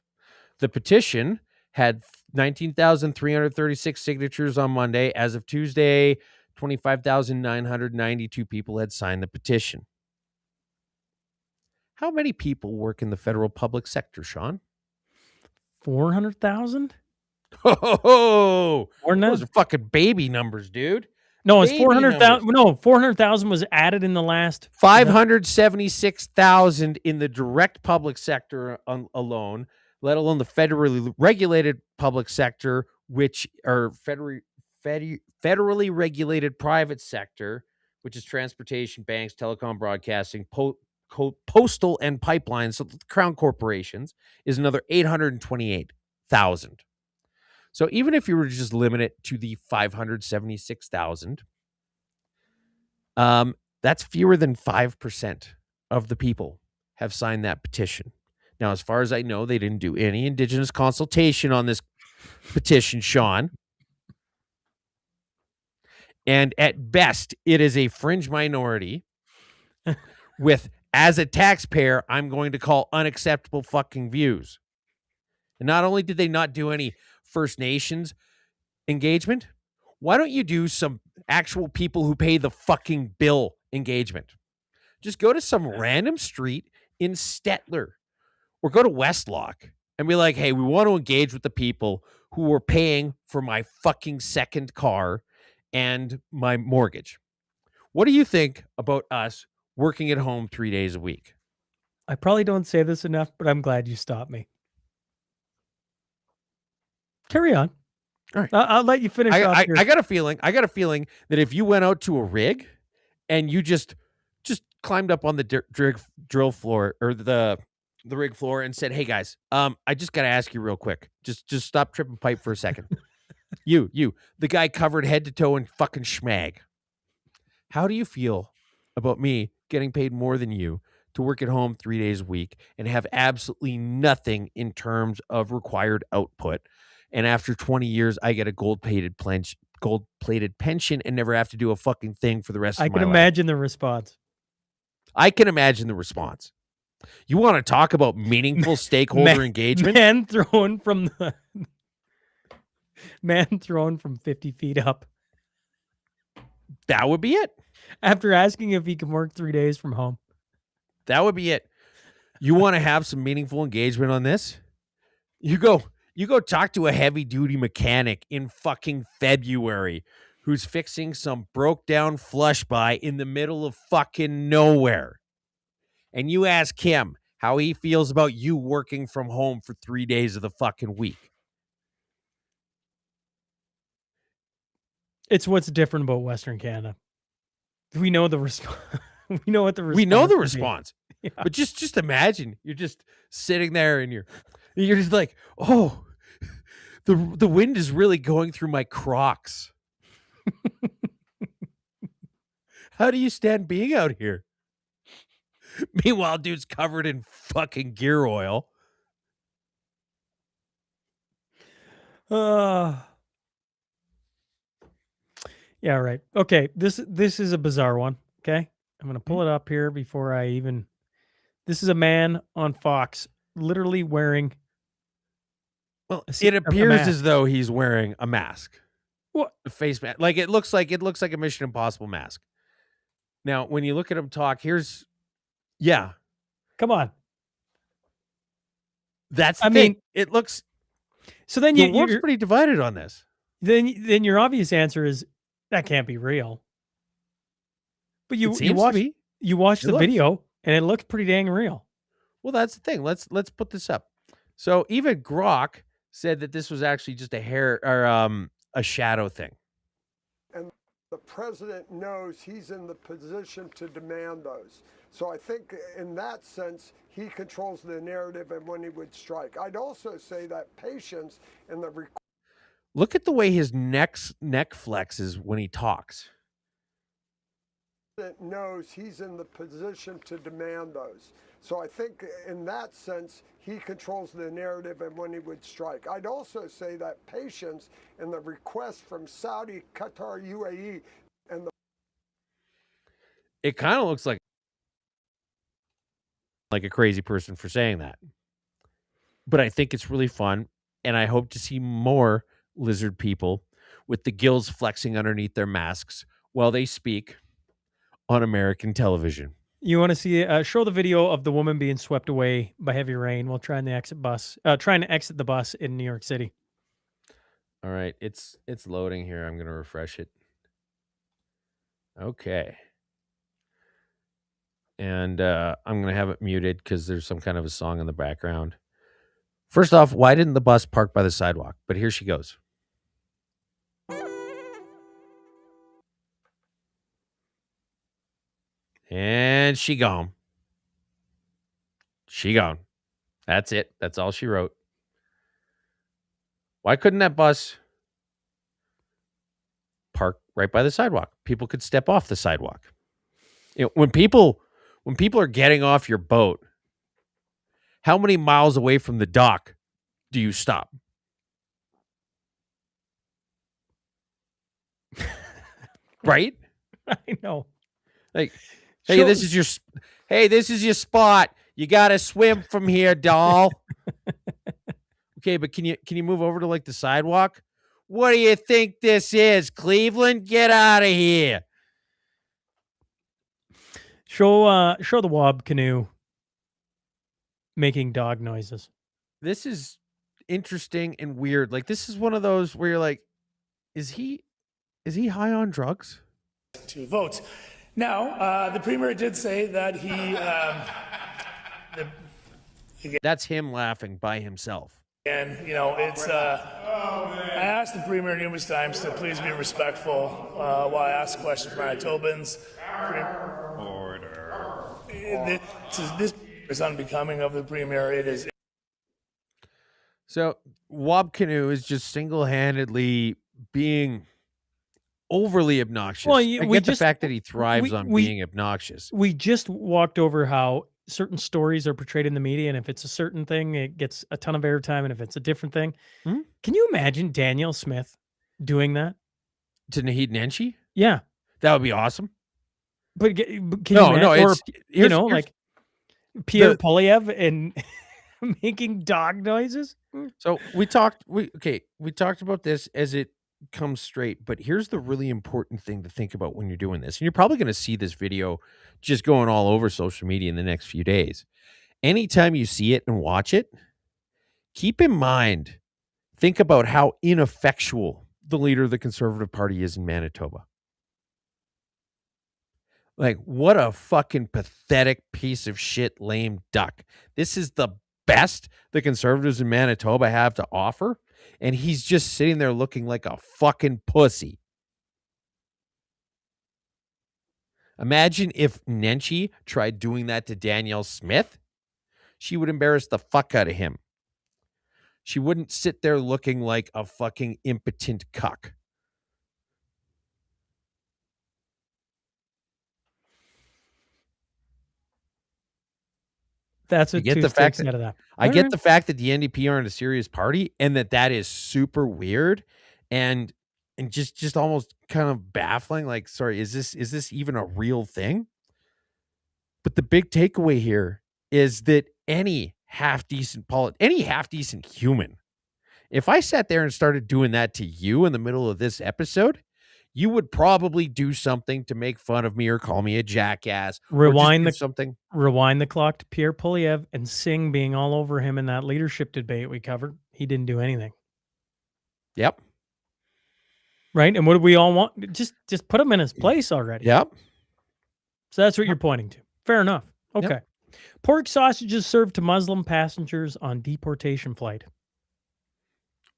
[SPEAKER 3] The petition had 19,336 signatures on Monday. As of Tuesday, 25,992 people had signed the petition. How many people work in the federal public sector, Sean?
[SPEAKER 4] 400,000?
[SPEAKER 3] Oh,
[SPEAKER 4] Or not?
[SPEAKER 3] those are fucking baby numbers, dude.
[SPEAKER 4] No, it's
[SPEAKER 3] Baby
[SPEAKER 4] 400,000.
[SPEAKER 3] numbers.
[SPEAKER 4] No, 400,000 was added in the last
[SPEAKER 3] 576,000 in the direct public sector alone, let alone the federally regulated public sector, which are federally regulated private sector, which is transportation, banks, telecom, broadcasting, postal, and pipelines. So the crown corporations is another 828,000. So even if you were to just limit it to the 576,000, that's fewer than 5% of the people have signed that petition. Now, as far as I know, they didn't do any Indigenous consultation on this petition, Sean. And at best, it is a fringe minority with, as a taxpayer, I'm going to call unacceptable fucking views. And not only did they not do any First Nations engagement, why don't you do some actual people who pay the fucking bill engagement? Just go to some random street in Stettler or go to Westlock and be like, hey, we want to engage with the people who are paying for my fucking second car and my mortgage. What do you think about us working at home 3 days a week?
[SPEAKER 4] I probably don't say this enough, but I'm glad you stopped me. Carry on.
[SPEAKER 3] All right.
[SPEAKER 4] I'll let you finish off.
[SPEAKER 3] I got a feeling that if you went out to a rig and you just climbed up on the drill floor or the rig floor and said, hey guys, I just got to ask you real quick. Just stop tripping pipe for a second. you, the guy covered head to toe in fucking schmag. How do you feel about me getting paid more than you to work at home 3 days a week and have absolutely nothing in terms of required output? And after 20 years, I get a gold-plated pension and never have to do a fucking thing for the rest of my life.
[SPEAKER 4] I can imagine the response.
[SPEAKER 3] I can imagine the response. You want to talk about meaningful stakeholder engagement?
[SPEAKER 4] Man thrown from 50 feet up.
[SPEAKER 3] That would be it.
[SPEAKER 4] After asking if he can work 3 days from home.
[SPEAKER 3] That would be it. You want to have some meaningful engagement on this? You go talk to a heavy-duty mechanic in fucking February who's fixing some broke-down flush-by in the middle of fucking nowhere. And you ask him how he feels about you working from home for 3 days of the fucking week.
[SPEAKER 4] It's what's different about Western Canada. We know the response. We know what the response.
[SPEAKER 3] We know the response.
[SPEAKER 4] Yeah.
[SPEAKER 3] But just imagine you're just sitting there and you're just like, oh, the wind is really going through my Crocs. How do you stand being out here? Meanwhile, dude's covered in fucking gear oil.
[SPEAKER 4] Yeah, right. Okay, this is a bizarre one. Okay, I'm gonna pull it up here before I even. This is a man on Fox, literally wearing.
[SPEAKER 3] Well, it appears as though he's wearing a mask.
[SPEAKER 4] What?
[SPEAKER 3] A face mask. Like it looks like a Mission Impossible mask. Now, when you look at him talk, yeah.
[SPEAKER 4] Come on.
[SPEAKER 3] That's
[SPEAKER 4] I mean,
[SPEAKER 3] it looks.
[SPEAKER 4] So then
[SPEAKER 3] the world's pretty divided on this.
[SPEAKER 4] Then your obvious answer is that can't be real. But you watch the video and it looks pretty dang real.
[SPEAKER 3] Well, that's the thing. Let's put this up. So even Grok said that this was actually just a hair or a shadow thing.
[SPEAKER 8] And the president knows he's in the position to demand those. So I think in that sense, he controls the narrative and when he would strike. I'd also say that patience and the
[SPEAKER 3] look at the way his neck flexes when he talks.
[SPEAKER 8] Knows he's in the position to demand those. So I think in that sense, he controls the narrative and when he would strike. I'd also say that patience and the request from Saudi, Qatar, UAE, and the...
[SPEAKER 3] It kind of looks like a crazy person for saying that. But I think it's really fun, and I hope to see more lizard people with the gills flexing underneath their masks while they speak on American television.
[SPEAKER 4] You want to see show the video of the woman being swept away by heavy rain while trying to exit the bus in New York City.
[SPEAKER 3] All right, it's loading here. I'm going to refresh it. Okay. And I'm going to have it muted because there's some kind of a song in the background. First off, why didn't the bus park by the sidewalk? But here she goes. And she gone. She gone. That's it. That's all she wrote. Why couldn't that bus park right by the sidewalk? People could step off the sidewalk. You know, when people are getting off your boat, how many miles away from the dock do you stop? Right?
[SPEAKER 4] I know.
[SPEAKER 3] Like, hey, this is your spot. You got to swim from here, doll. Okay, but can you move over to like the sidewalk? What do you think this is, Cleveland? Get out of here.
[SPEAKER 4] Show the wob canoe making dog noises.
[SPEAKER 3] This is interesting and weird. Like, this is one of those where you're like, is he high on drugs?
[SPEAKER 9] 2 votes. Now, the premier did say that he.
[SPEAKER 3] That's him laughing by himself.
[SPEAKER 9] And it's. I asked the premier numerous times to please be respectful while I ask questions from Manitobans. Order. This is unbecoming of the premier. It is.
[SPEAKER 3] So Wob Canoe is just single-handedly being overly obnoxious.
[SPEAKER 4] Well,
[SPEAKER 3] I get the fact that he thrives on being obnoxious.
[SPEAKER 4] We just walked over how certain stories are portrayed in the media, and if it's a certain thing, it gets a ton of airtime, and if it's a different thing. Can you imagine Danielle Smith doing that?
[SPEAKER 3] To Naheed Nenshi?
[SPEAKER 4] Yeah.
[SPEAKER 3] That would be awesome.
[SPEAKER 4] But can you imagine, like Pierre Polyev and making dog noises?
[SPEAKER 3] So we talked about this as it comes straight, but here's the really important thing to think about when you're doing this. And you're probably going to see this video just going all over social media in the next few days. Anytime you see it and watch it, keep in mind, think about how ineffectual the leader of the Conservative Party is in Manitoba. Like, what a fucking pathetic piece of shit, lame duck. This is the best the Conservatives in Manitoba have to offer, and he's just sitting there looking like a fucking pussy. Imagine if Nenshi tried doing that to Danielle Smith. She would embarrass the fuck out of him. She wouldn't sit there looking like a fucking impotent cuck.
[SPEAKER 4] That's what
[SPEAKER 3] get the fact
[SPEAKER 4] out of that.
[SPEAKER 3] I get the fact that the NDP aren't a serious party, and that is super weird and just almost kind of baffling. Like, sorry, is this even a real thing? But the big takeaway here is that any half decent human, if I sat there and started doing that to you in the middle of this episode, you would probably do something to make fun of me or call me a jackass.
[SPEAKER 4] Rewind the clock to Pierre Polyev and Singh being all over him in that leadership debate we covered. He didn't do anything.
[SPEAKER 3] Yep.
[SPEAKER 4] Right? And what do we all want? Just put him in his place already.
[SPEAKER 3] Yep.
[SPEAKER 4] So that's what you're pointing to. Fair enough. Okay.
[SPEAKER 3] Yep.
[SPEAKER 4] Pork sausages served to Muslim passengers on deportation flight.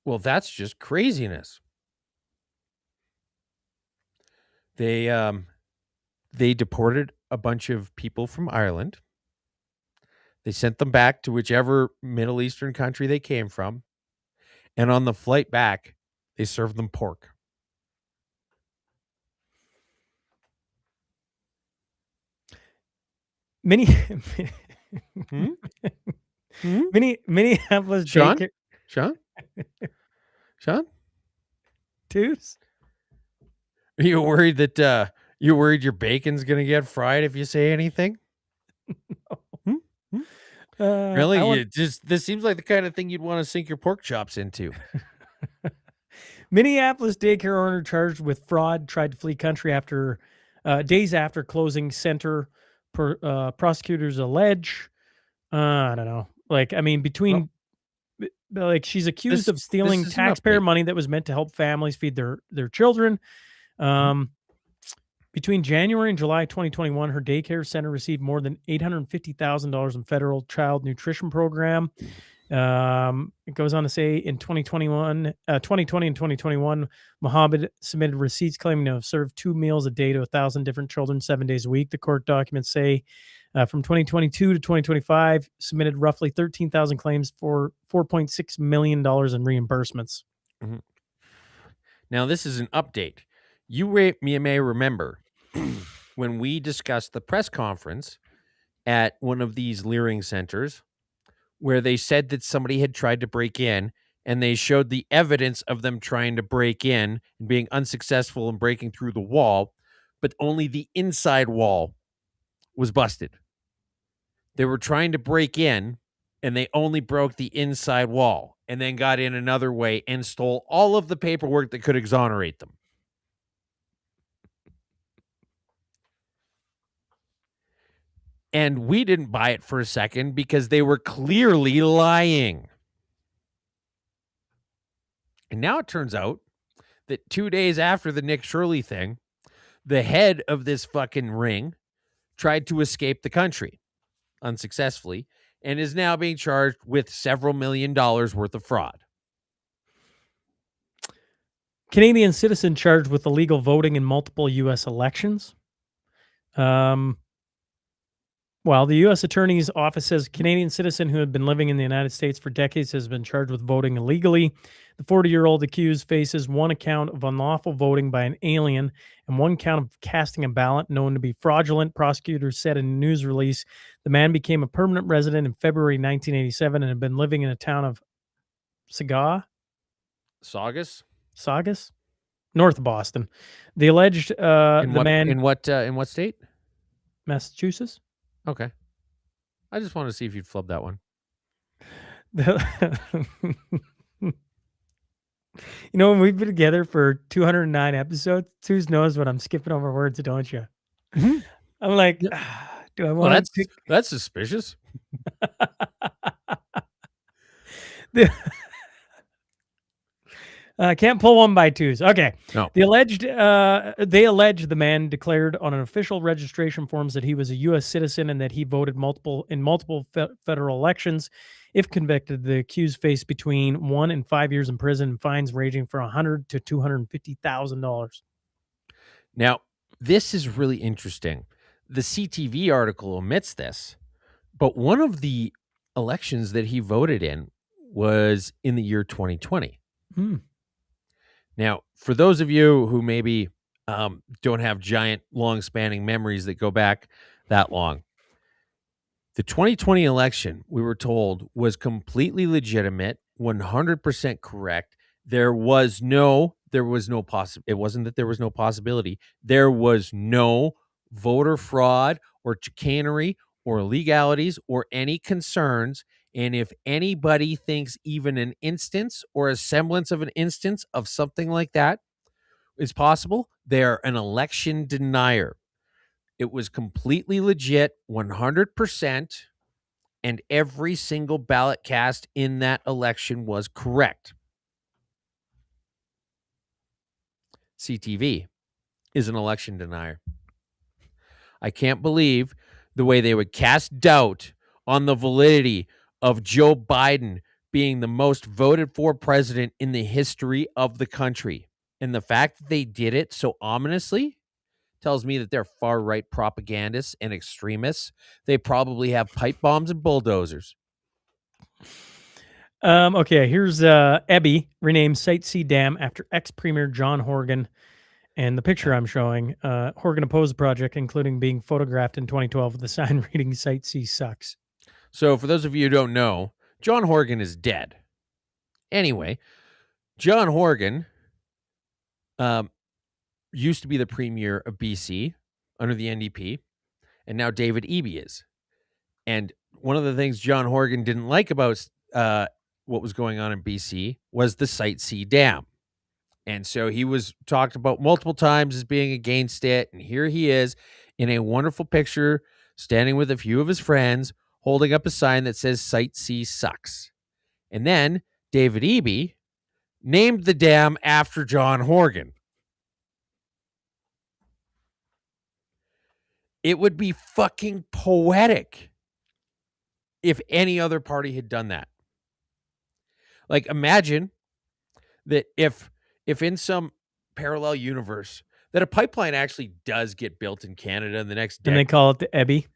[SPEAKER 3] Well, that's just craziness. They deported a bunch of people from Ireland. They sent them back to whichever Middle Eastern country they came from. And on the flight back, they served them pork.
[SPEAKER 4] Minneapolis
[SPEAKER 3] Sean?
[SPEAKER 4] Toots?
[SPEAKER 3] Are you worried that your bacon's gonna get fried if you say anything? Really? This seems like the kind of thing you'd want to sink your pork chops into.
[SPEAKER 4] Minneapolis daycare owner charged with fraud tried to flee country after days after closing center. Prosecutors allege. I don't know. Like, I mean, she's accused of stealing taxpayer money that was meant to help families feed their children. Between January and July 2021, her daycare center received more than $850,000 in federal child nutrition program. It goes on to say in 2020 and 2021, Mohammed submitted receipts claiming to have served 2 meals a day to 1,000 different children 7 days a week. The court documents say from 2022 to 2025, submitted roughly 13,000 claims for $4.6 million in reimbursements.
[SPEAKER 3] Mm-hmm. Now, this is an update. You may remember when we discussed the press conference at one of these Leering centers where they said that somebody had tried to break in, and they showed the evidence of them trying to break in and being unsuccessful in breaking through the wall, but only the inside wall was busted. They were trying to break in, and they only broke the inside wall and then got in another way and stole all of the paperwork that could exonerate them. And we didn't buy it for a second because they were clearly lying. And now it turns out that 2 days after the Nick Shirley thing, the head of this fucking ring tried to escape the country unsuccessfully and is now being charged with several $1 million worth of fraud.
[SPEAKER 4] Canadian citizen charged with illegal voting in multiple U.S. elections. Well, the U.S. Attorney's Office says a Canadian citizen who had been living in the United States for decades has been charged with voting illegally. The 40-year-old accused faces one account of unlawful voting by an alien and one count of casting a ballot known to be fraudulent. Prosecutors said in a news release the man became a permanent resident in February 1987 and had been living in a town of
[SPEAKER 3] Saugus?
[SPEAKER 4] North of Boston. The alleged
[SPEAKER 3] in what state?
[SPEAKER 4] Massachusetts.
[SPEAKER 3] Okay. I just wanted to see if you'd flub that one.
[SPEAKER 4] When we've been together for 209 episodes, Suze knows when I'm skipping over words, don't you?
[SPEAKER 3] Mm-hmm.
[SPEAKER 4] I'm like, do I want
[SPEAKER 3] to? That's suspicious.
[SPEAKER 4] Can't pull one by twos. Okay.
[SPEAKER 3] No.
[SPEAKER 4] They allege the man declared on an official registration forms that he was a U.S. citizen and that he voted in multiple federal elections. If convicted, the accused faced between 1 and 5 years in prison and fines ranging from $100,000 to $250,000.
[SPEAKER 3] Now, this is really interesting. The CTV article omits this, but one of the elections that he voted in was in the year 2020. Now, for those of you who maybe don't have giant, long-spanning memories that go back that long, the 2020 election, we were told, was completely legitimate, 100% correct. It wasn't that there was no possibility. There was no voter fraud or chicanery or illegalities or any concerns. And if anybody thinks even an instance or a semblance of an instance of something like that is possible, they're an election denier. It was completely legit, 100%, and every single ballot cast in that election was correct. CTV is an election denier. I can't believe the way they would cast doubt on the validity of Joe Biden being the most voted for president in the history of the country. And the fact that they did it so ominously tells me that they're far-right propagandists and extremists. They probably have pipe bombs and bulldozers.
[SPEAKER 4] Okay, here's Ebby, renamed Site C Dam after ex-Premier John Horgan. And the picture I'm showing, Horgan opposed the project, including being photographed in 2012 with the sign reading Site C sucks.
[SPEAKER 3] So for those of you who don't know, John Horgan is dead. Anyway, John Horgan used to be the premier of BC under the NDP, and now David Eby is. And one of the things John Horgan didn't like about what was going on in BC was the Site C Dam. And so he was talked about multiple times as being against it. And here he is in a wonderful picture, standing with a few of his friends, holding up a sign that says Site C sucks. And then David Eby named the dam after John Horgan. It would be fucking poetic if any other party had done that. Like, imagine that if in some parallel universe that a pipeline actually does get built in Canada in the next decade.
[SPEAKER 4] And they call it the Ebby?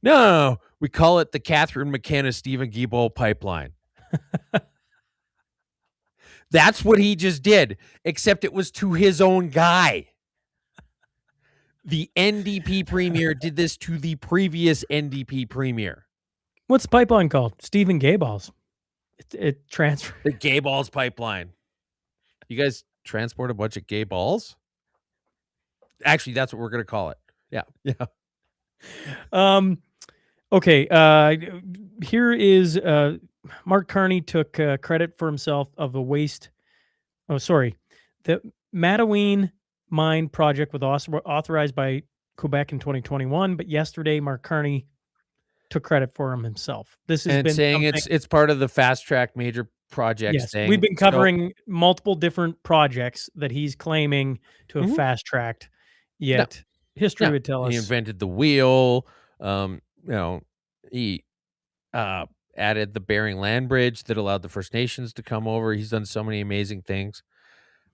[SPEAKER 3] No, we call it the Catherine McKenna-Stephen Guilbeault pipeline. That's what he just did, except it was to his own guy. The NDP premier did this to the previous NDP premier.
[SPEAKER 4] What's the pipeline called? Stephen Gay Balls. It transferred.
[SPEAKER 3] The gay balls pipeline. You guys transport a bunch of gay balls? Actually, that's what we're going to call it. Yeah.
[SPEAKER 4] Okay. Here is Mark Carney took credit for himself of a waste. Oh, sorry. The Mataween mine project was authorized by Quebec in 2021, but yesterday Mark Carney took credit for himself. This has been
[SPEAKER 3] saying
[SPEAKER 4] something-
[SPEAKER 3] it's part of the fast track major projects
[SPEAKER 4] yes,
[SPEAKER 3] thing.
[SPEAKER 4] we've been covering multiple different projects that he's claiming to have fast tracked. Yet history would tell us
[SPEAKER 3] he invented the wheel. He added the Bering Land Bridge that allowed the First Nations to come over. He's done so many amazing things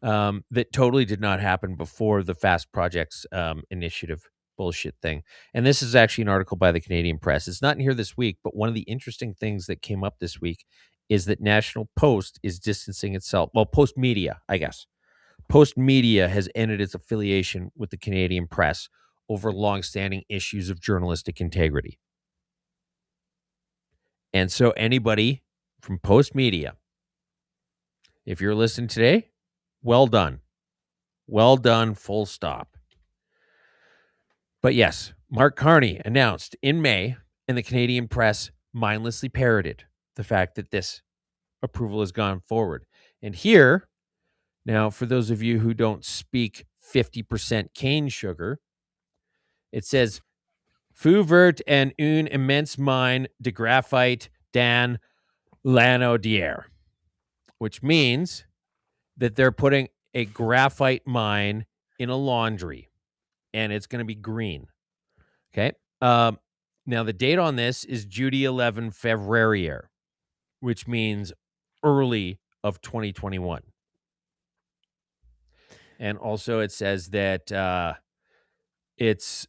[SPEAKER 3] that totally did not happen before the Fast Projects initiative bullshit thing. And this is actually an article by the Canadian Press. It's not in here this week, but one of the interesting things that came up this week is that National Post is distancing itself. Well, Post Media, I guess. Post Media has ended its affiliation with the Canadian Press over longstanding issues of journalistic integrity. And so anybody from Post Media, if you're listening today, well done. Well done, full stop. But yes, Mark Carney announced in May, and the Canadian Press mindlessly parroted the fact that this approval has gone forward. And here, now for those of you who don't speak 50% cane sugar, it says, Feu vert en une immense mine de graphite dans l'Anaudière, which means that they're putting a graphite mine in a laundry, and it's going to be green. Okay. Now, the date on this is Jeudi 11 Février, which means early of 2021. And also it says that it's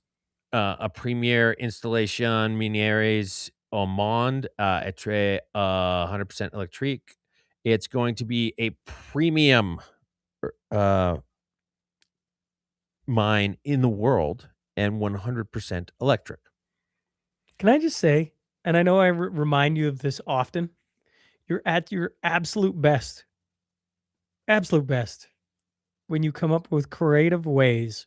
[SPEAKER 3] a premiere installation minières au monde, être 100% électrique. It's going to be a premium mine in the world and 100% electric.
[SPEAKER 4] Can I just say, and I know I remind you of this often, you're at your absolute best when you come up with creative ways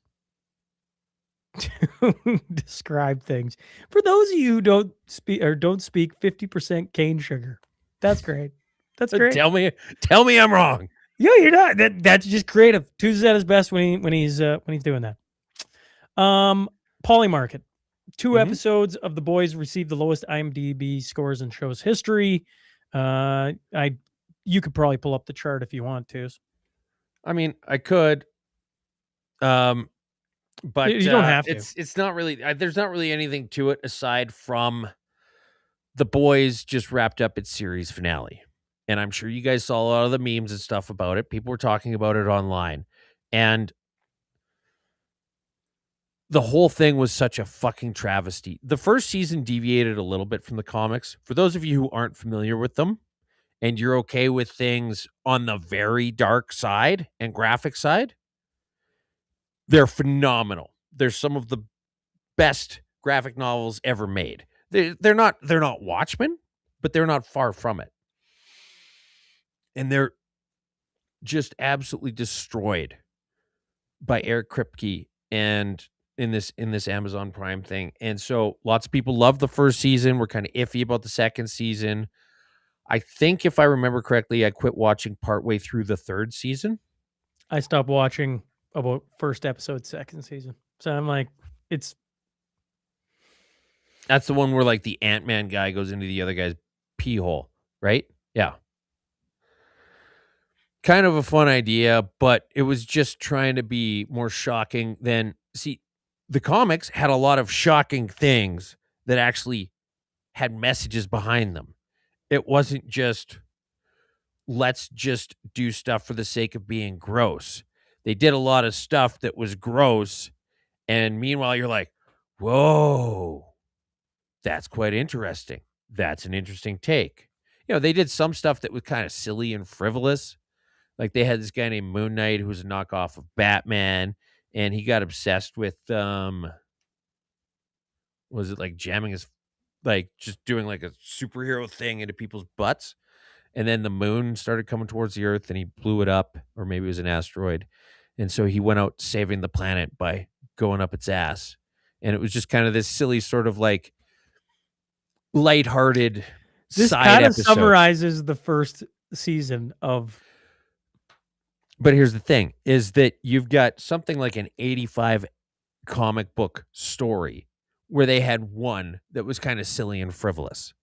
[SPEAKER 4] to describe things. For those of you who don't speak 50% cane sugar, that's great. That's great.
[SPEAKER 3] Tell me I'm wrong.
[SPEAKER 4] Yeah, you're not. That's just creative. Tuesday's at his best when he's doing that. Polymarket. 2 episodes of The Boys received the lowest IMDb scores in show's history. You could probably pull up the chart if you want to.
[SPEAKER 3] I mean, I could. But
[SPEAKER 4] you don't have to.
[SPEAKER 3] It's not really. There's not really anything to it aside from The Boys just wrapped up its series finale, and I'm sure you guys saw a lot of the memes and stuff about it. People were talking about it online, and the whole thing was such a fucking travesty. The first season deviated a little bit from the comics. For those of you who aren't familiar with them, and you're okay with things on the very dark side and graphic side, they're phenomenal. They're some of the best graphic novels ever made. They're not Watchmen, but they're not far from it. And they're just absolutely destroyed by Eric Kripke and in this Amazon Prime thing. And so lots of people love the first season. We're kind of iffy about the second season. I think if I remember correctly, I quit watching partway through the third season.
[SPEAKER 4] I stopped watching about first episode, second season. So I'm like,
[SPEAKER 3] that's the one where like the Ant-Man guy goes into the other guy's pee hole, right? Yeah. Kind of a fun idea, but it was just trying to be more shocking than... See, the comics had a lot of shocking things that actually had messages behind them. It wasn't just, let's just do stuff for the sake of being gross. They did a lot of stuff that was gross, and meanwhile you're like, whoa, that's quite interesting. That's an interesting take. You know, they did some stuff that was kind of silly and frivolous. Like they had this guy named Moon Knight who was a knockoff of Batman, and he got obsessed with was it like jamming his like just doing like a superhero thing into people's butts. And then the moon started coming towards the earth and he blew it up, or maybe it was an asteroid. And so he went out saving the planet by going up its ass. And it was just kind of this silly sort of like lighthearted
[SPEAKER 4] This
[SPEAKER 3] side
[SPEAKER 4] kind of
[SPEAKER 3] episode.
[SPEAKER 4] summarizes the first season of.
[SPEAKER 3] But here's the thing is that you've got something like an 85 comic book story where they had one that was kind of silly and frivolous.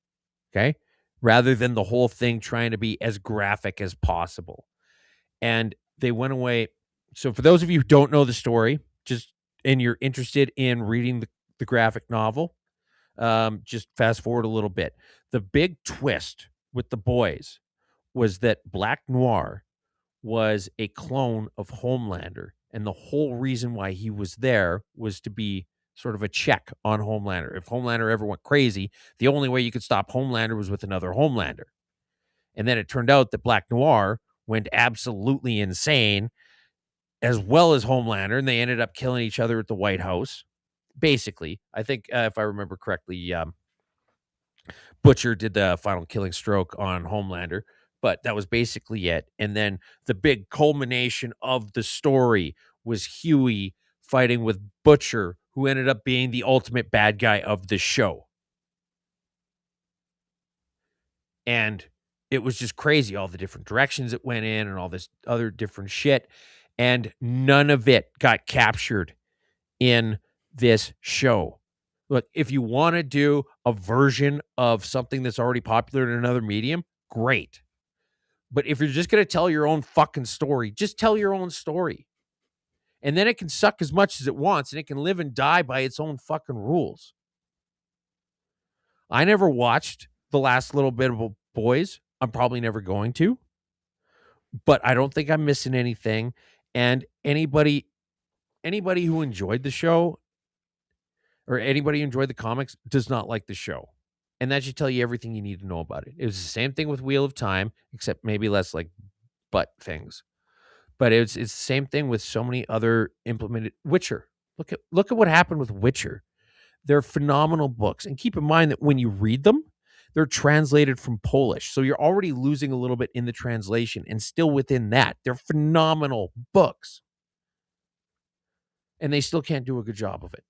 [SPEAKER 3] Okay. Rather than the whole thing trying to be as graphic as possible. And they went away. So for those of you who don't know the story, and you're interested in reading the graphic novel, just fast forward a little bit. The big twist with the boys was that Black Noir was a clone of Homelander. And the whole reason why he was there was to be sort of a check on Homelander. If Homelander ever went crazy, the only way you could stop Homelander was with another Homelander. And then it turned out that Black Noir went absolutely insane, as well as Homelander, and they ended up killing each other at the White House. Basically, I think if I remember correctly, Butcher did the final killing stroke on Homelander, but that was basically it. And then the big culmination of the story was Huey fighting with Butcher, who ended up being the ultimate bad guy of the show. And it was just crazy, all the different directions it went in and all this other different shit. And none of it got captured in this show. Look, if you want to do a version of something that's already popular in another medium, great. But if you're just going to tell your own fucking story, just tell your own story. And then it can suck as much as it wants, and it can live and die by its own fucking rules. I never watched the last little bit of Boys. I'm probably never going to. But I don't think I'm missing anything. And anybody who enjoyed the show or anybody who enjoyed the comics does not like the show. And that should tell you everything you need to know about it. It was the same thing with Wheel of Time, except maybe less like butt things. But it's the same thing with so many other implemented. Witcher. Look at what happened with Witcher. They're phenomenal books. And keep in mind that when you read them, they're translated from Polish. So you're already losing a little bit in the translation. And still within that, they're phenomenal books. And they still can't do a good job of it.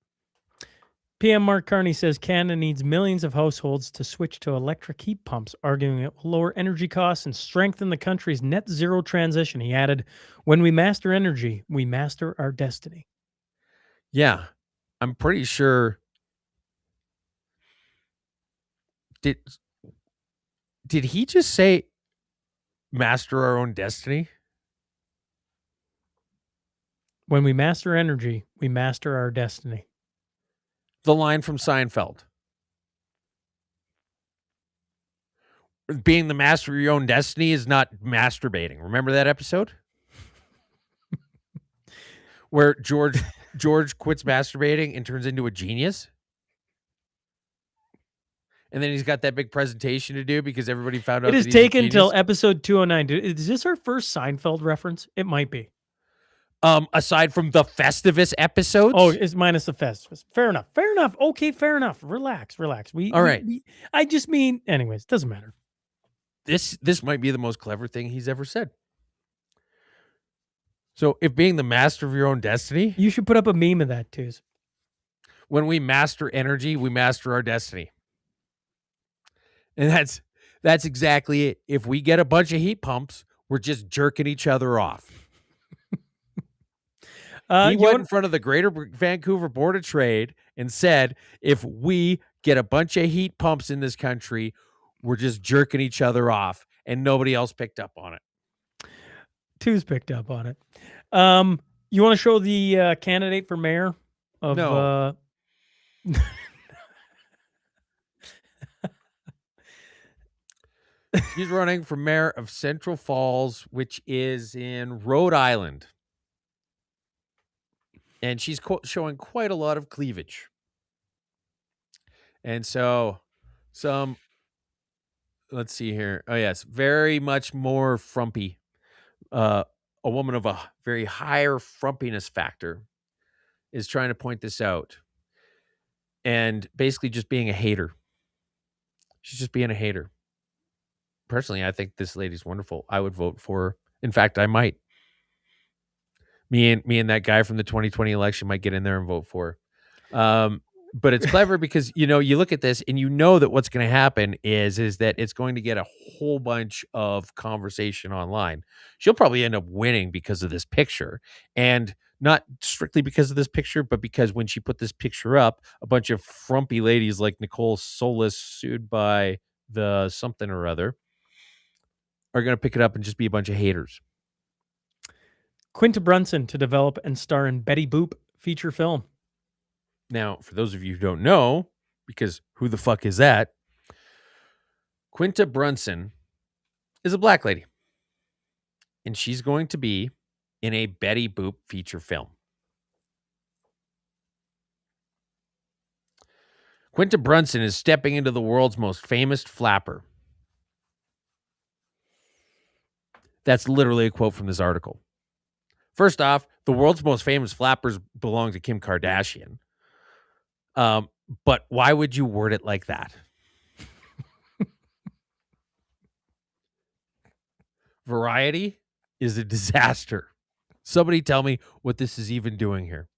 [SPEAKER 4] PM Mark Carney says Canada needs millions of households to switch to electric heat pumps, arguing it will lower energy costs and strengthen the country's net zero transition. He added, when we master energy, we master our destiny.
[SPEAKER 3] Yeah, I'm pretty sure. Did he just say master our own destiny?
[SPEAKER 4] When we master energy, we master our destiny.
[SPEAKER 3] The line from Seinfeld. Being the master of your own destiny is not masturbating. Remember that episode? Where George quits masturbating and turns into a genius? And then he's got that big presentation to do because everybody found out
[SPEAKER 4] it is
[SPEAKER 3] that he's
[SPEAKER 4] taken
[SPEAKER 3] a
[SPEAKER 4] until
[SPEAKER 3] genius.
[SPEAKER 4] episode 209. Is this our first Seinfeld reference? It might be.
[SPEAKER 3] Aside from the Festivus episodes.
[SPEAKER 4] Oh, it's minus the Festivus. Fair enough. Okay, fair enough. Relax.
[SPEAKER 3] All right.
[SPEAKER 4] I just mean, anyways, doesn't matter.
[SPEAKER 3] This might be the most clever thing he's ever said. So if being the master of your own destiny.
[SPEAKER 4] You should put up a meme of that, too.
[SPEAKER 3] When we master energy, we master our destiny. And that's exactly it. If we get a bunch of heat pumps, we're just jerking each other off. He went in front of the Greater Vancouver Board of Trade and said, if we get a bunch of heat pumps in this country, we're just jerking each other off. And nobody else picked up on it.
[SPEAKER 4] Two's picked up on it. You want to show the candidate for mayor of...
[SPEAKER 3] No. He's running for mayor of Central Falls, which is in Rhode Island. And she's showing quite a lot of cleavage. And so let's see here. Oh, yes, very much more frumpy. A woman of a very higher frumpiness factor is trying to point this out. And basically just being a hater. She's just being a hater. Personally, I think this lady's wonderful. I would vote for her. In fact, I might. Me and that guy from the 2020 election might get in there and vote for her. But it's clever because, you look at this and that what's going to happen is that it's going to get a whole bunch of conversation online. She'll probably end up winning because of this picture, and not strictly because of this picture, but because when she put this picture up, a bunch of frumpy ladies like Nicole Solis, sued by the something or other, are going to pick it up and just be a bunch of haters.
[SPEAKER 4] Quinta Brunson to develop and star in Betty Boop feature film.
[SPEAKER 3] Now, for those of you who don't know, because who the fuck is that? Quinta Brunson is a black lady, and she's going to be in a Betty Boop feature film. Quinta Brunson is stepping into the world's most famous flapper. That's literally a quote from this article. First off, the world's most famous flappers belong to Kim Kardashian. But why would you word it like that? Variety is a disaster. Somebody tell me what this is even doing here.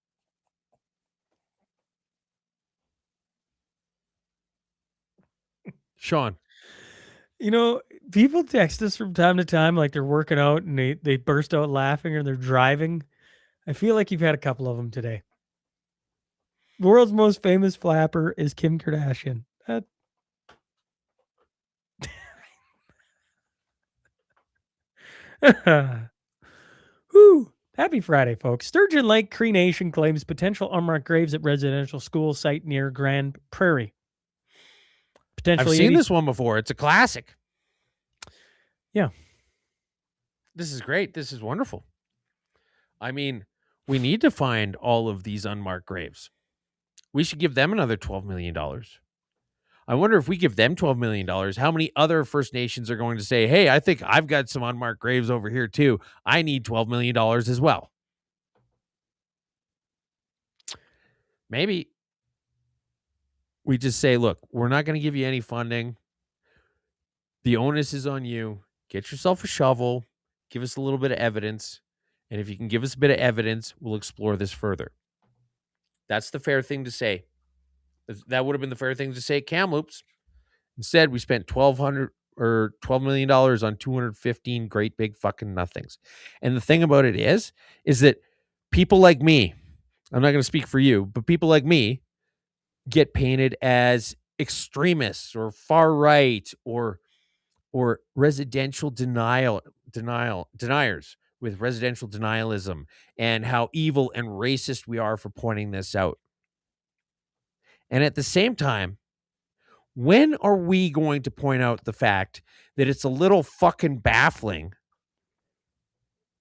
[SPEAKER 3] Sean.
[SPEAKER 4] People text us from time to time like they're working out and they burst out laughing or they're driving. I feel like you've had a couple of them today. The world's most famous flapper is Kim Kardashian. Whew. Happy Friday, folks. Sturgeon Lake Cree Nation claims potential unmarked graves at residential school site near Grand Prairie.
[SPEAKER 3] I've seen this one before. It's a classic.
[SPEAKER 4] Yeah.
[SPEAKER 3] This is great. This is wonderful. I mean, we need to find all of these unmarked graves. We should give them another $12 million. I wonder if we give them $12 million, how many other First Nations are going to say, hey, I think I've got some unmarked graves over here too. I need $12 million as well. Maybe we just say, look, we're not going to give you any funding. The onus is on you. Get yourself a shovel. Give us a little bit of evidence. And if you can give us a bit of evidence, we'll explore this further. That's the fair thing to say. That would have been the fair thing to say at Kamloops. Instead, we spent $12 million on 215 great big fucking nothings. And the thing about it is that people like me, I'm not going to speak for you, but people like me get painted as extremists or far right or residential deniers with residential denialism and how evil and racist we are for pointing this out. And at the same time, when are we going to point out the fact that it's a little fucking baffling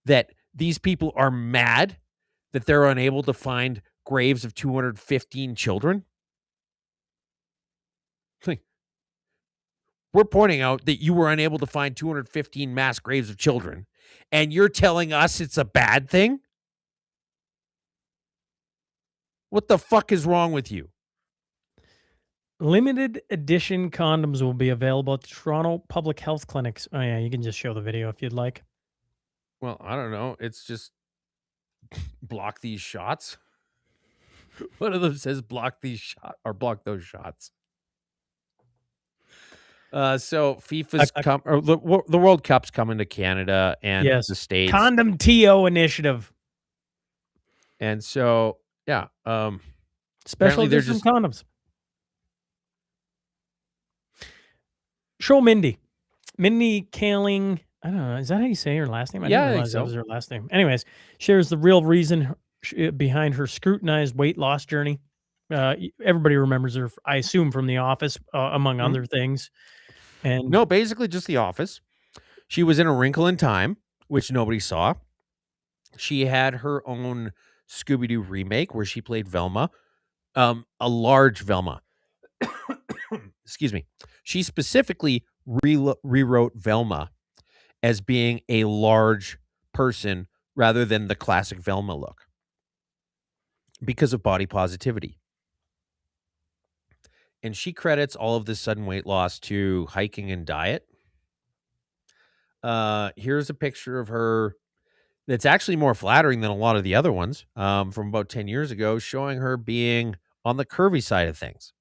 [SPEAKER 3] that these people are mad that they're unable to find graves of 215 children? We're pointing out that you were unable to find 215 mass graves of children, and you're telling us it's a bad thing? What the fuck is wrong with you?
[SPEAKER 4] Limited edition condoms will be available at the Toronto Public Health Clinics. Oh, yeah, you can just show the video if you'd like.
[SPEAKER 3] Well, I don't know. It's just block these shots. One of them says block these shots or block those shots. So FIFA's the World Cup's coming to Canada and the States.
[SPEAKER 4] Condom TO initiative.
[SPEAKER 3] And so, yeah.
[SPEAKER 4] Special edition condoms. Show Mindy Kaling. I don't know. Is that how you say her last name? I didn't realize that was her last name. Anyways, shares the real reason behind her scrutinized weight loss journey. Everybody remembers her, I assume, from The Office, among other things. And
[SPEAKER 3] no, basically just The Office. She was in A Wrinkle in Time, which nobody saw. She had her own Scooby-Doo remake where she played Velma, a large Velma. Excuse me. She specifically rewrote Velma as being a large person rather than the classic Velma look because of body positivity. and she credits all of this sudden weight loss to hiking and diet. Here's a picture of her that's actually more flattering than a lot of the other ones from about 10 years ago, showing her being on the curvy side of things.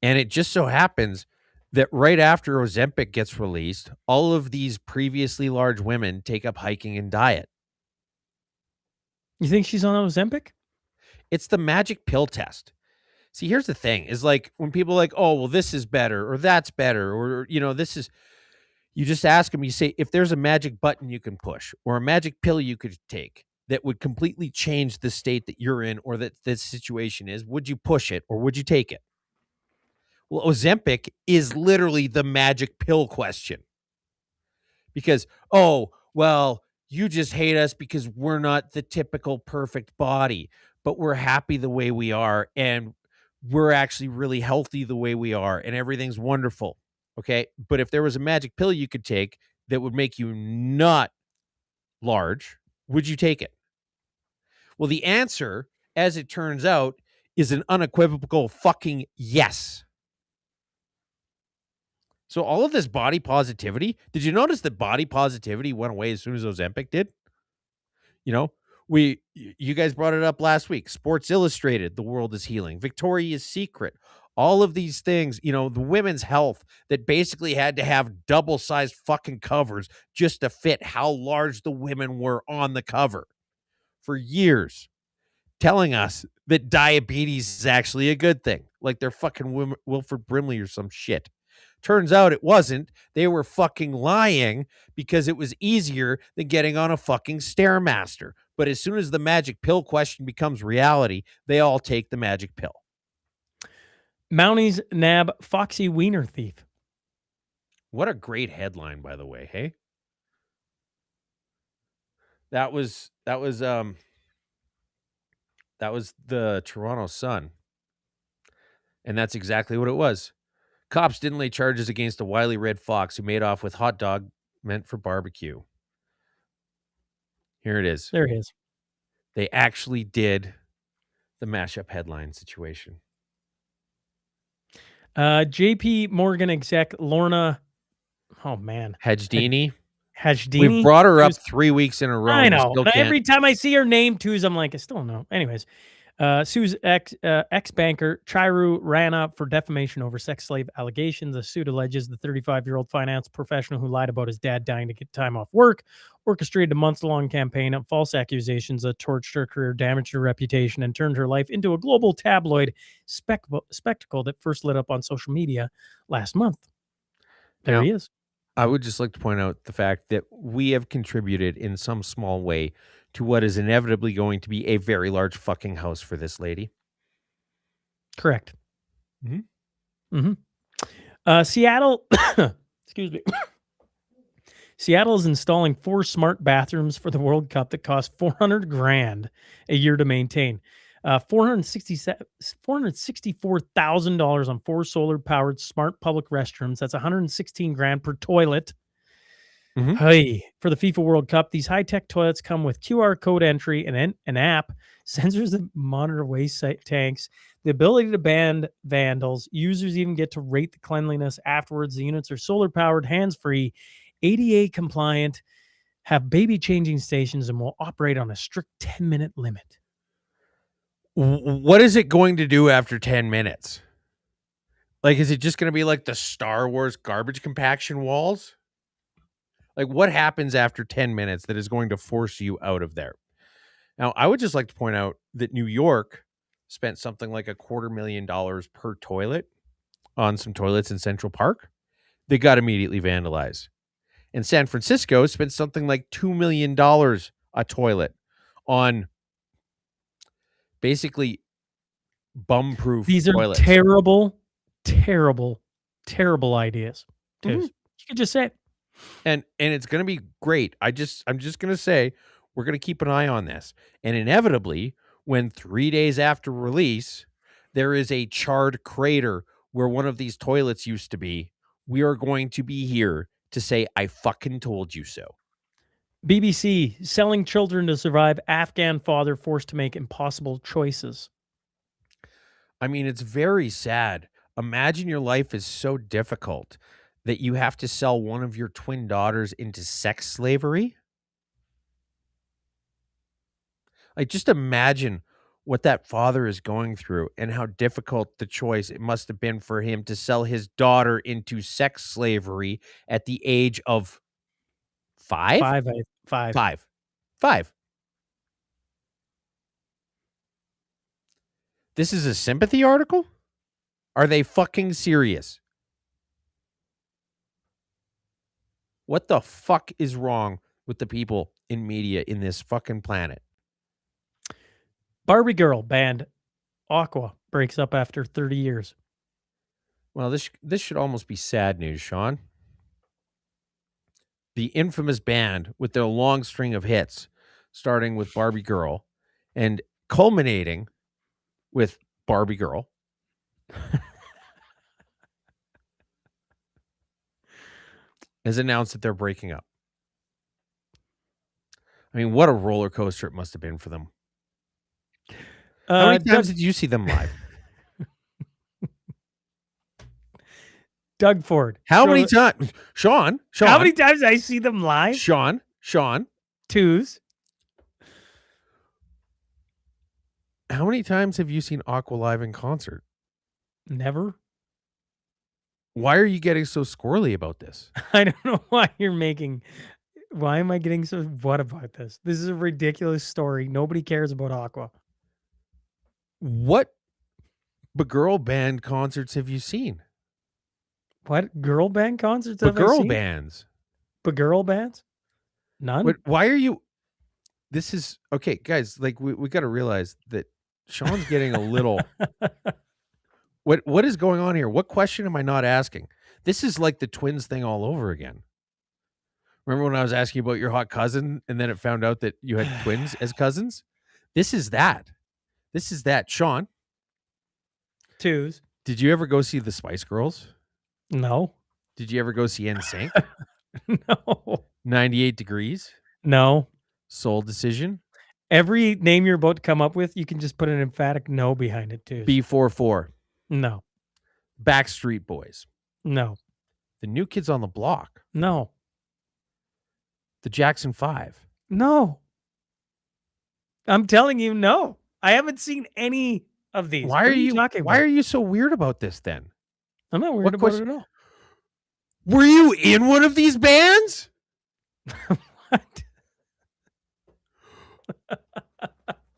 [SPEAKER 3] And it just so happens that right after Ozempic gets released, all of these previously large women take up hiking and diet.
[SPEAKER 4] You think she's on Ozempic?
[SPEAKER 3] It's the magic pill test. See, here's the thing is like when people are like, oh, well, this is better or that's better or, this is, you just ask them, you say, if there's a magic button you can push or a magic pill you could take that would completely change the state that you're in or that this situation is, would you push it or would you take it? Well, Ozempic is literally the magic pill question because, oh, well, you just hate us because we're not the typical perfect body, but we're happy the way we are. And we're actually really healthy the way we are. And everything's wonderful. Okay. But if there was a magic pill you could take that would make you not large, would you take it? Well, the answer, as it turns out, is an unequivocal fucking yes. So all of this body positivity, did you notice that body positivity went away as soon as Ozempic did? You guys brought it up last week. Sports Illustrated, The World is Healing. Victoria's Secret. All of these things, the women's health that basically had to have double-sized fucking covers just to fit how large the women were on the cover for years, telling us that diabetes is actually a good thing, like they're fucking Wilford Brimley or some shit. Turns out it wasn't. They were fucking lying because it was easier than getting on a fucking Stairmaster. But as soon as the magic pill question becomes reality, they all take the magic pill.
[SPEAKER 4] Mounties nab Foxy Wiener thief.
[SPEAKER 3] What a great headline, by the way. Hey, that was the Toronto Sun, and that's exactly what it was. Cops didn't lay charges against a wily red fox who made off with hot dog meant for barbecue. Here it is.
[SPEAKER 4] There it is.
[SPEAKER 3] They actually did the mashup headline situation.
[SPEAKER 4] JP Morgan exec Lorna,
[SPEAKER 3] Hajdini.
[SPEAKER 4] Hajdini.
[SPEAKER 3] We brought her up 3 weeks in a row.
[SPEAKER 4] I know. Every time I see her name, too, I'm like, I still don't know. Anyways, sues ex-banker Chiru Rana for defamation over sex slave allegations. The suit alleges the 35-year-old finance professional who lied about his dad dying to get time off work orchestrated a months-long campaign of false accusations that torched her career, damaged her reputation, and turned her life into a global tabloid spectacle that first lit up on social media last month. There he is.
[SPEAKER 3] I would just like to point out the fact that we have contributed in some small way to what is inevitably going to be a very large fucking house for this lady.
[SPEAKER 4] Correct.
[SPEAKER 3] Mm-hmm.
[SPEAKER 4] Mm-hmm. Seattle, excuse me. Seattle is installing 4 smart bathrooms for the World Cup that cost $400,000 a year to maintain. $464,000 on 4 solar-powered smart public restrooms. That's $116,000 per toilet.
[SPEAKER 3] Mm-hmm.
[SPEAKER 4] Hey, for the FIFA World Cup, these high-tech toilets come with QR code entry and an app, sensors that monitor waste tanks, the ability to ban vandals. Users even get to rate the cleanliness afterwards. The units are solar-powered, hands-free, ADA compliant, have baby changing stations, and will operate on a strict 10-minute limit.
[SPEAKER 3] What is it going to do after 10 minutes? Like, is it just going to be like the Star Wars garbage compaction walls? Like, what happens after 10 minutes that is going to force you out of there? Now, I would just like to point out that New York spent something like $250,000 per toilet on some toilets in Central Park. They got immediately vandalized. And San Francisco spent something like $2 million a toilet on basically bum-proof
[SPEAKER 4] These are
[SPEAKER 3] toilets.
[SPEAKER 4] terrible ideas.
[SPEAKER 3] Mm-hmm.
[SPEAKER 4] You could just say it.
[SPEAKER 3] And it's going to be great. I'm just going to say we're going to keep an eye on this. And inevitably, when 3 days after release, there is a charred crater where one of these toilets used to be, we are going to be here to say, I fucking told you so.
[SPEAKER 4] BBC, selling children to survive, Afghan father forced to make impossible choices.
[SPEAKER 3] I mean, it's very sad. Imagine your life is so difficult that you have to sell one of your twin daughters into sex slavery. Like, just imagine what that father is going through and how difficult the choice it must have been for him to sell his daughter into sex slavery at the age of 5?
[SPEAKER 4] 5.
[SPEAKER 3] 5. This is a sympathy article? Are they fucking serious? What the fuck is wrong with the people in media in this fucking planet?
[SPEAKER 4] Barbie girl band Aqua breaks up after 30 years.
[SPEAKER 3] Well, this should almost be sad news, Sean. The infamous band with their long string of hits, starting with Barbie Girl and culminating with Barbie Girl, has announced that they're breaking up. I mean, what a roller coaster it must have been for them. How many times did you see them live?
[SPEAKER 4] Doug Ford.
[SPEAKER 3] How many times? Sean.
[SPEAKER 4] How many times did I see them live?
[SPEAKER 3] Sean.
[SPEAKER 4] Twos.
[SPEAKER 3] How many times have you seen Aqua live in concert?
[SPEAKER 4] Never.
[SPEAKER 3] Why are you getting so squirrely about this?
[SPEAKER 4] I don't know why you're making... Why am I getting so... What about this? This is a ridiculous story. Nobody cares about Aqua.
[SPEAKER 3] What girl band concerts have you seen?
[SPEAKER 4] What? Girl band concerts have I
[SPEAKER 3] Girl
[SPEAKER 4] seen?
[SPEAKER 3] bands.
[SPEAKER 4] Girl bands? None?
[SPEAKER 3] Why are you... This is... Okay, guys, like, we got to realize that Sean's getting a little... What is going on here? What question am I not asking? This is like the twins thing all over again. Remember when I was asking you about your hot cousin and then it found out that you had twins as cousins? This is that. Sean.
[SPEAKER 4] Twos.
[SPEAKER 3] Did you ever go see the Spice Girls?
[SPEAKER 4] No.
[SPEAKER 3] Did you ever go see NSYNC?
[SPEAKER 4] No.
[SPEAKER 3] 98 Degrees?
[SPEAKER 4] No.
[SPEAKER 3] Soul Decision?
[SPEAKER 4] Every name you're about to come up with, you can just put an emphatic no behind it too.
[SPEAKER 3] B44?
[SPEAKER 4] No.
[SPEAKER 3] Backstreet Boys?
[SPEAKER 4] No.
[SPEAKER 3] The New Kids on the Block?
[SPEAKER 4] No.
[SPEAKER 3] The Jackson 5?
[SPEAKER 4] No. I'm telling you, no. I haven't seen any of these.
[SPEAKER 3] Why are you
[SPEAKER 4] talking about?
[SPEAKER 3] Why are you so weird about this then?
[SPEAKER 4] I'm not weird about it at all.
[SPEAKER 3] Were you in one of these bands?
[SPEAKER 4] What?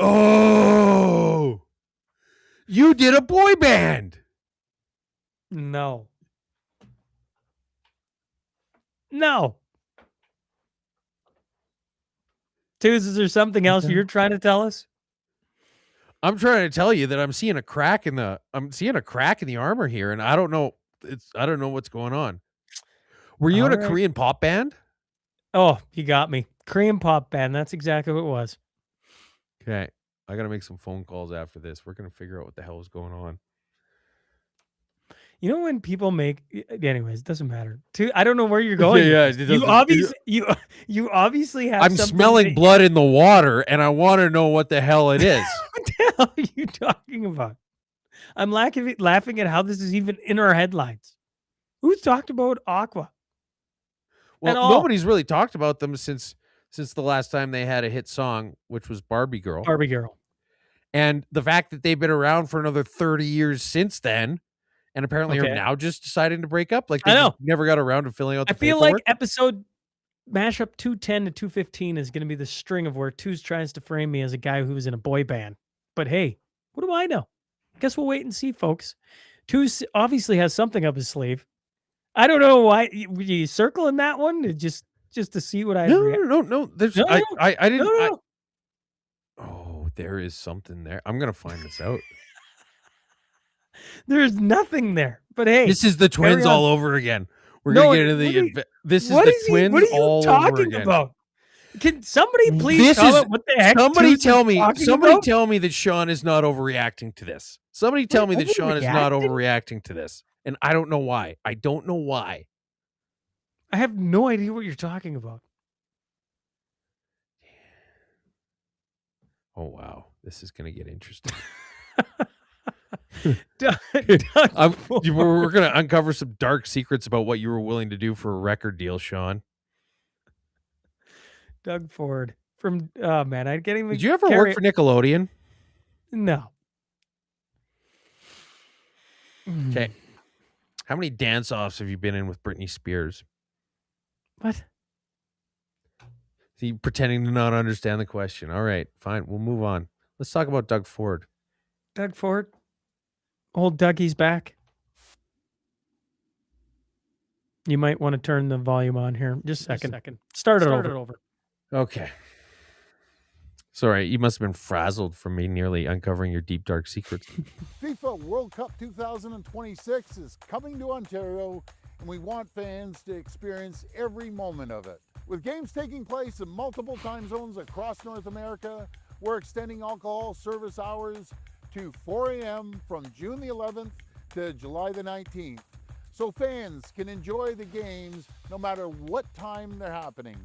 [SPEAKER 3] Oh, you did a boy band.
[SPEAKER 4] No. No. Twos, is there something else you're trying to tell us?
[SPEAKER 3] I'm trying to tell you that I'm seeing a crack in the armor here, and I don't know what's going on. Were you in a Korean pop band?
[SPEAKER 4] Oh, you got me. Korean pop band. That's exactly what it was.
[SPEAKER 3] Okay. I got to make some phone calls after this. We're going to figure out what the hell is going on.
[SPEAKER 4] You know when people make... Anyways, it doesn't matter. I don't know where you're going.
[SPEAKER 3] Yeah,
[SPEAKER 4] you obviously have
[SPEAKER 3] I'm smelling blood in the water, and I want to know what the hell it is.
[SPEAKER 4] What the hell are you talking about? I'm laughing at how this is even in our headlines. Who's talked about Aqua?
[SPEAKER 3] Well, nobody's really talked about them since the last time they had a hit song, which was Barbie Girl.
[SPEAKER 4] Barbie Girl.
[SPEAKER 3] And the fact that they've been around for another 30 years since then, and apparently are now just deciding to break up. Like they just never got around to filling out the
[SPEAKER 4] feel
[SPEAKER 3] paperwork.
[SPEAKER 4] like episode Mashup 210 to 215 is going to be the string of where Twos tries to frame me as a guy who was in a boy band. But hey, what do I know? Guess we'll wait and see, folks. Twos obviously has something up his sleeve. I don't know why you circling that one just to see what I
[SPEAKER 3] No. There's I didn't.
[SPEAKER 4] No.
[SPEAKER 3] Oh, there is something there. I'm gonna find this out.
[SPEAKER 4] There's nothing there. But hey,
[SPEAKER 3] this is the twins all over again. We're gonna get into the. This is the twins
[SPEAKER 4] what are you
[SPEAKER 3] all
[SPEAKER 4] talking
[SPEAKER 3] over again.
[SPEAKER 4] About? Can somebody please comment what the heck?
[SPEAKER 3] Somebody tell me that Sean is not overreacting to this. Somebody tell me that Sean is not overreacting to this. And I don't know why. I
[SPEAKER 4] have no idea what you're talking about.
[SPEAKER 3] Oh, wow. This is going to get interesting.
[SPEAKER 4] Doug
[SPEAKER 3] We're going to uncover some dark secrets about what you were willing to do for a record deal, Sean.
[SPEAKER 4] Doug Ford from, oh man, I can't even.
[SPEAKER 3] Did you ever work for Nickelodeon?
[SPEAKER 4] No.
[SPEAKER 3] Okay. How many dance-offs have you been in with Britney Spears?
[SPEAKER 4] What?
[SPEAKER 3] See, pretending to not understand the question. All right, fine. We'll move on. Let's talk about Doug Ford.
[SPEAKER 4] Doug Ford? Old Dougie's back. You might want to turn the volume on here. Just a second. Start it over.
[SPEAKER 3] Okay. Sorry, you must have been frazzled from me nearly uncovering your deep, dark secrets.
[SPEAKER 10] FIFA World Cup 2026 is coming to Ontario, and we want fans to experience every moment of it. With games taking place in multiple time zones across North America, we're extending alcohol service hours to 4 a.m. from June the 11th to July the 19th, so fans can enjoy the games no matter what time they're happening.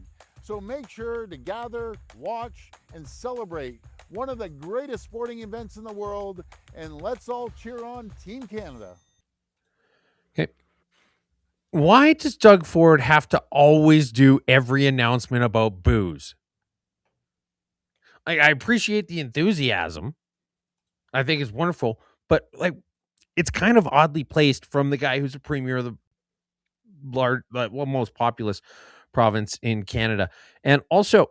[SPEAKER 10] So make sure to gather, watch, and celebrate one of the greatest sporting events in the world, and let's all cheer on Team Canada.
[SPEAKER 3] Okay. Why does Doug Ford have to always do every announcement about booze? I appreciate the enthusiasm. I think it's wonderful, but like, it's kind of oddly placed from the guy who's the premier of the most populous province in Canada. And also,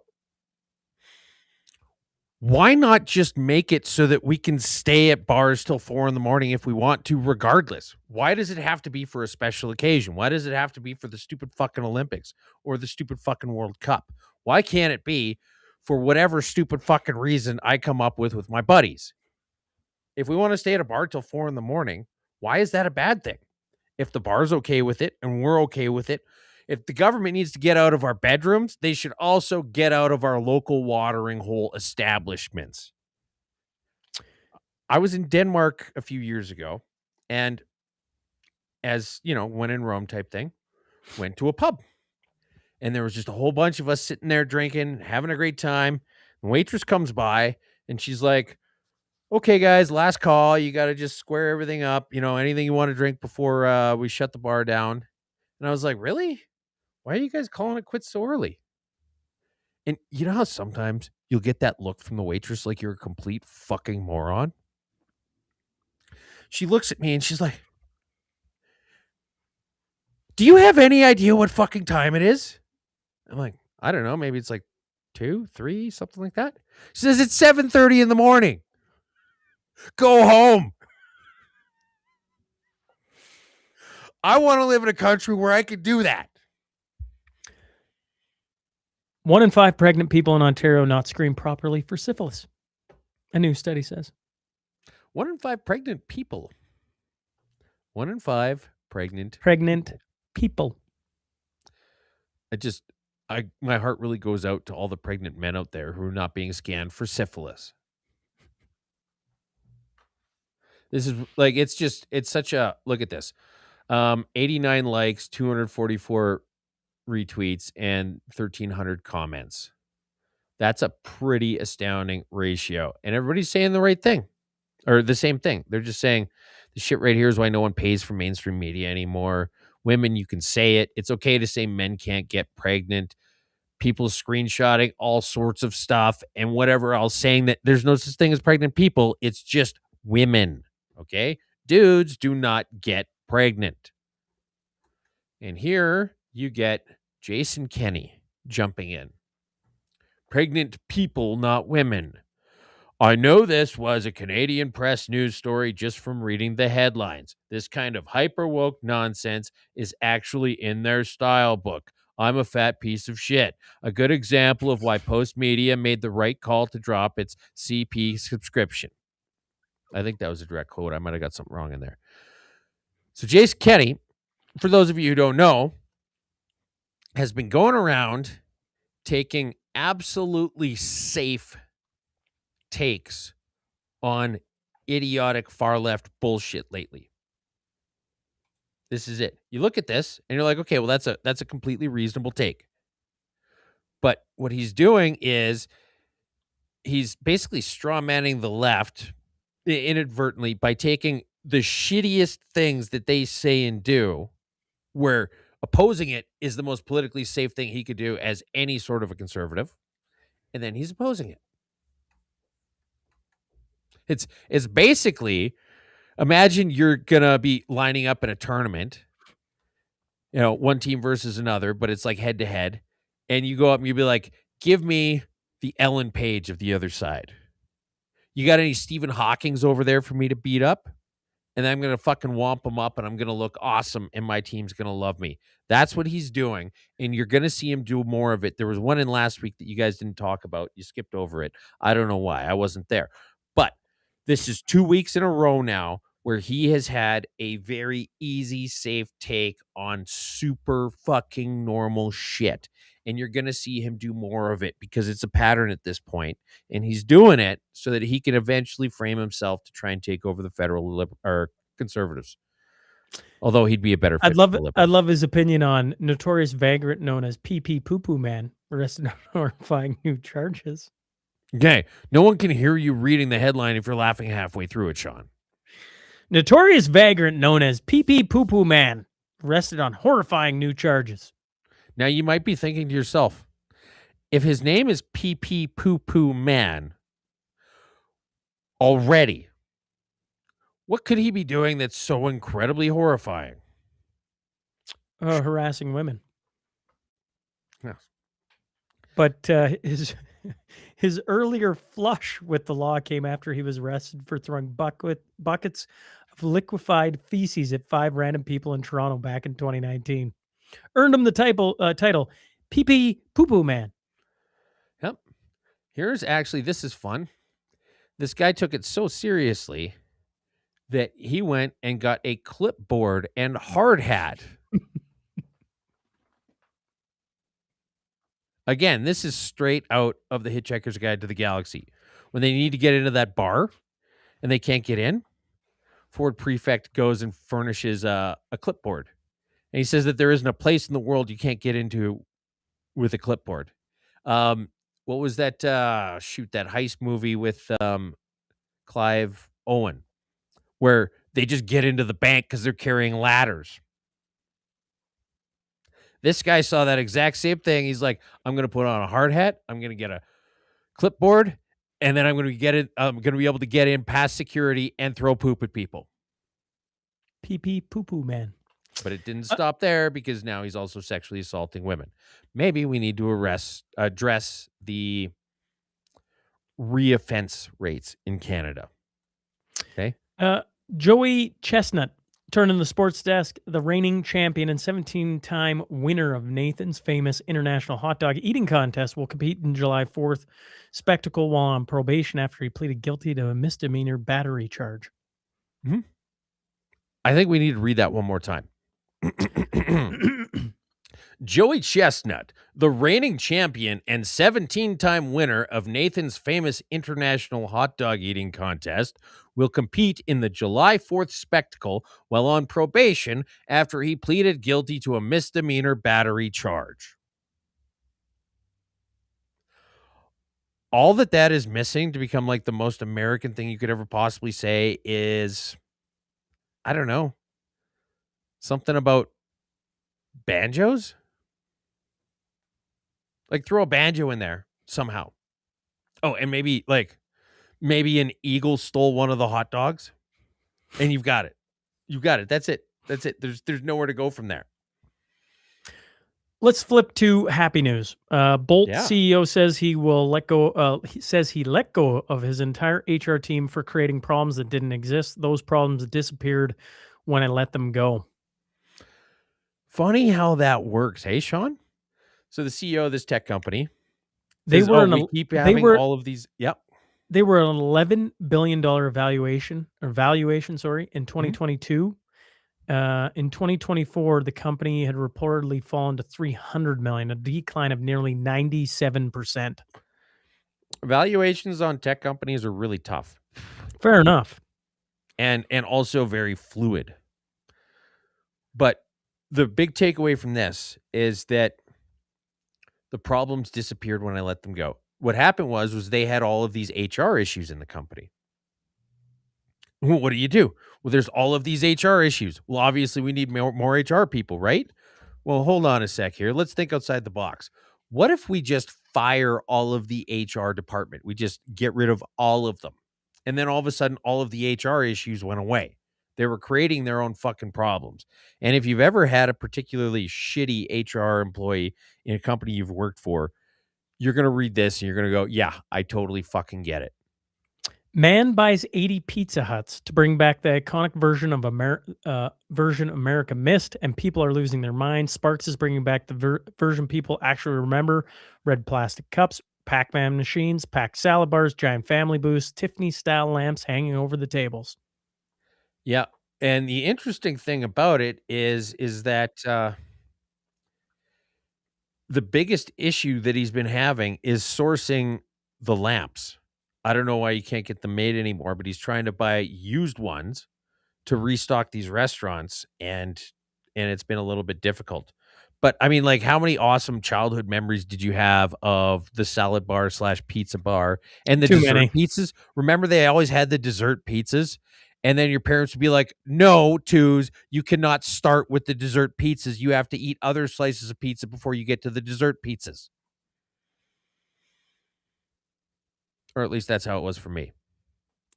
[SPEAKER 3] why not just make it so that we can stay at bars till 4 a.m. if we want to, regardless? Why does it have to be for a special occasion? Why does it have to be for the stupid fucking Olympics or the stupid fucking World Cup? Why can't it be for whatever stupid fucking reason I come up with my buddies? If we want to stay at a bar till 4 a.m, why is that a bad thing? If the bar's okay with it and we're okay with it, if the government needs to get out of our bedrooms, they should also get out of our local watering hole establishments. I was in Denmark a few years ago, and as you know, when in Rome type thing, went to a pub. And there was just a whole bunch of us sitting there drinking, having a great time. The waitress comes by and she's like, okay, guys, last call. You got to just square everything up. You know, anything you want to drink before we shut the bar down. And I was like, really? Why are you guys calling it quits so early? And you know how sometimes you'll get that look from the waitress like you're a complete fucking moron? She looks at me and she's like, do you have any idea what fucking time it is? I'm like, I don't know. Maybe it's like 2, 3, something like that. She says, it's 7:30 in the morning. Go home. I want to live in a country where I can do that.
[SPEAKER 4] 1 in 5 pregnant people in Ontario not screened properly for syphilis. A new study says.
[SPEAKER 3] 1 in 5 pregnant people. 1 in 5 pregnant
[SPEAKER 4] people.
[SPEAKER 3] My heart really goes out to all the pregnant men out there who are not being scanned for syphilis. This is like, it's such a, look at this. 89 likes, 244 retweets, and 1,300 comments. That's a pretty astounding ratio. And everybody's saying the right thing, or the same thing. They're just saying the shit right here is why no one pays for mainstream media anymore. Women, you can say it. It's okay to say men can't get pregnant. People screenshotting all sorts of stuff and whatever else, saying that there's no such thing as pregnant people. It's just women. Okay? Dudes do not get pregnant. And here you get Jason Kenney jumping in. Pregnant people, not women. I know this was a Canadian press news story just from reading the headlines. This kind of hyper-woke nonsense is actually in their style book. I'm a fat piece of shit. A good example of why Post Media made the right call to drop its CP subscription. I think that was a direct quote. I might have got something wrong in there. So Jason Kenney, for those of you who don't know, has been going around taking absolutely safe takes on idiotic far left bullshit lately. This is it. You look at this and you're like, okay, well, that's a completely reasonable take. But what he's doing is he's basically straw manning the left inadvertently by taking the shittiest things that they say and do, where opposing it is the most politically safe thing he could do as any sort of a conservative, and then he's opposing it. It's basically, imagine you're gonna be lining up in a tournament, one team versus another, but it's like head to head, and you go up and you be like, give me the Ellen Page of the other side. You got any Stephen Hawkings over there for me to beat up? And then I'm going to fucking womp them up and I'm going to look awesome and my team's going to love me. That's what he's doing. And you're going to see him do more of it. There was one in last week that you guys didn't talk about. You skipped over it. I don't know why. I wasn't there. But this is 2 weeks in a row now where he has had a very easy, safe take on super fucking normal shit. And you're going to see him do more of it because it's a pattern at this point. And he's doing it so that he can eventually frame himself to try and take over the federal or conservatives. Although he'd be a better fit.
[SPEAKER 4] I'd love his opinion on notorious vagrant known as PP Poo Poo Man, arrested on horrifying new charges.
[SPEAKER 3] Okay. No one can hear you reading the headline if you're laughing halfway through it, Sean.
[SPEAKER 4] Notorious vagrant known as PP Poo Poo Man, arrested on horrifying new charges.
[SPEAKER 3] Now, you might be thinking to yourself, if his name is PP Poo Poo Man already, what could he be doing that's so incredibly horrifying?
[SPEAKER 4] Harassing women.
[SPEAKER 3] Yes.
[SPEAKER 4] But his earlier flush with the law came after he was arrested for throwing buckets of liquefied feces at 5 random people in Toronto back in 2019. Earned him the title PP Poo Poo Man.
[SPEAKER 3] Yep. This is fun. This guy took it so seriously that he went and got a clipboard and hard hat. Again, this is straight out of the Hitchhiker's Guide to the Galaxy. When they need to get into that bar and they can't get in, Ford Prefect goes and furnishes a clipboard. And he says that there isn't a place in the world you can't get into with a clipboard. What was that? That heist movie with Clive Owen, where they just get into the bank because they're carrying ladders. This guy saw that exact same thing. He's like, I'm going to put on a hard hat. I'm going to get a clipboard, and then I'm going to be able to get in past security and throw poop at people.
[SPEAKER 4] PP Poo Poo Man.
[SPEAKER 3] But it didn't stop there because now he's also sexually assaulting women. Maybe we need to address the reoffense rates in Canada. Okay.
[SPEAKER 4] Joey Chestnut, turning the sports desk, the reigning champion and 17-time winner of Nathan's famous international hot dog eating contest, will compete in July 4th spectacle while on probation after he pleaded guilty to a misdemeanor battery charge.
[SPEAKER 3] Mm-hmm. I think we need to read that one more time. Joey Chestnut, the reigning champion and 17-time winner of Nathan's famous international hot dog eating contest, will compete in the July 4th spectacle while on probation after he pleaded guilty to a misdemeanor battery charge. All that is missing to become like the most American thing you could ever possibly say is, I don't know, something about banjos? Like throw a banjo in there somehow. Oh, and maybe an eagle stole one of the hot dogs and you've got it. You've got it. That's it. There's nowhere to go from there.
[SPEAKER 4] Let's flip to happy news. Bolt CEO says he will let go. He says he let go of his entire HR team for creating problems that didn't exist. Those problems disappeared when I let them go.
[SPEAKER 3] Funny how that works, hey, Sean? So the CEO of this tech company,
[SPEAKER 4] they were
[SPEAKER 3] all of these. Yep.
[SPEAKER 4] They were an $11 billion valuation in 2022. In 2024, the company had reportedly fallen to $300 million, a decline of nearly 97%.
[SPEAKER 3] Valuations on tech companies are really tough.
[SPEAKER 4] Fair enough.
[SPEAKER 3] And also very fluid. But the big takeaway from this is that the problems disappeared when I let them go. What happened was they had all of these HR issues in the company. What do? Well, there's all of these HR issues. Well, obviously we need more HR people, right? Well, hold on a sec here. Let's think outside the box. What if we just fire all of the HR department? We just get rid of all of them. And then all of a sudden, all of the HR issues went away. They were creating their own fucking problems. And if you've ever had a particularly shitty HR employee in a company you've worked for, you're going to read this and you're going to go, yeah, I totally fucking get it.
[SPEAKER 4] Man buys 80 Pizza Huts to bring back the iconic version of America missed, and people are losing their minds. Sparks is bringing back the version people actually remember. Red plastic cups, Pac-Man machines, packed salad bars, giant family booths, Tiffany-style lamps hanging over the tables.
[SPEAKER 3] Yeah. And the interesting thing about it is that the biggest issue that he's been having is sourcing the lamps. I don't know why you can't get them made anymore, but he's trying to buy used ones to restock these restaurants, and it's been a little bit difficult. But I mean, like, how many awesome childhood memories did you have of the salad bar / pizza bar and the
[SPEAKER 4] Too
[SPEAKER 3] dessert
[SPEAKER 4] many.
[SPEAKER 3] pizzas? Remember, they always had the dessert pizzas, and then your parents would be like, "No, twos, you cannot start with the dessert pizzas. You have to eat other slices of pizza before you get to the dessert pizzas." Or at least that's how it was for me.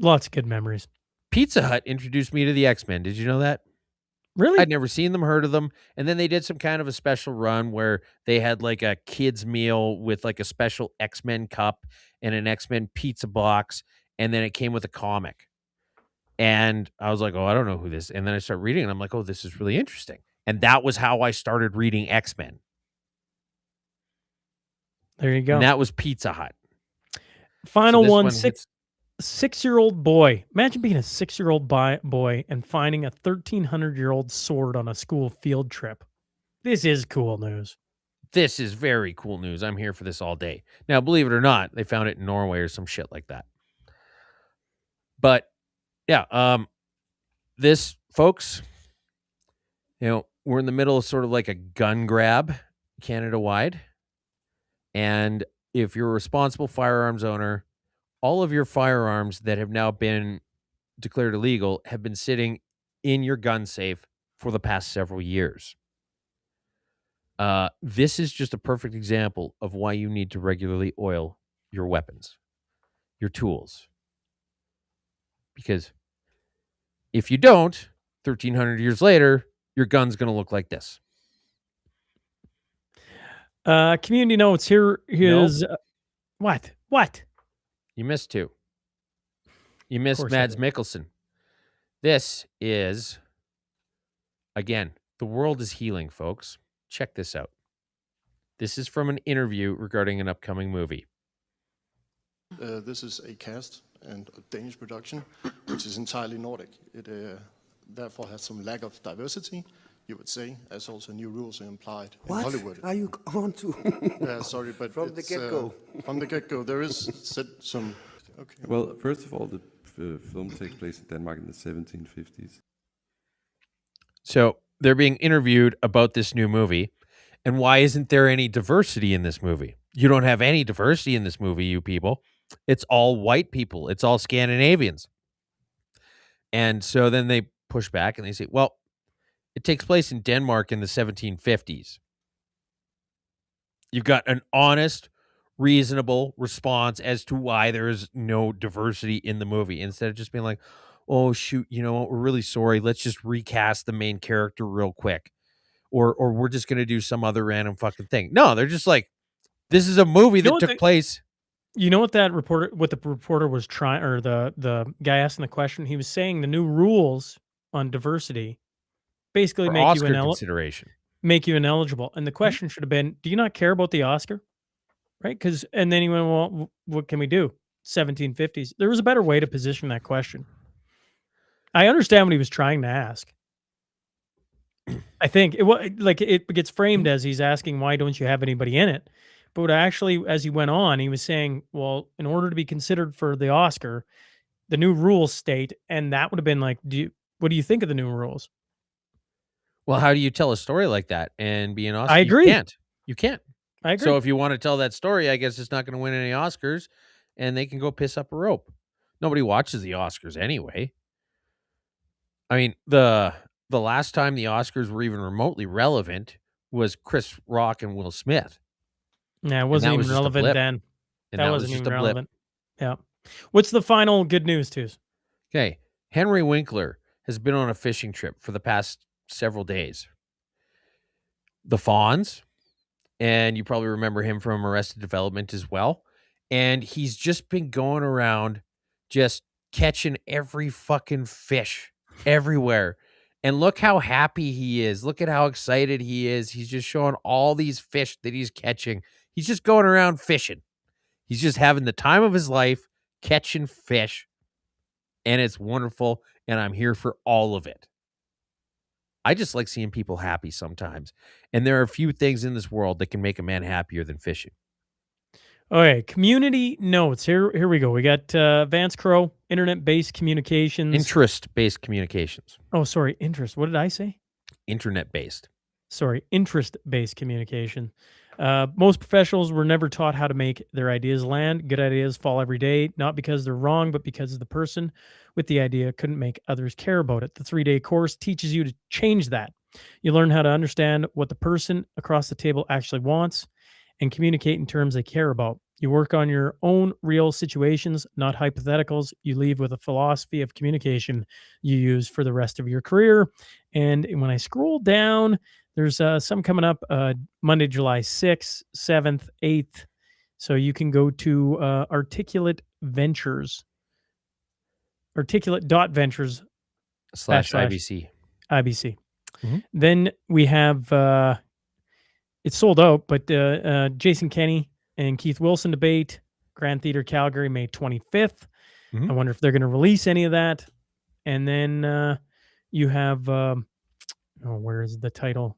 [SPEAKER 4] Lots of good memories.
[SPEAKER 3] Pizza Hut introduced me to the X-Men. Did you know that?
[SPEAKER 4] Really?
[SPEAKER 3] I'd never seen them, heard of them. And then they did some kind of a special run where they had like a kid's meal with like a special X-Men cup and an X-Men pizza box. And then it came with a comic. And I was like, oh, I don't know who this is. And then I started reading and I'm like, oh, this is really interesting. And that was how I started reading X-Men.
[SPEAKER 4] There you go.
[SPEAKER 3] And that was Pizza Hut.
[SPEAKER 4] Final
[SPEAKER 3] So this
[SPEAKER 4] one,
[SPEAKER 3] one hits-
[SPEAKER 4] 6-year-old boy. Imagine being a 6-year-old boy and finding a 1,300-year-old sword on a school field trip. This is cool news.
[SPEAKER 3] This is very cool news. I'm here for this all day. Now, believe it or not, they found it in Norway or some shit like that. But yeah, this, folks, we're in the middle of sort of like a gun grab Canada-wide. And if you're a responsible firearms owner, all of your firearms that have now been declared illegal have been sitting in your gun safe for the past several years. This is just a perfect example of why you need to regularly oil your weapons, your tools. Because if you don't, 1,300 years later, your gun's going to look like this.
[SPEAKER 4] Community notes. Here is what?
[SPEAKER 3] You missed two. You missed
[SPEAKER 4] course I
[SPEAKER 3] Mads
[SPEAKER 4] did.
[SPEAKER 3] Mikkelsen. This is, again, the world is healing, folks. Check this out. This is from an interview regarding an upcoming movie.
[SPEAKER 11] This is a cast and a Danish production, which is entirely Nordic. It therefore has some lack of diversity, you would say, as also new rules are implied in Hollywood.
[SPEAKER 12] Are you on to?
[SPEAKER 11] Yeah, sorry, but
[SPEAKER 12] From the get-go.
[SPEAKER 11] From the get-go, there is some. Okay.
[SPEAKER 13] Well, first of all, the film takes place in Denmark in the 1750s.
[SPEAKER 3] So they're being interviewed about this new movie. And why isn't there any diversity in this movie? You don't have any diversity in this movie, you people. It's all white people. It's all Scandinavians. And so then they push back and they say, well, it takes place in Denmark in the 1750s. You've got an honest, reasonable response as to why there is no diversity in the movie, instead of just being like, oh, shoot, you know what? We're really sorry. Let's just recast the main character real quick. Or we're just going to do some other random fucking thing. No, they're just like, this is a movie that took place.
[SPEAKER 4] You know what the reporter was trying, or the guy asking the question, he was saying the new rules on diversity basically make
[SPEAKER 3] Oscar
[SPEAKER 4] you
[SPEAKER 3] consideration.
[SPEAKER 4] Make you ineligible. And the question should have been, do you not care about the Oscar? Right? And then he went, well, what can we do? 1750s. There was a better way to position that question. I understand what he was trying to ask. I think it gets framed as he's asking, why don't you have anybody in it? But actually, as he went on, he was saying, well, in order to be considered for the Oscar, the new rules state, and that would have been like, what do you think of the new rules?
[SPEAKER 3] Well, how do you tell a story like that and be an Oscar?
[SPEAKER 4] I agree.
[SPEAKER 3] You can't.
[SPEAKER 4] I agree.
[SPEAKER 3] So if you want to tell that story, I guess it's not going to win any Oscars, and they can go piss up a rope. Nobody watches the Oscars anyway. I mean, the last time the Oscars were even remotely relevant was Chris Rock and Will Smith.
[SPEAKER 4] Yeah, it
[SPEAKER 3] And
[SPEAKER 4] wasn't
[SPEAKER 3] that was
[SPEAKER 4] even
[SPEAKER 3] just a
[SPEAKER 4] relevant
[SPEAKER 3] blip.
[SPEAKER 4] then.
[SPEAKER 3] And
[SPEAKER 4] That
[SPEAKER 3] that was
[SPEAKER 4] wasn't
[SPEAKER 3] just
[SPEAKER 4] even
[SPEAKER 3] a blip.
[SPEAKER 4] relevant. Yeah. What's the final good news, Tews?
[SPEAKER 3] Okay. Henry Winkler has been on a fishing trip for the past several days. The Fonz, and you probably remember him from Arrested Development as well. And he's just been going around just catching every fucking fish everywhere. And look how happy he is. Look at how excited he is. He's just showing all these fish that he's catching. He's just going around fishing. He's just having the time of his life catching fish. And it's wonderful. And I'm here for all of it. I just like seeing people happy sometimes. And there are a few things in this world that can make a man happier than fishing.
[SPEAKER 4] Okay, community notes. Here we go. We got Vance Crow, internet-based communications.
[SPEAKER 3] Interest-based communications.
[SPEAKER 4] Oh, sorry, interest. What did I say?
[SPEAKER 3] Internet-based.
[SPEAKER 4] Sorry, interest-based communication. Most professionals were never taught how to make their ideas land. Good ideas fall every day, not because they're wrong, but because the person with the idea couldn't make others care about it. The 3-day course teaches you to change that. You learn how to understand what the person across the table actually wants and communicate in terms they care about. You work on your own real situations, not hypotheticals. You leave with a philosophy of communication you use for the rest of your career. And when I scroll down, there's some coming up Monday, July 6th, 7th, 8th. So you can go to Articulate Ventures, articulate.ventures
[SPEAKER 3] /IBC.
[SPEAKER 4] IBC.
[SPEAKER 3] Mhm.
[SPEAKER 4] Then we have, it's sold out, but Jason Kenney and Keith Wilson debate, Grand Theater Calgary, May 25th.
[SPEAKER 3] Mhm.
[SPEAKER 4] I wonder if they're going to release any of that. And then you have, where is the title?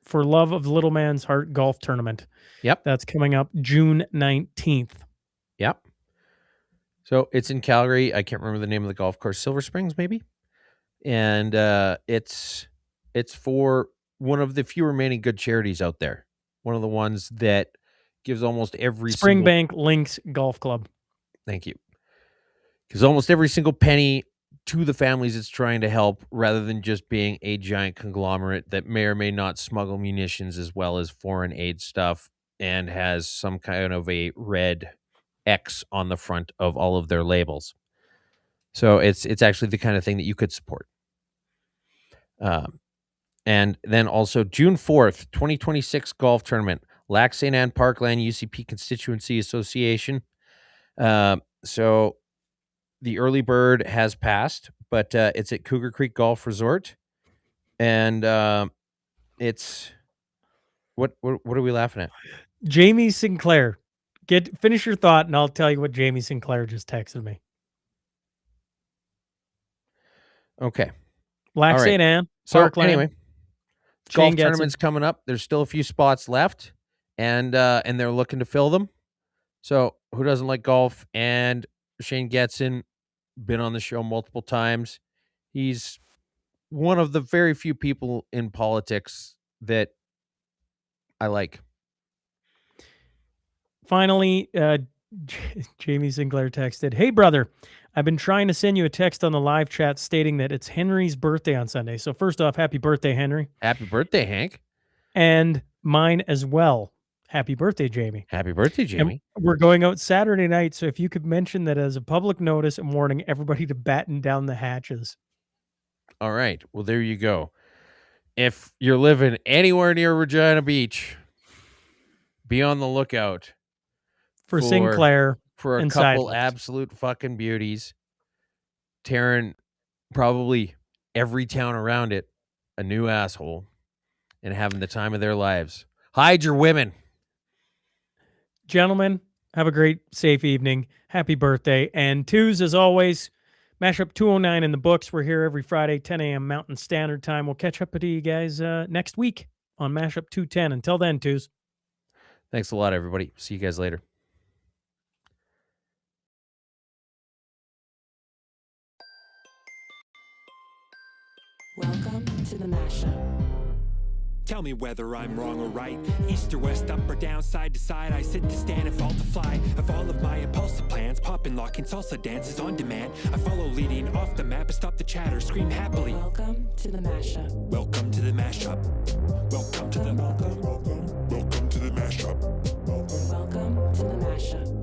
[SPEAKER 4] For Love of Little Man's Heart Golf Tournament.
[SPEAKER 3] Yep.
[SPEAKER 4] That's coming up June 19th.
[SPEAKER 3] Yep. So it's in Calgary. I can't remember the name of the golf course. Silver Springs, maybe? And it's for one of the few remaining good charities out there. One of the ones that gives almost every
[SPEAKER 4] Springbank Links Golf Club.
[SPEAKER 3] Thank you. Gives almost every single penny to the families it's trying to help, rather than just being a giant conglomerate that may or may not smuggle munitions as well as foreign aid stuff and has some kind of a red X on the front of all of their labels. So it's actually the kind of thing that you could support. And then also June 4th, 2026 golf tournament, Lac St. Anne Parkland UCP Constituency Association. So the early bird has passed, but it's at Cougar Creek Golf Resort. And it's what are we laughing at?
[SPEAKER 4] Jamie Sinclair. Finish your thought, and I'll tell you what Jamie Sinclair just texted me.
[SPEAKER 3] Okay.
[SPEAKER 4] Lac St. Anne,
[SPEAKER 3] so
[SPEAKER 4] Parkland.
[SPEAKER 3] Anyway, golf tournament's coming up. There's still a few spots left, and they're looking to fill them. So who doesn't like golf? And Shane Getson, been on the show multiple times. He's one of the very few people in politics that I like.
[SPEAKER 4] Finally, Jamie Sinclair texted, "Hey, brother, I've been trying to send you a text on the live chat stating that it's Henry's birthday on Sunday. So first off, happy birthday, Henry.
[SPEAKER 3] Happy birthday, Hank.
[SPEAKER 4] And mine as well. Happy birthday, Jamie.
[SPEAKER 3] Happy birthday, Jamie.
[SPEAKER 4] And we're going out Saturday night, so if you could mention that as a public notice and warning everybody to batten down the hatches."
[SPEAKER 3] All right. Well, there you go. If you're living anywhere near Regina Beach, be on the lookout
[SPEAKER 4] for Sinclair,
[SPEAKER 3] for a couple absolute fucking beauties, tearing probably every town around it a new asshole and having the time of their lives. Hide your women.
[SPEAKER 4] Gentlemen, have a great, safe evening. Happy birthday. And twos, as always, Mashup 209 in the books. We're here every Friday, 10 a.m. Mountain Standard Time. We'll catch up with you guys next week on Mashup 210. Until then, twos.
[SPEAKER 3] Thanks a lot, everybody. See you guys later.
[SPEAKER 1] Welcome to the Mashup.
[SPEAKER 2] Tell me whether I'm wrong or right. East or west, up or down, side to side. I sit to stand and fall to fly. Of all of my impulsive plans, pop and lock and salsa dances on demand. I follow leading off the map and stop the chatter, scream happily.
[SPEAKER 1] Welcome to the mashup.
[SPEAKER 2] Welcome to the mashup. Welcome to the welcome to the mashup.
[SPEAKER 1] Welcome to the mashup.